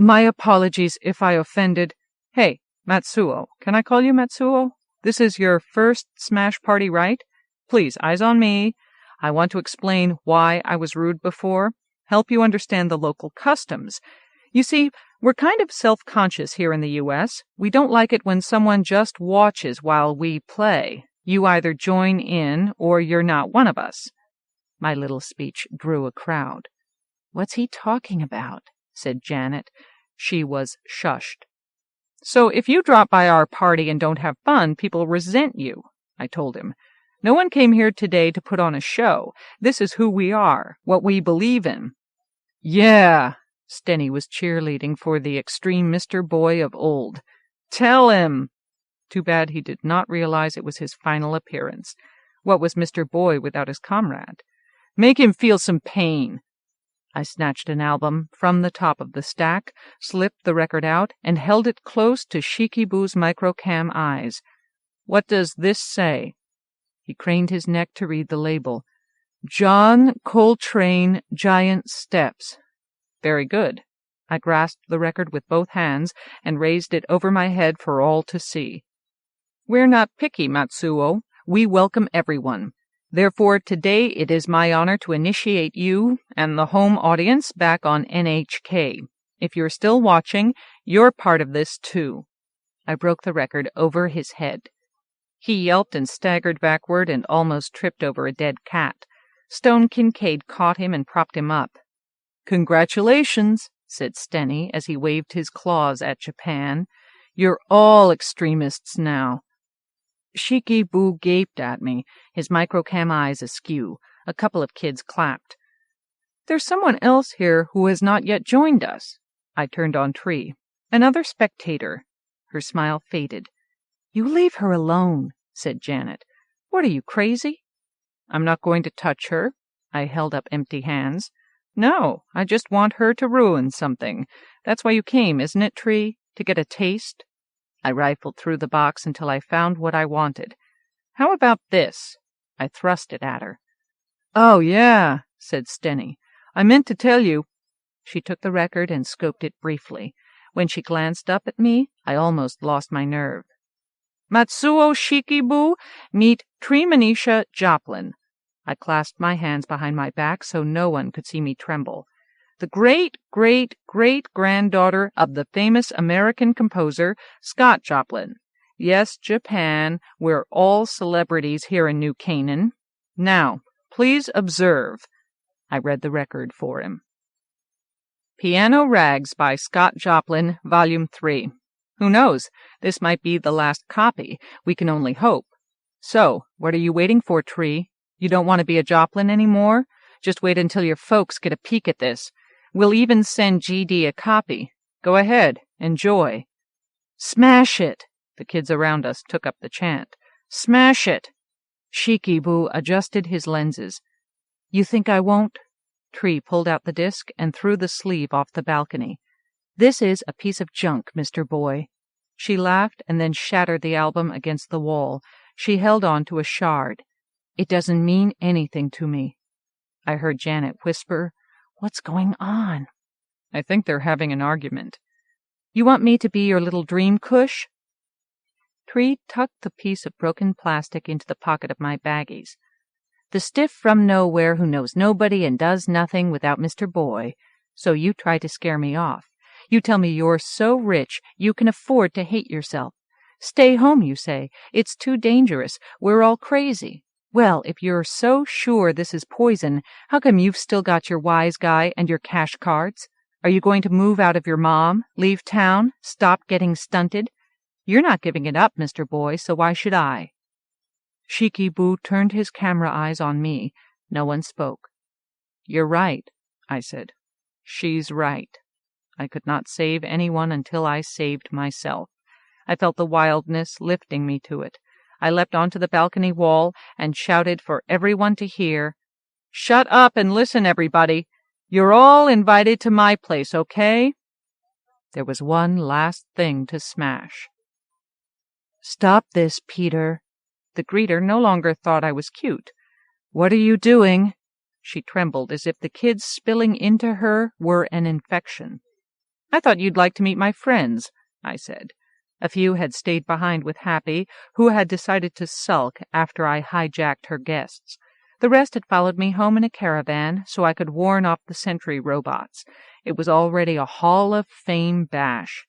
A: "My apologies if I offended—" "Hey, Matsuo. Can I call you Matsuo? This is your first smash party, right? Please, eyes on me. I want to explain why I was rude before, help you understand the local customs. You see, we're kind of self-conscious here in the U.S. We don't like it when someone just watches while we play. You either join in or you're not one of us." My little speech drew a crowd. "What's he talking about?" said Janet. She was shushed. "So if you drop by our party and don't have fun, people resent you," I told him. "No one came here today to put on a show. This is who we are, what we believe in." "Yeah!" Stenny was cheerleading for the extreme Mr. Boy of old. "Tell him!" Too bad he did not realize it was his final appearance. What was Mr. Boy without his comrade? "Make him feel some pain." I snatched an album from the top of the stack, slipped the record out, and held it close to Shikibu's microcam eyes. "What does this say?" He craned his neck to read the label. "John Coltrane, Giant Steps." "Very good." I grasped the record with both hands and raised it over my head for all to see. "We're not picky, Matsuo. We welcome everyone. Therefore, today it is my honor to initiate you and the home audience back on NHK. If you're still watching, you're part of this too." I broke the record over his head. He yelped and staggered backward and almost tripped over a dead cat. Stone Kincaid caught him and propped him up. "Congratulations," said Stenny as he waved his claws at Japan. "You're all extremists now." Shikibu gaped at me, his microcam eyes askew. A couple of kids clapped. There's someone else here who has not yet joined us. I turned on Tree. Another spectator. Her smile faded. You leave her alone, said Janet. What are you, crazy? I'm not going to touch her. I held up empty hands. No, I just want her to ruin something. That's why you came, isn't it, Tree? To get a taste? I rifled through the box until I found what I wanted. How about this? I thrust it at her. Oh, yeah, said Stenny. I meant to tell you. She took the record and scoped it briefly. When she glanced up at me, I almost lost my nerve. Matsuo Shikibu meet Treemanisha Joplin. I clasped my hands behind my back so no one could see me tremble. The great-great-great-granddaughter of the famous American composer Scott Joplin. Yes, Japan, we're all celebrities here in New Canaan. Now, please observe. I read the record for him. Piano Rags by Scott Joplin, Volume 3. Who knows? This might be the last copy. We can only hope. So, what are you waiting for, Tree? You don't want to be a Joplin anymore? Just wait until your folks get a peek at this. We'll even send GD a copy. Go ahead. Enjoy. Smash it! The kids around us took up the chant. Smash it! Shikibu adjusted his lenses. You think I won't? Tree pulled out the disc and threw the sleeve off the balcony. This is a piece of junk, Mr. Boy. She laughed and then shattered the album against the wall. She held on to a shard. It doesn't mean anything to me. I heard Janet whisper, What's going on? I think they're having an argument. You want me to be your little dream cush? Tree tucked the piece of broken plastic into the pocket of my baggies. The stiff from nowhere who knows nobody and does nothing without Mr. Boy. So you try to scare me off. You tell me you're so rich you can afford to hate yourself. Stay home, you say. It's too dangerous. We're all crazy. Well, if you're so sure this is poison, how come you've still got your wise guy and your cash cards? Are you going to move out of your mom, leave town, stop getting stunted? You're not giving it up, Mr. Boy, so why should I? Shikibu turned his camera eyes on me. No one spoke. You're right, I said. She's right. I could not save anyone until I saved myself. I felt the wildness lifting me to it. I leapt onto the balcony wall and shouted for everyone to hear, Shut up and listen, everybody. You're all invited to my place, okay? There was one last thing to smash. Stop this, Peter. The greeter no longer thought I was cute. What are you doing? She trembled as if the kids spilling into her were an infection. I thought you'd like to meet my friends, I said. A few had stayed behind with Happy, who had decided to sulk after I hijacked her guests. The rest had followed me home in a caravan so I could warn off the sentry robots. It was already a Hall of Fame bash.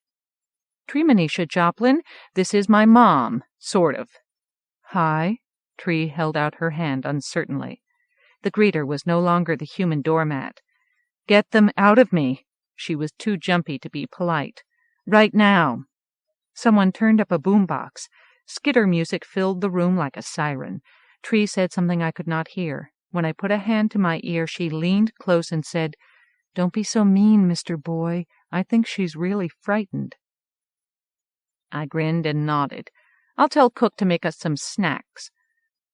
A: Treemanisha Joplin, this is my mom, sort of. Hi. Tree held out her hand uncertainly. The greeter was no longer the human doormat. Get them out of me. She was too jumpy to be polite. Right now. Someone turned up a boombox. Skitter music filled the room like a siren. Tree said something I could not hear. When I put a hand to my ear, she leaned close and said, Don't be so mean, Mr. Boy. I think she's really frightened. I grinned and nodded. I'll tell Cook to make us some snacks.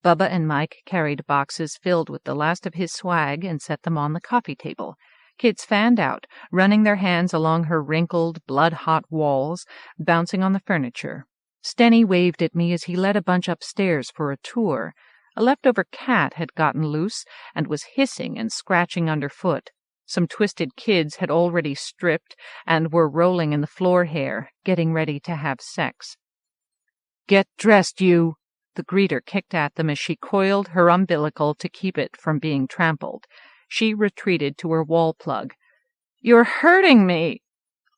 A: Bubba and Mike carried boxes filled with the last of his swag and set them on the coffee table. Kids fanned out, running their hands along her wrinkled, blood-hot walls, bouncing on the furniture. Stenny waved at me as he led a bunch upstairs for a tour. A leftover cat had gotten loose and was hissing and scratching underfoot. Some twisted kids had already stripped and were rolling in the floor hair, getting ready to have sex. Get dressed, you! The greeter kicked at them as she coiled her umbilical to keep it from being trampled. She retreated to her wall plug. You're hurting me!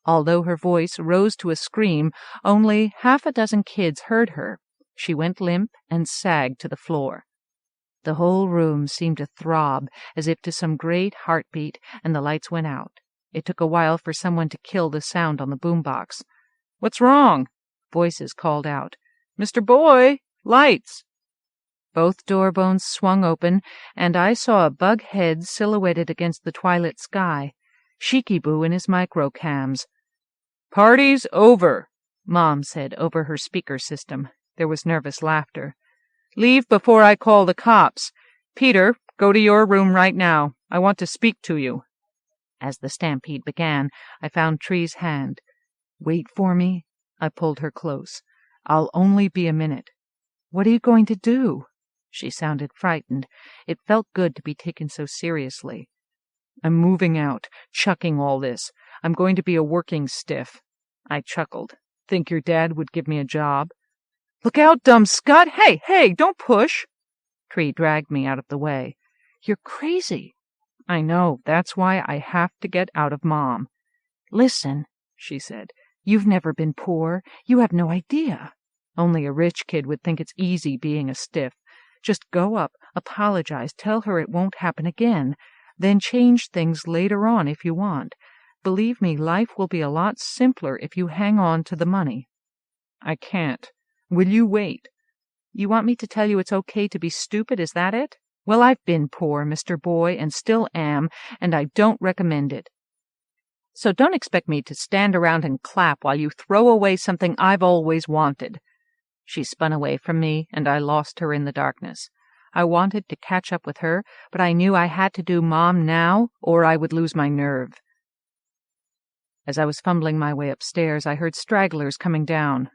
A: Although her voice rose to a scream, only half a dozen kids heard her. She went limp and sagged to the floor. The whole room seemed to throb as if to some great heartbeat, and the lights went out. It took a while for someone to kill the sound on the boombox. What's wrong? Voices called out. Mr. Boy! Lights! Both door bones swung open, and I saw a bug head silhouetted against the twilit sky, Shikiboo in his microcams. "Party's over," Mom said over her speaker system. There was nervous laughter. "Leave before I call the cops. Peter, go to your room right now. I want to speak to you." As the stampede began, I found Tree's hand. "Wait for me." I pulled her close. "I'll only be a minute." "What are you going to do?" She sounded frightened. It felt good to be taken so seriously. "I'm moving out, chucking all this. I'm going to be a working stiff." I chuckled. "Think your dad would give me a job?" "Look out, dumb scut! Hey, don't push!" Tree dragged me out of the way. "You're crazy." "I know. That's why I have to get out of Mom." "Listen," she said. "You've never been poor. You have no idea. Only a rich kid would think it's easy being a stiff. Just go up, apologize, tell her it won't happen again. Then change things later on if you want. Believe me, life will be a lot simpler if you hang on to the money." "I can't. Will you wait?" "You want me to tell you it's okay to be stupid, is that it? Well, I've been poor, Mr. Boy, and still am, and I don't recommend it. So don't expect me to stand around and clap while you throw away something I've always wanted." She spun away from me, and I lost her in the darkness. I wanted to catch up with her, but I knew I had to do Mom now, or I would lose my nerve. As I was fumbling my way upstairs, I heard stragglers coming down.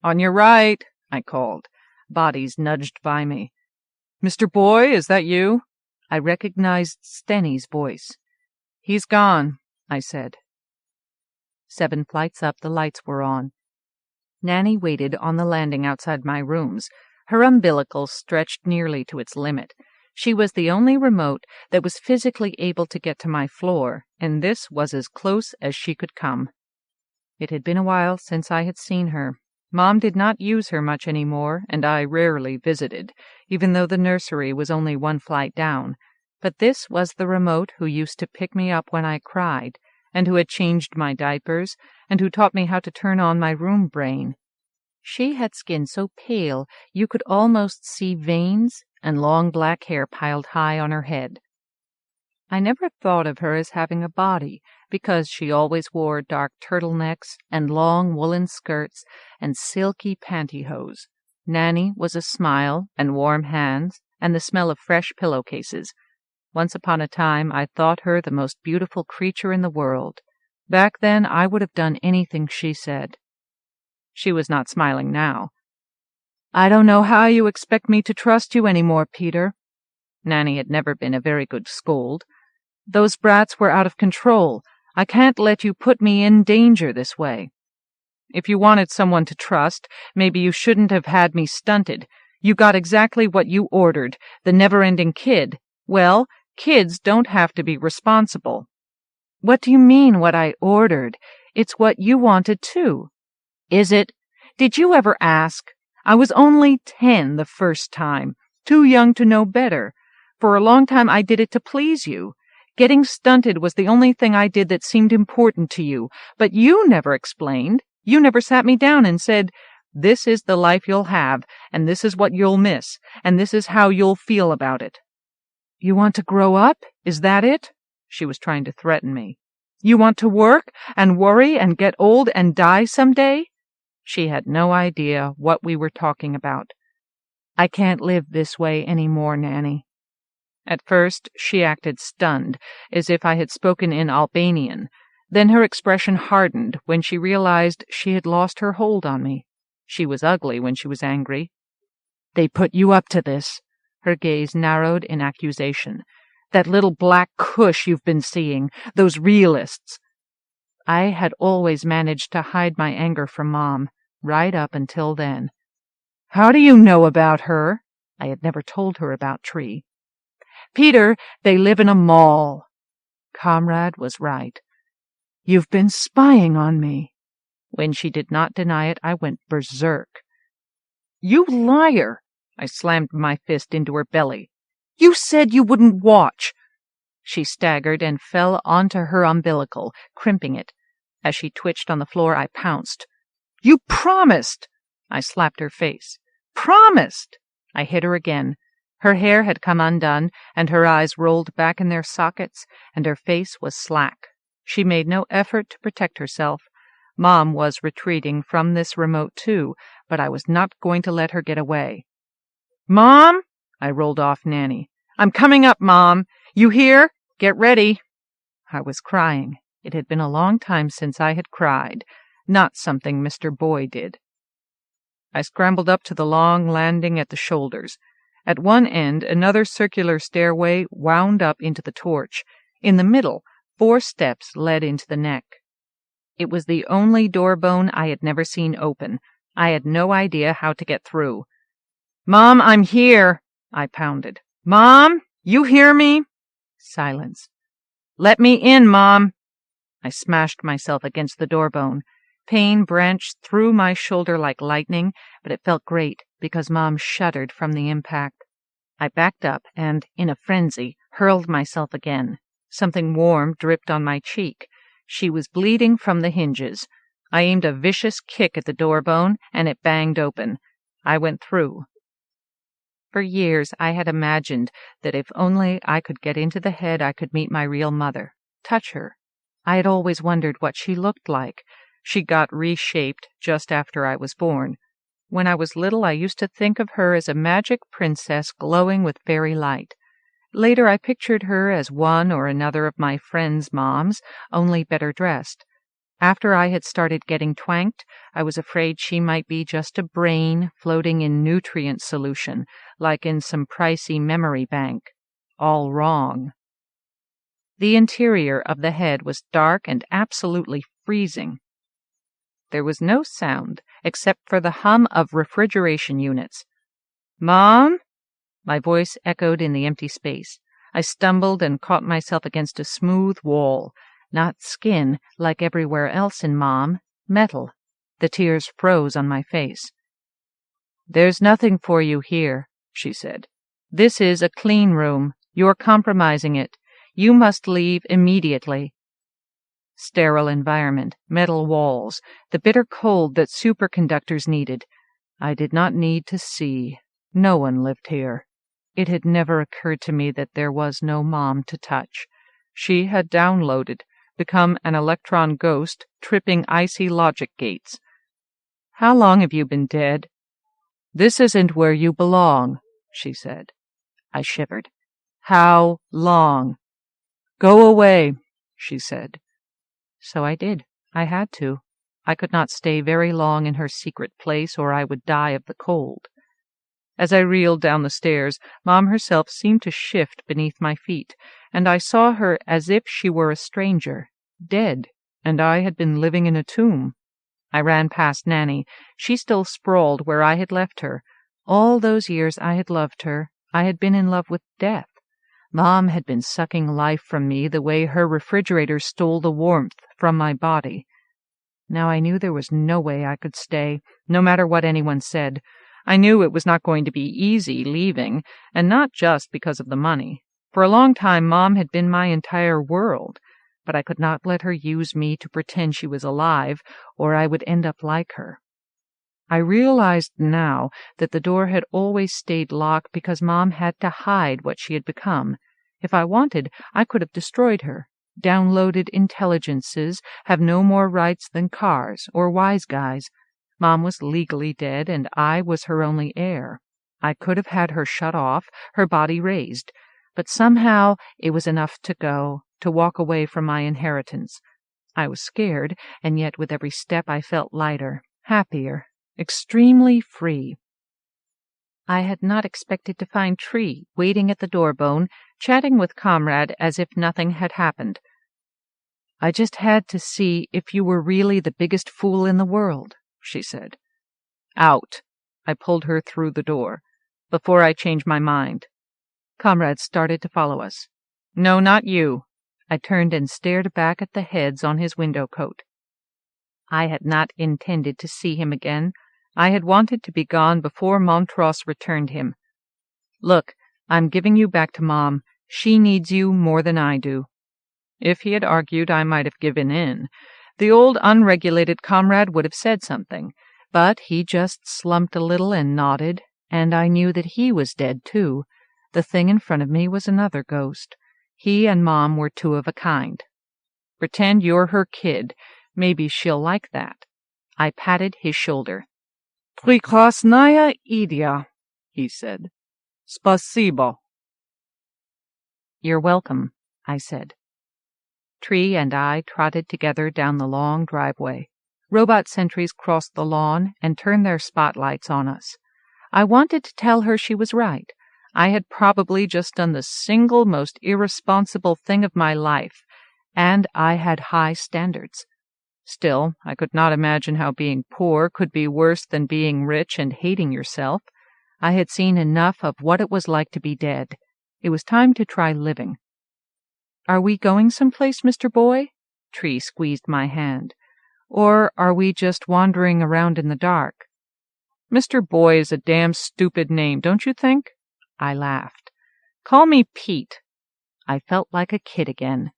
A: "On your right," I called. Bodies nudged by me. "Mr. Boy, is that you?" I recognized Stenny's voice. "He's gone," I said. 7 flights up, the lights were on. Nanny waited on the landing outside my rooms. Her umbilical stretched nearly to its limit. She was the only remote that was physically able to get to my floor, and this was as close as she could come. It had been a while since I had seen her. Mom did not use her much anymore, and I rarely visited, even though the nursery was only 1 flight down. But this was the remote who used to pick me up when I cried, and who had changed my diapers, and who taught me how to turn on my room brain. She had skin so pale you could almost see veins, and long black hair piled high on her head. I never thought of her as having a body, because she always wore dark turtlenecks and long woolen skirts and silky pantyhose. Nanny was a smile and warm hands and the smell of fresh pillowcases. Once upon a time I thought her the most beautiful creature in the world. Back then I would have done anything she said. She was not smiling now. "I don't know how you expect me to trust you any more, Peter." Nanny had never been a very good scold. "Those brats were out of control. I can't let you put me in danger this way. If you wanted someone to trust, maybe you shouldn't have had me stunted. You got exactly what you ordered, the never-ending kid. Well, kids don't have to be responsible." "What do you mean, what I ordered? It's what you wanted, too." "Is it? Did you ever ask? I was only 10 the first time, too young to know better. For a long time I did it to please you. Getting stunted was the only thing I did that seemed important to you, but you never explained. You never sat me down and said, 'This is the life you'll have, and this is what you'll miss, and this is how you'll feel about it.'" "You want to grow up? Is that it?" She was trying to threaten me. "You want to work and worry and get old and die someday?" She had no idea what we were talking about. "I can't live this way any more, Nanny." At first she acted stunned, as if I had spoken in Albanian. Then her expression hardened when she realized she had lost her hold on me. She was ugly when she was angry. "They put you up to this." Her gaze narrowed in accusation. "That little black cush you've been seeing, those realists." I had always managed to hide my anger from Mom, right up until then. "How do you know about her?" I had never told her about Tree. "Peter, they live in a mall." Comrade was right. "You've been spying on me." When she did not deny it, I went berserk. "You liar!" I slammed my fist into her belly. "You said you wouldn't watch." She staggered and fell onto her umbilical, crimping it. As she twitched on the floor, I pounced. "You promised!" I slapped her face. "Promised!" I hit her again. Her hair had come undone, and her eyes rolled back in their sockets, and her face was slack. She made no effort to protect herself. Mom was retreating from this remote too, but I was not going to let her get away. "Mom!" I rolled off Nanny. "I'm coming up, Mom! You hear? Get ready!" I was crying. It had been a long time since I had cried, not something Mr. Boy did. I scrambled up to the long landing at the shoulders. At one end, another circular stairway wound up into the torch. In the middle, 4 steps led into the neck. It was the only door bone I had never seen open. I had no idea how to get through. "Mom, I'm here!" I pounded. "Mom, you hear me?" Silence. "Let me in, Mom!" I smashed myself against the door bone. Pain branched through my shoulder like lightning, but it felt great because Mom shuddered from the impact. I backed up and, in a frenzy, hurled myself again. Something warm dripped on my cheek. She was bleeding from the hinges. I aimed a vicious kick at the door bone, and it banged open. I went through. For years I had imagined that if only I could get into the head I could meet my real mother, touch her. I had always wondered what she looked like. She got reshaped just after I was born. When I was little, I used to think of her as a magic princess glowing with fairy light. Later, I pictured her as one or another of my friends' moms, only better dressed. After I had started getting twanked, I was afraid she might be just a brain floating in nutrient solution, like in some pricey memory bank. All wrong. The interior of the head was dark and absolutely freezing. There was no sound except for the hum of refrigeration units. "Mom?" My voice echoed in the empty space. I stumbled and caught myself against a smooth wall. Not skin, like everywhere else in Mom. Metal. The tears froze on my face. "There's nothing for you here," she said. "This is a clean room. You're compromising it. You must leave immediately." Sterile environment, metal walls, the bitter cold that superconductors needed. I did not need to see. No one lived here. It had never occurred to me that there was no Mom to touch. She had downloaded, become an electron ghost, tripping icy logic gates. "How long have you been dead?" "This isn't where you belong," she said. I shivered. "How long?" "Go away," she said. So I did. I had to. I could not stay very long in her secret place, or I would die of the cold. As I reeled down the stairs, Mom herself seemed to shift beneath my feet, and I saw her as if she were a stranger, dead, and I had been living in a tomb. I ran past Nanny. She still sprawled where I had left her. All those years I had loved her. I had been in love with death. Mom had been sucking life from me the way her refrigerator stole the warmth from my body. Now I knew there was no way I could stay, no matter what anyone said. I knew it was not going to be easy leaving, and not just because of the money. For a long time Mom had been my entire world, but I could not let her use me to pretend she was alive, or I would end up like her. I realized now that the door had always stayed locked because Mom had to hide what she had become. If I wanted, I could have destroyed her, downloaded intelligences, have no more rights than cars or wise guys. Mom was legally dead, and I was her only heir. I could have had her shut off, her body raised, but somehow it was enough to go, to walk away from my inheritance. I was scared, and yet with every step I felt lighter, happier, extremely free. I had not expected to find Tree waiting at the door bone, chatting with Comrade as if nothing had happened. "I just had to see if you were really the biggest fool in the world," she said. "Out." I pulled her through the door. "Before I change my mind." Comrade started to follow us. "No, not you." I turned and stared back at the heads on his window coat. I had not intended to see him again. I had wanted to be gone before Montross returned him. "Look, I'm giving you back to Mom. She needs you more than I do." If he had argued, I might have given in. The old unregulated Comrade would have said something, but he just slumped a little and nodded, And I knew that he was dead, too. The thing in front of me was another ghost. He and Mom were two of a kind. Pretend you're her kid. Maybe she'll like that. I patted his shoulder. Prekrasnaya idea, he said. Spasibo. You're welcome, I said. Tree and I trotted together down the long driveway. Robot sentries crossed the lawn and turned their spotlights on us. I wanted to tell her she was right. I had probably just done the single most irresponsible thing of my life, and I had high standards. Still, I could not imagine how being poor could be worse than being rich and hating yourself. I had seen enough of what it was like to be dead. It was time to try living. Are we going someplace, Mr. Boy? Tree squeezed my hand. Or are we just wandering around in the dark? Mr. Boy is a damn stupid name, don't you think? I laughed. Call me Pete. I felt like a kid again.